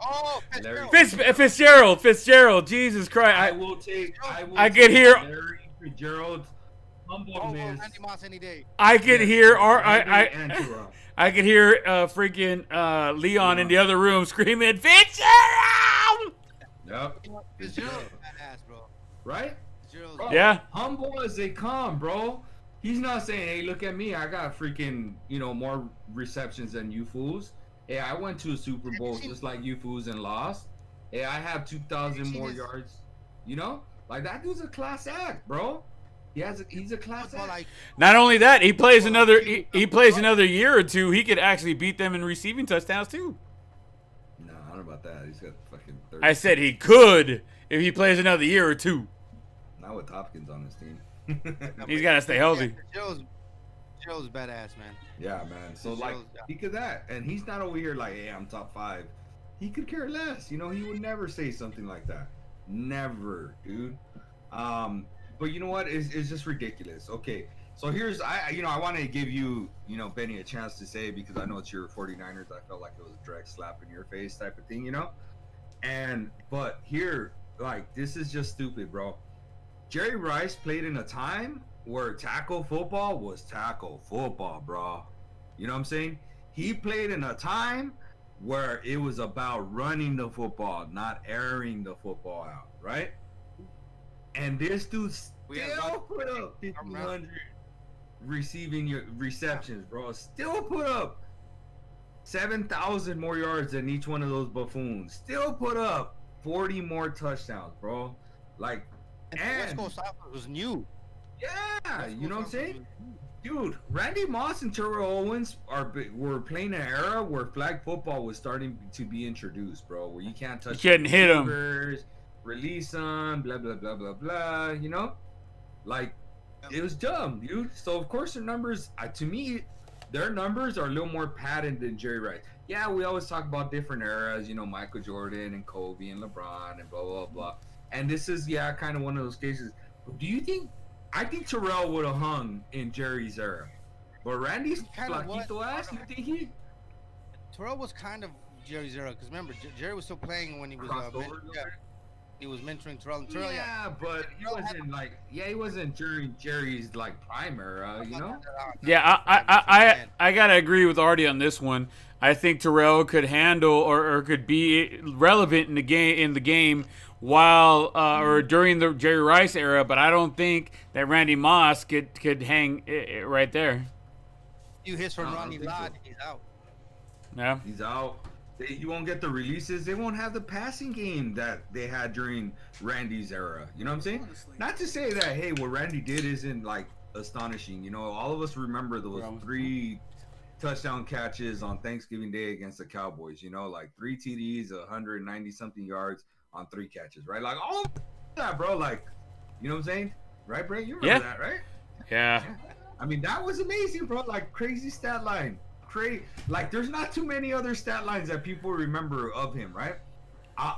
Speaker 3: Oh,
Speaker 1: Fitzgerald. Fitzgerald. Jesus Christ. I could hear
Speaker 2: Larry Fitzgerald. Humbleness.
Speaker 3: Randy Moss any day.
Speaker 1: I could hear I could hear freaking Leon in the other room screaming, Fitzgerald!
Speaker 2: Yep.
Speaker 3: Fitzgerald, badass, bro.
Speaker 2: Right?
Speaker 3: Bro,
Speaker 1: yeah.
Speaker 2: Humble as they come, bro. He's not saying, hey, look at me. I got freaking, more receptions than you fools. Hey, I went to a Super Bowl just like you fools and lost. Hey, I have 2,000 more yards. Like, that dude's a class act, bro. He's a class
Speaker 3: Football
Speaker 2: act.
Speaker 3: IQ.
Speaker 1: Not only that, he plays he plays another year or two. He could actually beat them in receiving touchdowns too.
Speaker 2: No, I don't know about that. He's got fucking 30.
Speaker 1: I said he could if he plays another year or two.
Speaker 2: Not with Hopkins on his team.
Speaker 1: He's got to stay healthy.
Speaker 3: Joe's badass, man.
Speaker 2: Yeah, man. So like, he could that, and he's not over here like, hey, I'm top 5. He could care less. You know, he would never say something like that. Never, dude. But you know what? It's just ridiculous. Okay, so here's I want to give you Beny a chance to say, because I know it's your 49ers. I felt like it was a direct slap in your face type of thing, you know. But here, like, this is just stupid, bro. Jerry Rice played in a time where tackle football was tackle football, bro. You know what I'm saying? He played in a time where it was about running the football, not airing the football out, right? And this dude still put up 1,500 receiving your receptions, bro. Still put up 7,000 more yards than each one of those buffoons. Still put up 40 more touchdowns, bro. Like,
Speaker 3: and West Coast offense was new.
Speaker 2: Yeah, you know what I'm saying? Dude, Randy Moss and Terrell Owens were playing an era where flag football was starting to be introduced, bro. Where you can't touch.
Speaker 1: You couldn't hit them.
Speaker 2: Release them, blah blah blah blah blah. You know, like, it was dumb, dude. So of course their numbers, to me, their numbers are a little more padded than Jerry Rice. Yeah, we always talk about different eras, you know, Michael Jordan and Kobe and LeBron and blah blah blah. And this is kind of one of those cases. Do you think? I think Terrell would have hung in Jerry's era, but Randy's flaquito ass. You think he?
Speaker 3: Terrell was kind of Jerry's era, because remember, Jerry was still playing when he was he was mentoring Terrell. And Terrell,
Speaker 2: but he wasn't like, he wasn't during Jerry's like prime era, you know.
Speaker 1: Yeah, I gotta agree with Artie on this one. I think Terrell could handle or could be relevant in the game while or during the Jerry Rice era, but I don't think that Randy Moss could hang right there.
Speaker 3: You hits from Ronnie Lott, he's out.
Speaker 1: Yeah,
Speaker 2: he's out. You won't get the releases. They won't have the passing game that they had during Randy's era. You know what I'm saying? Honestly. Not to say that, hey, what Randy did isn't like astonishing. You know, all of us remember those 3 touchdown catches on Thanksgiving Day against the Cowboys. You know, like 3 TDs, 190 something yards on 3 catches, right? Like all that, bro. Like, you know what I'm saying? Right, Brent? You remember that, right?
Speaker 1: Yeah.
Speaker 2: I mean, that was amazing, bro. Like, crazy stat line. Like, there's not too many other stat lines that people remember of him, right?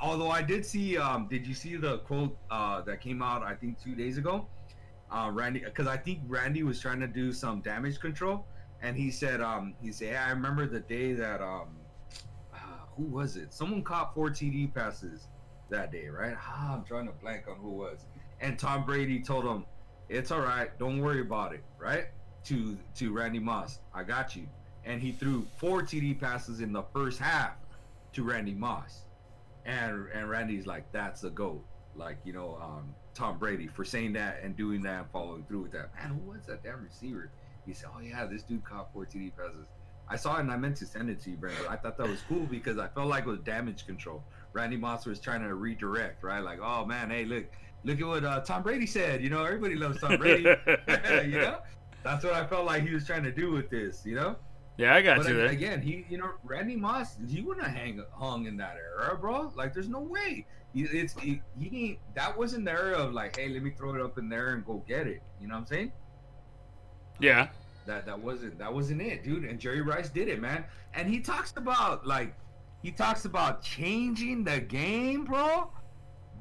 Speaker 2: Although I did see, did you see the quote that came out, I think 2 days ago? Randy, because I think Randy was trying to do some damage control, and he said, yeah, I remember the day that, who was it? Someone caught 4 TD passes that day, right? I'm trying to blank on who it was. And Tom Brady told him, it's all right, don't worry about it, right? To Randy Moss, I got you. And he threw 4 TD passes in the first half to Randy Moss. And Randy's like, that's a GOAT. Like, you know, Tom Brady for saying that and doing that and following through with that. Man, who was that damn receiver? He said, oh, yeah, this dude caught 4 TD passes. I saw it and I meant to send it to you, Brent. But I thought that was cool because I felt like it was damage control. Randy Moss was trying to redirect, right? Like, oh, man, hey, look at what Tom Brady said. You know, everybody loves Tom Brady. You know? That's what I felt like he was trying to do with this, you know?
Speaker 1: Yeah, I got you there.
Speaker 2: Again, Randy Moss, he wouldn't have hung in that era, bro. Like, there's no way. That wasn't the era of like, hey, let me throw it up in there and go get it. You know what I'm saying?
Speaker 1: Yeah.
Speaker 2: That wasn't it, dude. And Jerry Rice did it, man. And he talks about changing the game, bro.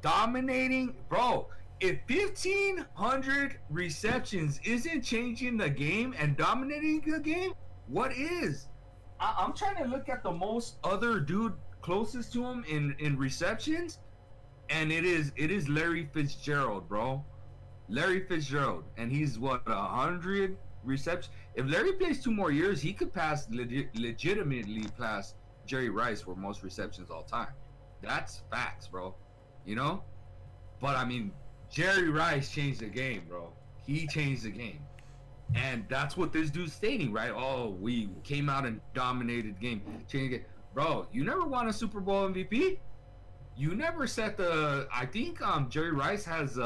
Speaker 2: Dominating, bro. If 1,500 receptions isn't changing the game and dominating the game, what is? I'm trying to look at the most other dude closest to him in receptions, and it is Larry Fitzgerald, bro. Larry Fitzgerald, and he's what, 100 receptions. If Larry plays 2 more years, he could legitimately pass Jerry Rice for most receptions all time. That's facts, bro. You know, but I mean, Jerry Rice changed the game, bro. He changed the game. And that's what this dude's stating, right? Oh, we came out and dominated the game. Changed it. Bro, you never won a Super Bowl MVP? You never set I think Jerry Rice has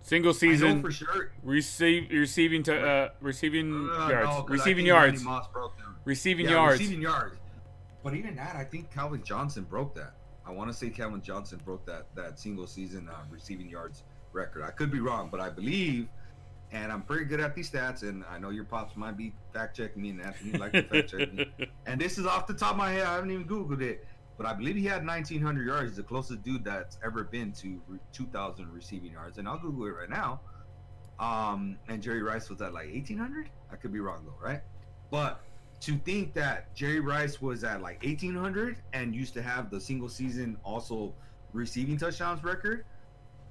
Speaker 1: Single
Speaker 2: I know
Speaker 1: season
Speaker 2: for sure.
Speaker 1: receiving yards.
Speaker 2: No, 'cause I
Speaker 1: Receiving
Speaker 2: think
Speaker 1: yards.
Speaker 2: Randy Moss broke them.
Speaker 1: Receiving
Speaker 2: Yeah,
Speaker 1: yards.
Speaker 2: receiving yards. But even that, I think Calvin Johnson broke that. I want to say Calvin Johnson broke that single season receiving yards record. I could be wrong, but I believe, and I'm pretty good at these stats, and I know your pops might be fact checking me, and Anthony like to fact check me. And this is off the top of my head. I haven't even Googled it, but I believe he had 1,900 yards. He's the closest dude that's ever been to 2,000 receiving yards. And I'll Google it right now. And Jerry Rice was at like 1,800. I could be wrong though, right? But to think that Jerry Rice was at like 1,800 and used to have the single season also receiving touchdowns record,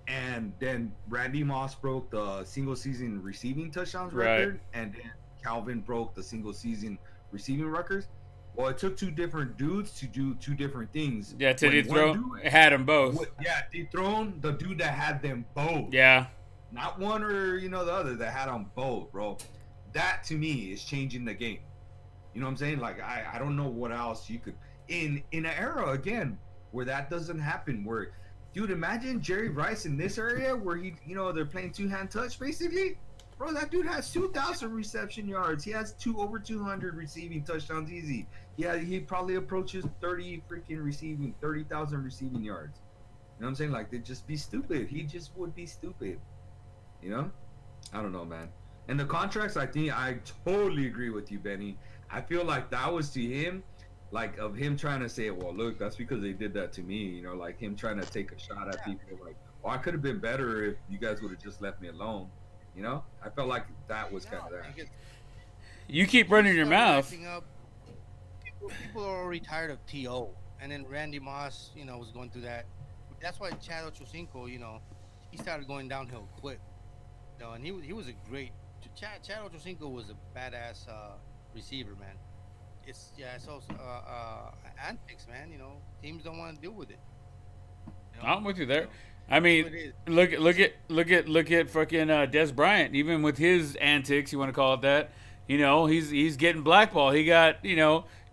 Speaker 2: and then Randy Moss broke the single season receiving touchdowns record, and then Calvin broke the single season receiving records. Well, it took two different dudes to do two different things.
Speaker 1: Yeah, to
Speaker 2: When
Speaker 1: dethrone.
Speaker 2: one dude-
Speaker 1: Had them both.
Speaker 2: Yeah, dethrone the dude that had them both.
Speaker 1: Yeah.
Speaker 2: Not one or the other, that had them both, bro. That to me is changing the game. You know what I'm saying? Like I don't know what else you could in an era again where that doesn't happen. Where, dude, imagine Jerry Rice in this area where he, they're playing two-hand touch basically. Bro, that dude has 2,000 reception yards. He has over 200 receiving touchdowns easy. Yeah, he probably approaches 30,000 receiving yards. You know what I'm saying? Like, they'd just be stupid. He just would be stupid. I don't know, man. And the contracts, I think I totally agree with you, Benny. I feel like that was to him, like of him trying to say, well, look, that's because they did that to me. Like him trying to take a shot at people. Like, I could have been better if you guys would have just left me alone. I felt like that was kind of that.
Speaker 1: You keep running your mouth.
Speaker 3: People are already tired of T.O. And then Randy Moss, was going through that. That's why Chad Ochocinco, he started going downhill quick. And he was a great. Chad Ochocinco was a badass receiver, man. It's also antics, man. Teams don't want to deal with it.
Speaker 1: I'm with you there. I mean, look at fucking Des Bryant. Even with his antics, you want to call it that? He's getting blackballed. He got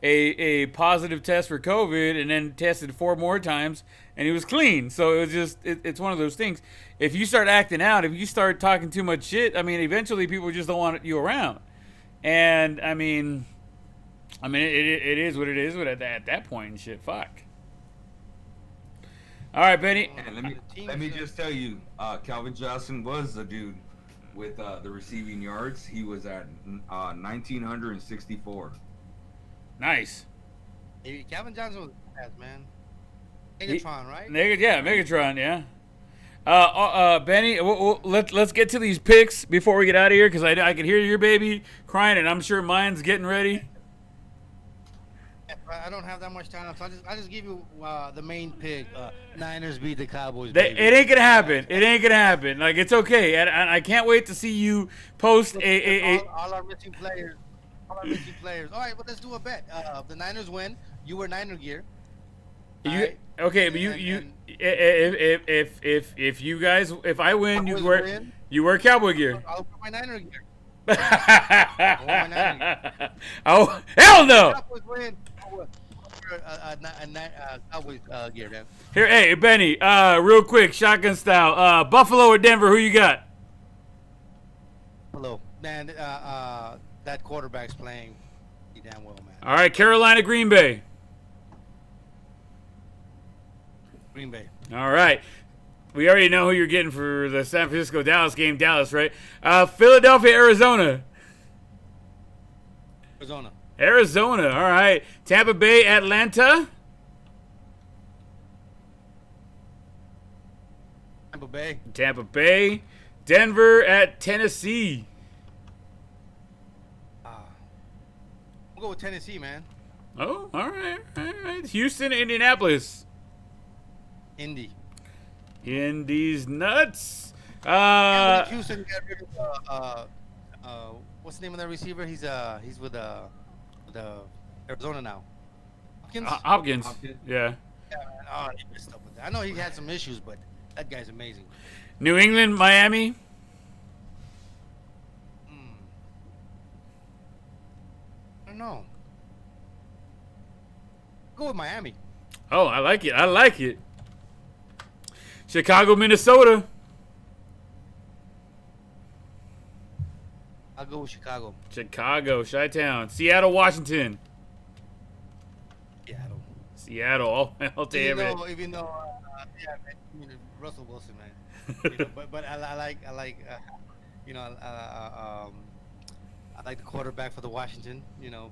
Speaker 1: a positive test for COVID, and then tested 4 more times, and he was clean. So it was just it's one of those things. If you start acting out, if you start talking too much shit, I mean, eventually people just don't want you around. And I mean, it is what it is. But at that point and shit, fuck. All right, Benny.
Speaker 2: And let me just tell you, Calvin Johnson was the dude with the receiving yards. He was at 1,964.
Speaker 1: Nice.
Speaker 3: Hey, Calvin Johnson was fast, man. Megatron, right?
Speaker 1: Megatron, yeah. Benny, let's get to these picks before we get out of here, because I can hear your baby crying, and I'm sure mine's getting ready.
Speaker 3: I don't have that much time, so I just give you the main pick. Niners beat the Cowboys.
Speaker 1: It ain't gonna happen. It ain't gonna happen. Like, it's okay, and I can't wait to see you post
Speaker 3: all our missing players. All right, well, let's do a bet. If the Niners win, you wear Niner gear.
Speaker 1: But if I win, you wear Cowboy gear.
Speaker 3: I'll wear my Niner gear.
Speaker 1: Oh, hell no!
Speaker 3: Cowboys win. Cowboys gear, man.
Speaker 1: Here, hey, Benny, real quick, shotgun style. Buffalo or Denver, who you got?
Speaker 3: Hello. Man, that quarterback's playing damn well, man.
Speaker 1: All right, Carolina, Green Bay.
Speaker 3: Green Bay.
Speaker 1: All right. We already know who you're getting for the San Francisco-Dallas game. Dallas, right? Philadelphia, Arizona. Arizona. All right. Tampa Bay, Atlanta. Tampa Bay. Denver at Tennessee.
Speaker 3: We'll go with Tennessee, man.
Speaker 1: Oh, all right. Houston, Indianapolis. Indy's nuts.
Speaker 3: Houston got rid of what's the name of that receiver? He's with Arizona now.
Speaker 1: Hopkins. Yeah.
Speaker 3: Oh, he messed up with that. I know he had some issues, but that guy's amazing.
Speaker 1: New England, Miami.
Speaker 3: I don't know. Go with Miami.
Speaker 1: Oh, I like it. Chicago, Minnesota.
Speaker 3: I'll go with Chicago.
Speaker 1: Chicago, Chi-Town. Seattle, Washington.
Speaker 3: Seattle.
Speaker 1: Seattle. Oh, damn it.
Speaker 3: Even though, yeah, man, I mean, Russell Wilson, man. But I like, I like the quarterback for the Washington,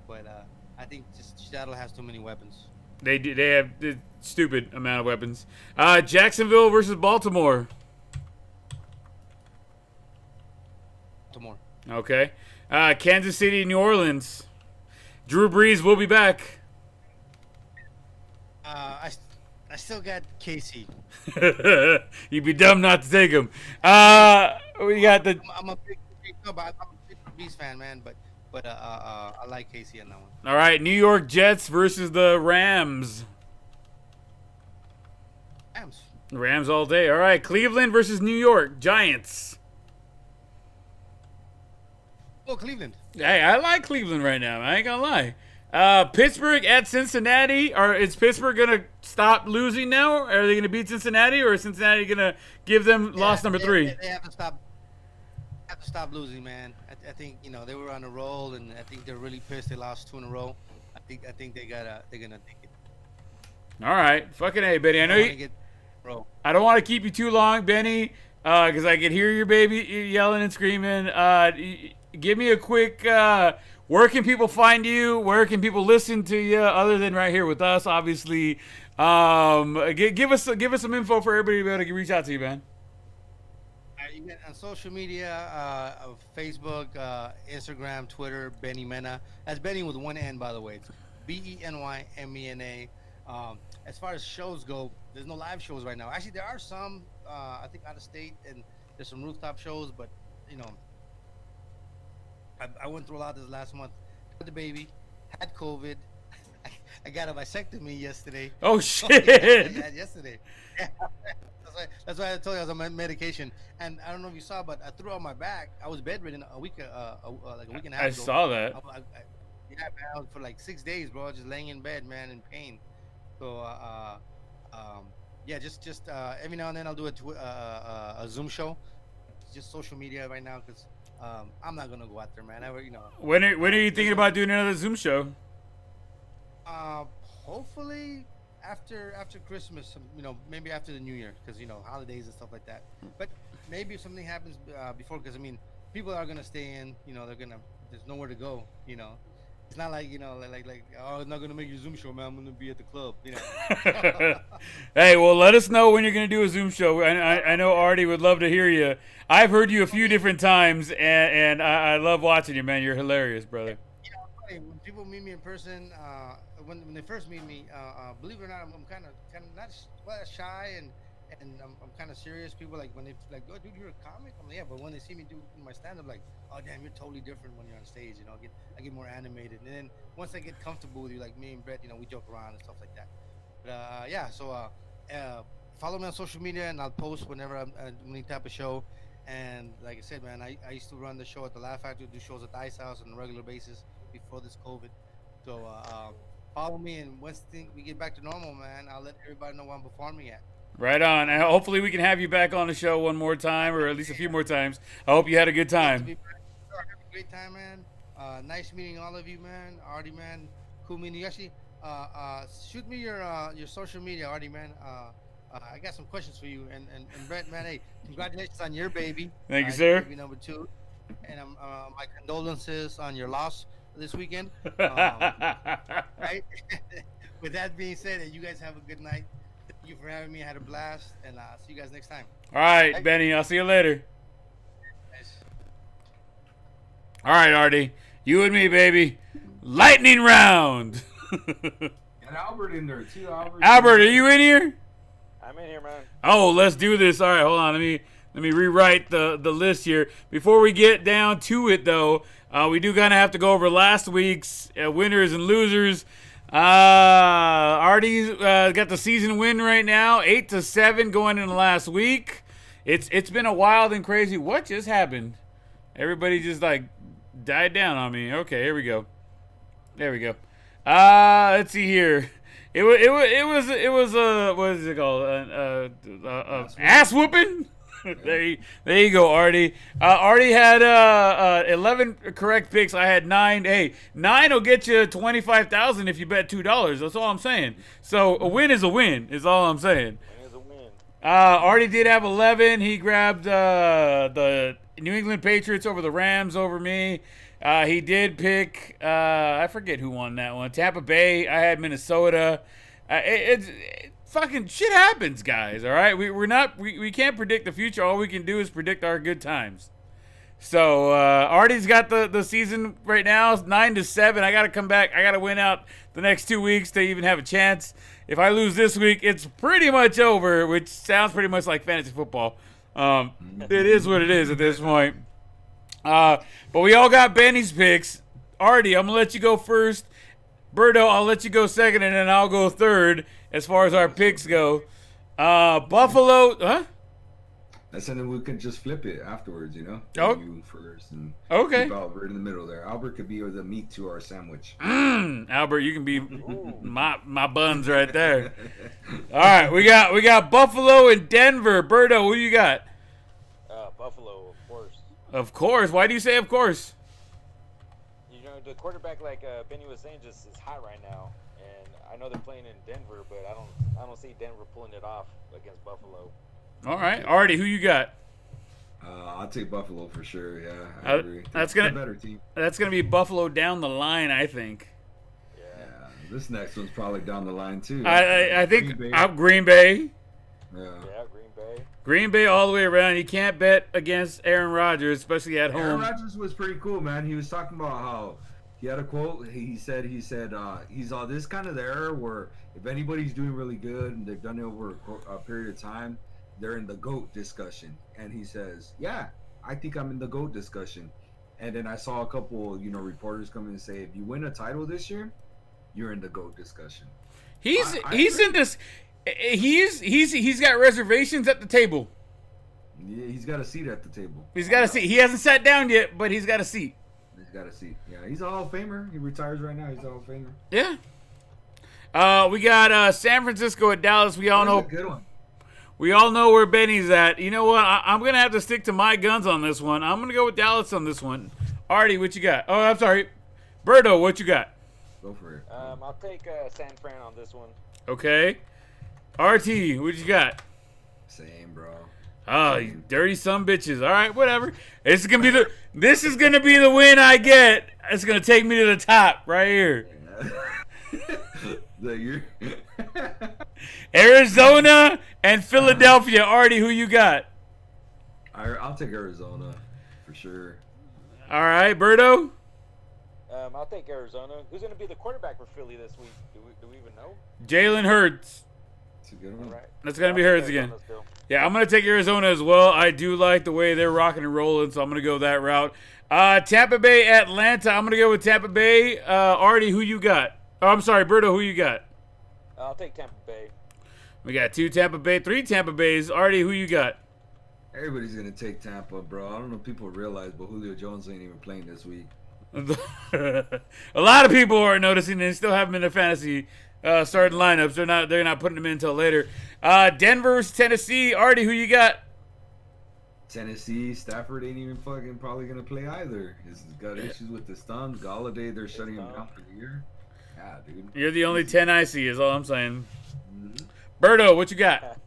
Speaker 3: but I think just Seattle has too many weapons.
Speaker 1: They do. They have a stupid amount of weapons. Jacksonville versus Baltimore.
Speaker 3: Baltimore.
Speaker 1: Okay. Kansas City, New Orleans. Drew Brees will be back.
Speaker 3: I still got Casey.
Speaker 1: You'd be dumb not to take him. We got the.
Speaker 3: I'm a big Brees fan, man, but I like Casey on that one.
Speaker 1: All right, New York Jets versus the Rams.
Speaker 3: Rams.
Speaker 1: Rams all day. All right, Cleveland versus New York Giants.
Speaker 3: Oh, Cleveland.
Speaker 1: Hey, I like Cleveland right now. I ain't gonna lie. Pittsburgh at Cincinnati. Is Pittsburgh gonna stop losing now? Are they gonna beat Cincinnati, or is Cincinnati gonna give them loss number 3?
Speaker 3: They have to stop. Have to stop losing, man. I think they were on a roll, and I think they're really pissed. They lost 2 in a row. I think they're gonna take it.
Speaker 1: All right, fucking A, Benny. I know you. I don't want to keep you too long, Benny, because I can hear your baby yelling and screaming. Give me a quick. Where can people find you? Where can people listen to you other than right here with us? Obviously, give us some info for everybody to be able to reach out to you, man.
Speaker 3: You get on social media, Facebook, Instagram, Twitter, Beny Mena. That's Beny with 1 N, by the way. It's BENYMENA. As far as shows go, there's no live shows right now. Actually, there are some, I think, out of state, and there's some rooftop shows, but I went through a lot this last month. Had the baby, had COVID. I got a vasectomy yesterday.
Speaker 1: Oh shit!
Speaker 3: Yesterday. That's why I told you I was on medication. And I don't know if you saw, but I threw out my back. I was bedridden a week and a half ago.
Speaker 1: I saw that.
Speaker 3: Yeah, man, I was for like 6 days, bro, just laying in bed, man, in pain. So, yeah, just every now and then I'll do a Zoom show. It's just social media right now because I'm not gonna go out there, man.
Speaker 1: When are you thinking about doing another Zoom show?
Speaker 3: Hopefully after Christmas, maybe after the New Year, because holidays and stuff like that. But maybe if something happens before, because people are gonna stay in. There's nowhere to go. It's not like oh, I'm not gonna make your Zoom show, man. I'm gonna be at the club.
Speaker 1: Hey, well, let us know when you're gonna do a Zoom show. I know Artie would love to hear you. I've heard you a few different times, and I love watching you, man. You're hilarious, brother.
Speaker 3: When people meet me in person, when they first meet me, believe it or not, I'm kind of not shy and I'm kind of serious. People when they oh, dude, you're a comic. I'm like, yeah, but when they see me do my stand up, oh damn, you're totally different when you're on stage. I get more animated, and then once I get comfortable with you, like me and Brett, we joke around and stuff like that. But yeah, so follow me on social media, and I'll post whenever I'm any type of show. And like I said, man, I used to run the show at the Laugh Factory, do shows at the Ice House on a regular basis before this COVID. So follow me, and once we get back to normal, man, I'll let everybody know where I'm performing at.
Speaker 1: Right on. And hopefully we can have you back on the show one more time, or at least a few more times. I hope you had a good time.
Speaker 3: Had a great time, man. Nice meeting all of you, man. Artie, man, cool meeting you. Actually, shoot me your social media, Artie, man. I got some questions for you, and Brent, man. Hey, congratulations on your baby.
Speaker 1: Thank you, sir.
Speaker 3: Baby number 2, and my condolences on your loss this weekend. Right. With that being said, you guys have a good night. Thank you for having me. I had a blast, and I'll see you guys next time.
Speaker 1: All right, Benny. I'll see you later.
Speaker 3: Nice.
Speaker 1: All right, Artie. You and me, baby. Lightning round.
Speaker 2: And Albert in there too.
Speaker 1: Albert, are you in here?
Speaker 5: I'm in here, man.
Speaker 1: Oh, let's do this. All right, hold on. Let me rewrite the list here. Before we get down to it, though, we do kind of have to go over last week's winners and losers. Artie's got the season win right now, 8-7 going in the last week. It's been a wild and crazy. What just happened? Everybody just died down on me. Okay, here we go. There we go. Let's see here. It was what is it called? Ass whooping. There you go, Artie. Artie had 11 correct picks. I had 9. Hey, 9 will get you 25,000 if you bet $2. That's all I'm saying. So a win is a win. Is all I'm saying.
Speaker 5: Win is a win.
Speaker 1: Artie did have 11. He grabbed the New England Patriots over the Rams over me. He did pick. I forget who won that one. Tampa Bay. I had Minnesota. It's fucking shit happens, guys. All right, we can't predict the future. All we can do is predict our good times. So Artie's got the season right now 9-7. I got to come back. I got to win out the next 2 weeks to even have a chance. If I lose this week, it's pretty much over, which sounds pretty much like fantasy football. It is what it is at this point. But we all got Benny's picks. Artie, I'm gonna let you go first. Berto, I'll let you go second, and then I'll go third as far as our picks go. Buffalo, huh?
Speaker 7: I said that we could just flip it afterwards, you know?
Speaker 1: Oh.
Speaker 7: You first and
Speaker 1: Okay.
Speaker 7: keep Albert in the middle there. Albert could be the meat to our sandwich.
Speaker 1: Albert, you can be my buns right there. All right, we got Buffalo and Denver. Berto, who you got?
Speaker 5: Buffalo, of course.
Speaker 1: Of course. Why do you say of course?
Speaker 5: You know, the quarterback, like Beny was saying, just is hot right now, and I know they're playing in Denver, but I don't see Denver pulling it off against Buffalo.
Speaker 1: All right, Artie, who you got?
Speaker 7: I'll take Buffalo for sure. Yeah, I agree.
Speaker 1: That's
Speaker 7: They're
Speaker 1: gonna
Speaker 7: a better team.
Speaker 1: That's gonna be Buffalo down the line, I think.
Speaker 7: Yeah, this next one's probably down the line too.
Speaker 1: I think
Speaker 7: Green Bay.
Speaker 1: Green Bay.
Speaker 7: Yeah.
Speaker 5: Yeah, Green Bay.
Speaker 1: Green Bay all the way around. You can't bet against Aaron Rodgers, especially at
Speaker 7: Aaron
Speaker 1: home.
Speaker 7: Rodgers was pretty cool, man. He was talking about how he had a quote. He said he's all this kind of the era where if anybody's doing really good and they've done it over a period of time, they're in the GOAT discussion. And he says, yeah, I think I'm in the GOAT discussion. And then I saw a couple, reporters come in and say, if you win a title this year, you're in the GOAT discussion.
Speaker 1: He's
Speaker 7: agree.
Speaker 1: in this. He's got reservations at the table.
Speaker 7: Yeah, he's got a seat at the table.
Speaker 1: He's got a seat. He hasn't sat down yet, but he's got a seat.
Speaker 7: He's got a seat. Yeah, he's a Hall of Famer. He retires right now. He's a Hall of Famer.
Speaker 1: Yeah. We got San Francisco at Dallas. We all
Speaker 7: That's
Speaker 1: know.
Speaker 7: a good one.
Speaker 1: We all know where Benny's at. You know what? I'm gonna have to stick to my guns on this one. I'm gonna go with Dallas on this one. Artie, what you got? Oh, I'm sorry. Berto, what you got?
Speaker 7: Go for it.
Speaker 5: I'll take San Fran on this one.
Speaker 1: Okay. RT, what you got?
Speaker 7: Same, bro.
Speaker 1: Oh, you dirty some bitches. All right, whatever. This is gonna be the win I get. It's gonna take me to the top right here. Arizona and Philadelphia. Artie, who you got?
Speaker 7: I'll take Arizona for sure.
Speaker 1: All right, Berto.
Speaker 5: I'll take Arizona. Who's going to be the quarterback for Philly this week? Do we even know?
Speaker 1: Jalen Hurts.
Speaker 7: It's a good one.
Speaker 5: All right.
Speaker 1: That's gonna be Hurts again.
Speaker 5: Arizona still.
Speaker 1: Yeah, I'm gonna take Arizona as well. I do like the way they're rocking and rolling, so I'm gonna go that route. Tampa Bay, Atlanta. I'm gonna go with Tampa Bay. Artie, who you got? Oh, I'm sorry, Berto, who you got?
Speaker 5: I'll take Tampa Bay.
Speaker 1: We got 2 Tampa Bay, 3 Tampa Bays. Artie, who you got?
Speaker 7: Everybody's gonna take Tampa, bro. I don't know if people realize, but Julio Jones ain't even playing this week.
Speaker 1: A lot of people are noticing they still have him in their fantasy starting lineups. They're not putting him in until later. Denver's Tennessee. Artie, who you got?
Speaker 7: Tennessee, Stafford ain't even fucking probably gonna play either. He's got issues with his thumbs. Galladay, they're shutting him down for the year. Yeah, dude.
Speaker 1: You're the only 10 I see, is all I'm saying. Berto, what you got?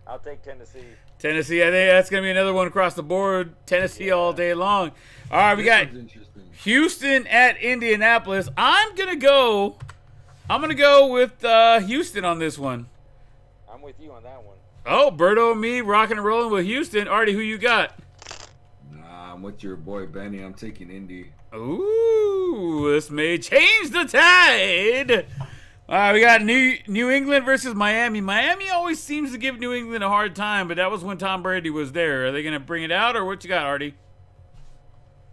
Speaker 5: I'll take Tennessee.
Speaker 1: Tennessee, I think that's going to be another one across the board. Tennessee all day long. All right, we got Houston at Indianapolis. I'm going to go with Houston on this one.
Speaker 5: I'm with you on that one.
Speaker 1: Oh, Berto and me rocking and rolling with Houston. Artie, who you got?
Speaker 7: Nah, I'm with your boy Benny. I'm taking Indy.
Speaker 1: Ooh, this may change the tide. All right, we got New England versus Miami. Miami always seems to give New England a hard time, but that was when Tom Brady was there. Are they going to bring it out, or what you got, Artie?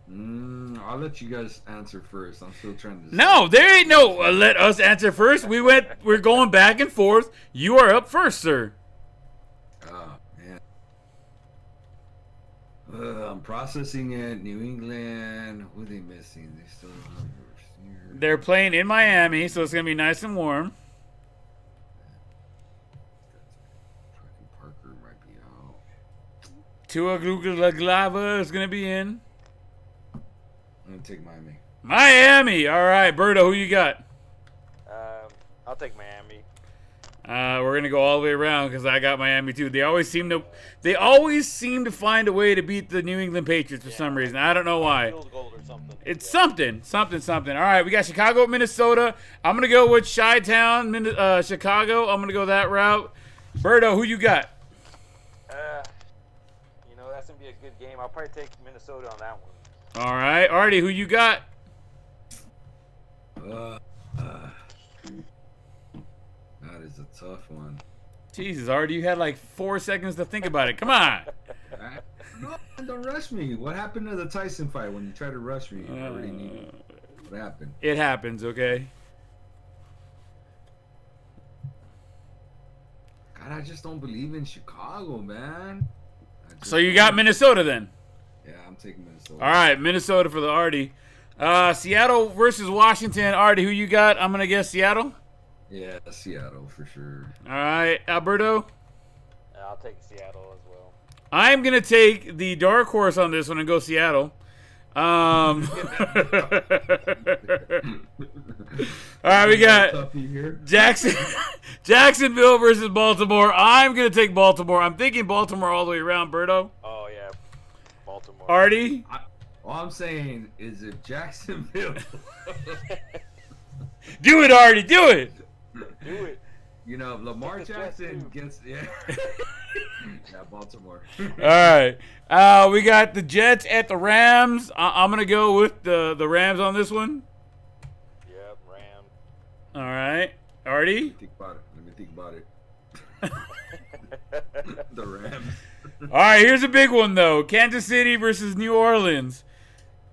Speaker 7: I'll let you guys answer first. I'm still trying to.
Speaker 1: No, there ain't no let us answer first. We're going back and forth. You are up first, sir.
Speaker 7: Oh, man. I'm processing it. New England. Who are they missing? They still don't have a receiver.
Speaker 1: They're playing in Miami, so it's going to be nice and warm.
Speaker 7: Parker might be out.
Speaker 1: Tua Tagovailoa is going to be in.
Speaker 7: I'm gonna take Miami.
Speaker 1: Miami. All right, Berto, who you got?
Speaker 5: I'll take Miami.
Speaker 1: We're gonna go all the way around because I got Miami too. They always seem to find a way to beat the New England Patriots for some reason. I don't know why.
Speaker 5: Field goal or something.
Speaker 1: It's something. All right, we got Chicago, Minnesota. I'm gonna go with Chi-Town, Chicago. I'm gonna go that route. Berto, who you got?
Speaker 5: That's gonna be a good game. I'll probably take Minnesota on that one.
Speaker 1: All right, Artie, who you got?
Speaker 7: That is a tough one.
Speaker 1: Jesus, Artie, you had like 4 seconds to think about it. Come on.
Speaker 7: No, don't rush me. What happened to the Tyson fight when you tried to rush me? I already knew. What happened?
Speaker 1: It happens, okay?
Speaker 7: God, I just don't believe in Chicago, man.
Speaker 1: So you got Minnesota then?
Speaker 7: Yeah, I'm taking Minnesota.
Speaker 1: All right, Minnesota for the Artie. Seattle versus Washington. Artie, who you got? I'm going to guess Seattle.
Speaker 7: Yeah, Seattle for sure.
Speaker 1: All right, Alberto.
Speaker 5: I'll take Seattle as well.
Speaker 1: I'm going to take the dark horse on this one and go Seattle. All right, we got Jacksonville versus Baltimore. I'm going to take Baltimore. I'm thinking Baltimore all the way around, Berto.
Speaker 5: Oh, yeah. Baltimore.
Speaker 1: Artie?
Speaker 7: All I'm saying is if Jacksonville...
Speaker 1: Do it, Artie. Do it.
Speaker 5: Do it.
Speaker 7: You know, if Lamar Jackson gets... Yeah, Baltimore.
Speaker 1: All right. We got the Jets at the Rams. I'm going to go with the Rams on this one.
Speaker 5: Yep, Rams.
Speaker 1: All right. Artie?
Speaker 7: Let me think about it. The Rams.
Speaker 1: All right, here's a big one, though. Kansas City versus New Orleans.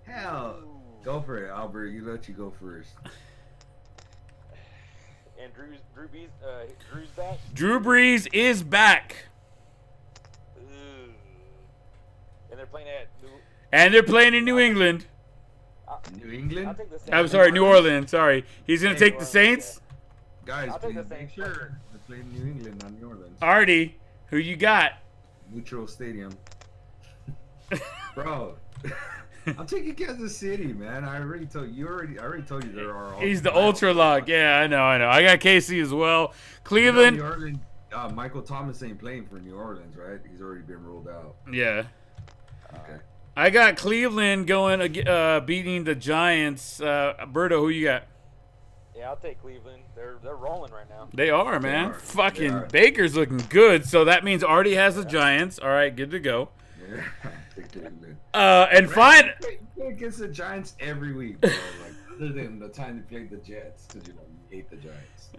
Speaker 7: Hell, go for it, Albert. Let you go first.
Speaker 5: And Drew's back?
Speaker 1: Drew Brees is back.
Speaker 5: Ooh. And they're playing at
Speaker 1: in New England.
Speaker 7: New England?
Speaker 5: I'll take the Saints.
Speaker 1: I'm sorry, New Orleans. Sorry. He's going to take the Saints.
Speaker 7: Guys,
Speaker 5: I'll take
Speaker 7: please
Speaker 5: the
Speaker 7: make
Speaker 5: Saints.
Speaker 7: sure they're playing New England, not New Orleans.
Speaker 1: Artie, who you got?
Speaker 7: Neutral Stadium. Bro, I'm taking Kansas City, man. I already told you there are.
Speaker 1: He's the ultra lock. Yeah, I know. I got KC as well. Cleveland.
Speaker 7: New Orleans, Michael Thomas ain't playing for New Orleans, right? He's already been ruled out.
Speaker 1: Yeah.
Speaker 7: Okay.
Speaker 1: I got Cleveland going beating the Giants. Berto, who you got?
Speaker 5: Yeah, I'll take Cleveland. They're rolling right now.
Speaker 1: They are, man.
Speaker 7: They are.
Speaker 1: Fucking
Speaker 7: They are.
Speaker 1: Baker's looking good. So that means Artie has the Giants. All right, good to go.
Speaker 7: Yeah. Take Cleveland.
Speaker 1: And fine.
Speaker 7: You play against the Giants every week, bro. Like, other than the time they played the Jets, because you hate the Giants.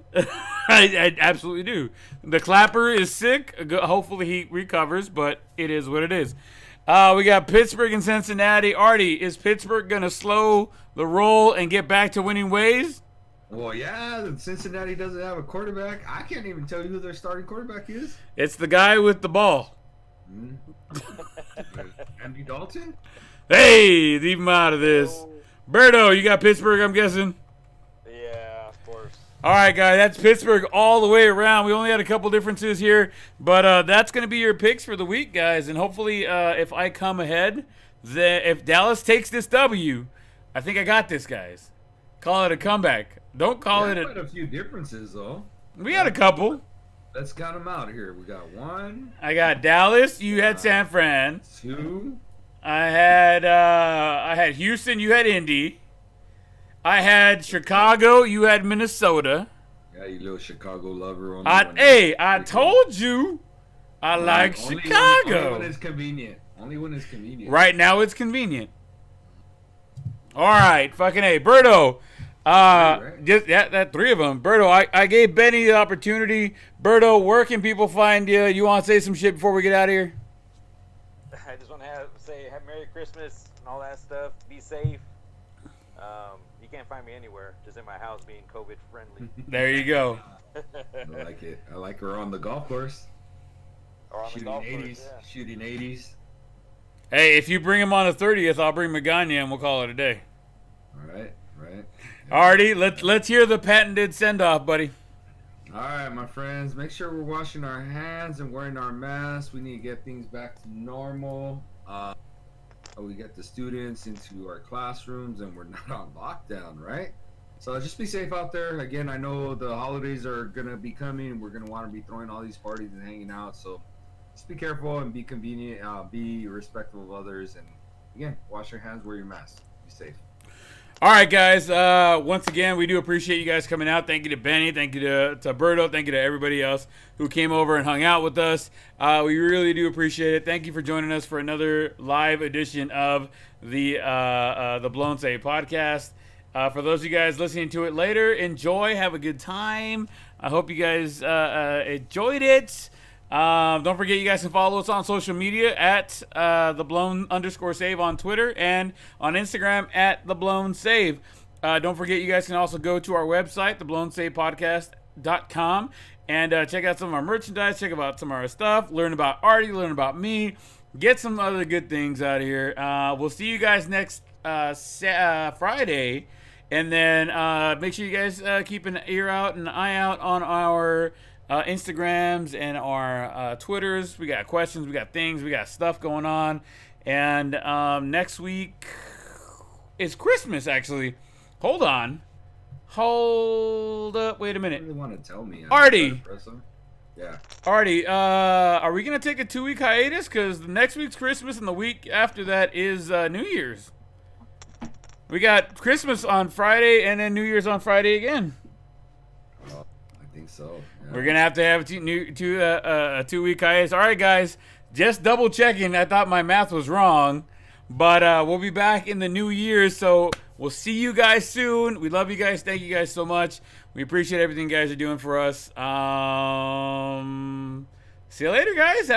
Speaker 1: I absolutely do. The clapper is sick. Hopefully he recovers, but it is what it is. We got Pittsburgh and Cincinnati. Artie, is Pittsburgh going to slow the roll and get back to winning ways?
Speaker 7: Well, yeah, Cincinnati doesn't have a quarterback. I can't even tell you who their starting quarterback is.
Speaker 1: It's the guy with the ball.
Speaker 7: Andy Dalton?
Speaker 1: Hey, leave him out of this. Berto, you got Pittsburgh, I'm guessing?
Speaker 5: Yeah, of course.
Speaker 1: All right, guys, that's Pittsburgh all the way around. We only had a couple differences here, but that's going to be your picks for the week, guys. And hopefully, if I come ahead, if Dallas takes this W, I think I got this, guys. Call it a comeback. Don't call it
Speaker 7: quite a few differences, though.
Speaker 1: We had a couple.
Speaker 7: Let's count them out here. We got 1.
Speaker 1: I got Dallas. You had San Fran.
Speaker 7: 2.
Speaker 1: I had Houston. You had Indy. I had Chicago. You had Minnesota.
Speaker 7: Yeah, you little Chicago lover.
Speaker 1: I told you I like Chicago.
Speaker 7: Only when it's convenient. Only when it's convenient.
Speaker 1: Right now it's convenient. All right, fucking A. Berto. Just that 3 of them. Berto, I gave Beny the opportunity. Berto, where can people find you? You want to say some shit before we get out of here?
Speaker 5: I just want to say Merry Christmas and all that stuff. Be safe. You can't find me anywhere, just in my house being COVID friendly.
Speaker 1: There you go.
Speaker 7: I like it. I like her on the golf course.
Speaker 5: Or on the golf course, yeah.
Speaker 7: Shooting 80s.
Speaker 1: Hey, if you bring him on the 30th, I'll bring Magana and we'll call it a day.
Speaker 7: All right.
Speaker 1: Artie, let's hear the patented send-off, buddy.
Speaker 7: All right, my friends. Make sure we're washing our hands and wearing our masks. We need to get things back to normal. We get the students into our classrooms, and we're not on lockdown, right? So just be safe out there. Again, I know the holidays are gonna be coming. We're gonna want to be throwing all these parties and hanging out. So just be careful and be convenient. Be respectful of others, and again, wash your hands, wear your mask. Be safe.
Speaker 1: All right, guys. Once again, we do appreciate you guys coming out. Thank you to Beny. Thank you to Berto. Thank you to everybody else who came over and hung out with us. We really do appreciate it. Thank you for joining us for another live edition of the Blown Save podcast. For those of you guys listening to it later, enjoy. Have a good time. I hope you guys enjoyed it. Don't forget, you guys can follow us on social media at @theblown_save on Twitter and on Instagram at @theblown_save. Don't forget, you guys can also go to our website, theblownSavePodcast.com, and check out some of our merchandise, check out some of our stuff, learn about Artie, learn about me, get some other good things out of here. We'll see you guys next Friday, and then make sure you guys keep an ear out and an eye out on our Instagrams and our Twitters. We got questions, we got things, we got stuff going on. And next week is Christmas, actually. Hold on. Hold up. Wait a minute.
Speaker 7: You really want to tell me?
Speaker 1: Artie.
Speaker 7: Yeah.
Speaker 1: Artie, are we going to take a 2-week hiatus? Because next week's Christmas and the week after that is New Year's. We got Christmas on Friday and then New Year's on Friday again.
Speaker 7: I think so. Yeah.
Speaker 1: We're gonna have to have a 2-week hiatus. All right, guys, just double checking. I thought my math was wrong, but we'll be back in the new year. So we'll see you guys soon. We love you guys. Thank you guys so much. We appreciate everything you guys are doing for us. See you later, guys. Have a